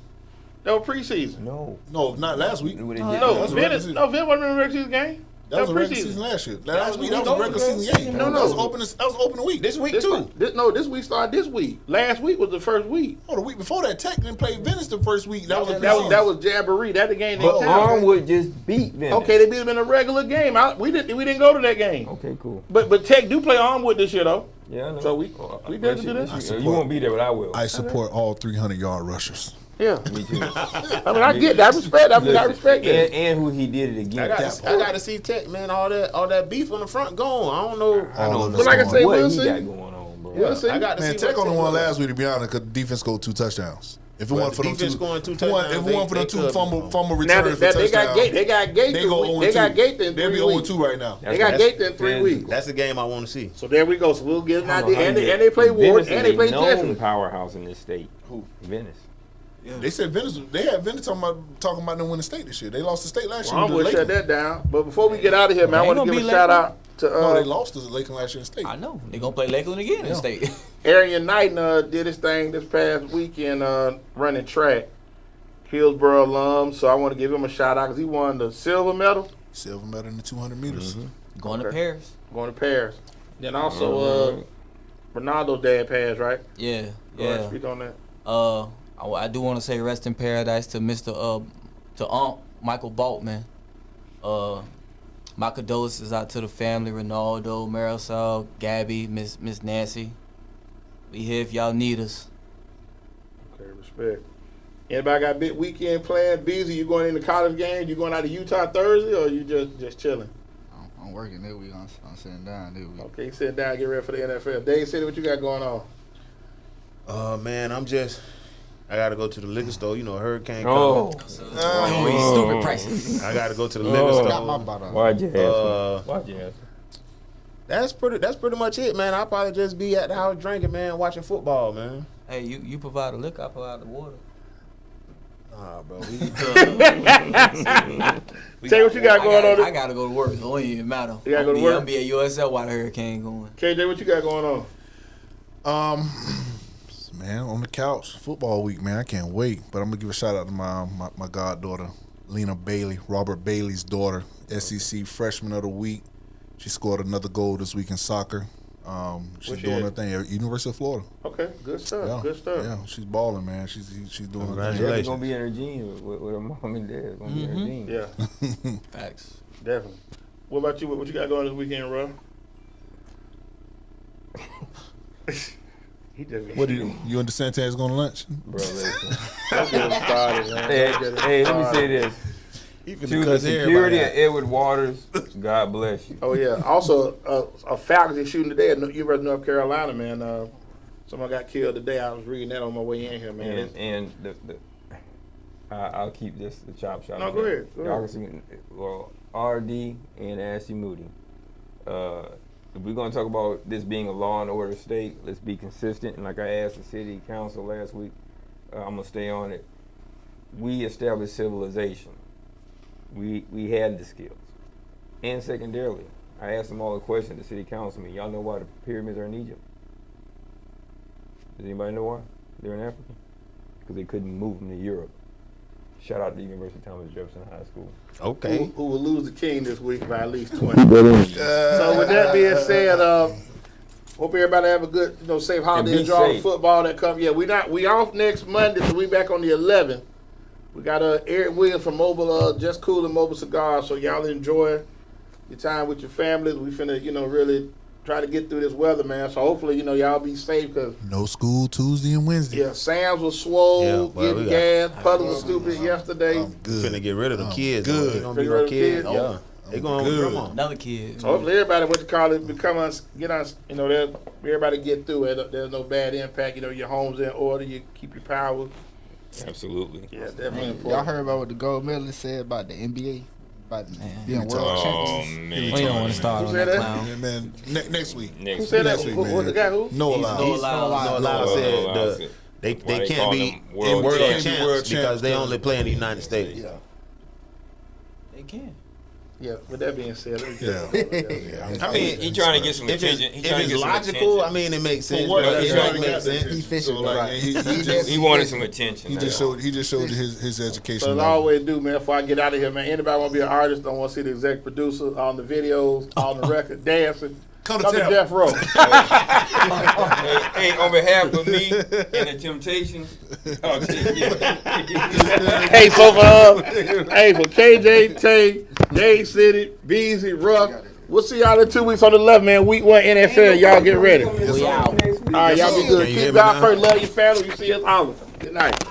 That was preseason. No. No, not last week. What they No, did- was a regular Venice. season. No, Venice wasn't in the regular season game. That was a regular preseason. season last year. Last week, that was no, a regular season game. No. That was open. That was open week. This week, This too. week started this week. Last week was the first week. Oh, the week before that, Tech didn't play Venice the first week. That was a That was Jamboree. That the game. But They count. Armwood just beat Venice. Okay, they beat them in a regular game. We didn't go to that game. Okay, cool. But Tech do play Armwood this year though. Yeah, I know. So we did do this. this. You won't be there, but I will. I support all 300-yard rushers. Yeah. Me too. I mean, I get that. I respect. I respect that. And who he did it again. I got to see Tech, man. All that beef on the front gone. I don't know. I don't But know like I say, what we'll he see. got going on, bro. We'll see. I got to Man, see. Tech what only won does. last week, to be honest, because the defense scored 2 touchdowns. If it Well, weren't for them defense two, scoring 2 if it weren't touchdowns, for them they two could- fumble Now returns that for they got touchdowns, Gate. They got Gate. they go 0-2. They got Gate in They'll 3 be weeks. 0-2 right now. They got Gate in 3 weeks. That's the game I want to see. So there we go. So we'll give them I an don't know idea. how you And they play Ward. Venice And they is play a known Jesuit. powerhouse in this state. Who? Venice. They said Venice. They had Venice talking about them winning state this year. They lost the state last year. I'm to gonna shut Lakeland. that down. But before we get out of here, man, I They want to ain't give a gonna shout beat out to No, they lost to Lakeland last year in state. I know. They're going to play Lakeland again in state. Arian Knight did his thing this past weekend running track. Hillsborough alum, so I want to give him a shout out because he won the silver medal Silver medal in the 200 meters. Going to Okay. Paris. going to Paris. Then also Ronaldo's dad passed, right? Yeah. Go ahead, Yeah. speak on that. I do want to say rest in paradise to Mr. Michael Baltman. My condolences out to the family, Ronaldo, Marisol, Gabby, Miss Nancy. We here if y'all need us. Okay, respect. Anybody got big weekend planned? Busy? You going into college games? You going out to Utah Thursday, or you just chilling? I'm working this week. I'm sitting down this week. Okay, sit down, get ready for the NFL. Dade City, what you got going on? Man, I got to go to the liquor store. You know, Hurricane Oh. Oh, stupid prices. coming. I got to go to the liquor Got my store. butt on. Why'd you ask me? Why'd you ask me? That's pretty much it, man. I'll probably just be at the house drinking, man, watching football, man. Hey, you provide the liquor, I provide the water. Nah, bro. Tell you what you got going on. I gotta go to work. It don't even matter. You gotta go to work? I'm be at USL while the hurricane going. KJ, what you got going on? Man, on the couch, football week, man. I can't wait. But I'm gonna give a shout out to my goddaughter, Lena Bailey, Robert Bailey's daughter, SEC Freshman of the Week. She scored another goal this week in soccer. She's Where's she doing at? her thing at University of Florida. Okay, good stuff. Yeah, Good stuff. Yeah, she's balling, man. She's doing her thing. She's Congratulations. gonna be in her jeans with her mom and dad. It's gonna be in her jeans. Yeah, Facts. definitely. What about you? What you got going this weekend, Ruff? He just What do you and DeSantis going to lunch? Bro, listen. Don't get him started, man. Hey, Don't get him hey, let me started. say this. He finna To the cuss security everybody of out. Edward Waters, God bless you. Oh yeah. Also, a faculty shooting today at University of North Carolina, man. Someone got killed today. I was reading that on my way in here, man. And I'll keep this the chop shop. No, go ahead. Go Y'all ahead. can see, well, RD and Ashley Moody. If we're gonna talk about this being a law and order state, let's be consistent. And like I asked the city council last week, I'm gonna stay on it. We established civilization. We had the skills. And secondarily, I asked them all a question at the city council meeting. Y'all know why the pyramids are in Egypt? Does anybody know why? They're in Africa? Because they couldn't move them to Europe. Shout out to the University of Thomas Jefferson High School. Okay. Who will lose the king this week by at least 20. So with that being said, hope everybody have a good, safe holiday. be Enjoy all the safe. football that come. Yeah, we off next Monday, so we back on the 11th. We got Eric Williams from Mobile, Just Cool and Mobile Cigars. So y'all enjoy your time with your families. We finna, really try to get through this weather, man. So hopefully, y'all be safe because No school Tuesday and Wednesday. yeah, Sam's was swole, Yeah, well, getting we gas. Puddle was stupid yesterday. I'm good. Finna get rid of the kids. good. They gonna be Get rid no of kids. kids? Yeah. They going to good. grandma. Another kid. So hopefully everybody, become us, get us, everybody get through it. There's no bad impact. Your home's in order. You keep your power. Absolutely. Yeah, definitely Y'all important. heard about what the gold medalist said about the NBA? About being talk. world Oh, champions? man. We don't want to start Who on said that that? clown. Yeah, man, next week. Who Next said that? Next week, Who man. the guy who? No allowed. No allowed. No, Lala said said. they Why they can't call be them in world world champs? champs World because champs, they yeah. only play in the United States. Yeah. They can. Yeah, with that being said, let me Yeah. get I mean, he trying to get some If attention. it's, if it's logical, I mean, it makes sense. what? but He it already don't make got sense. that. He fishing, So, like, right. he just He wanted some attention. he just showed his education. So as I level. always do, man, before I get out of here, man, anybody want to be an artist, don't want to see the exec producer on the videos, on the record, dancing, Come come to to Tampa. Death Row. Hey, on behalf of me and the Temptations, I'll take it. Hey, so for KJ, Tay, Dade City, Beezy, Ruff, we'll see y'all in 2 weeks on the left, man. Week 1 NFL, y'all get ready. All We out. right, y'all be good. Can you hear Keep me God now? first, love your family. You see us all. Good night.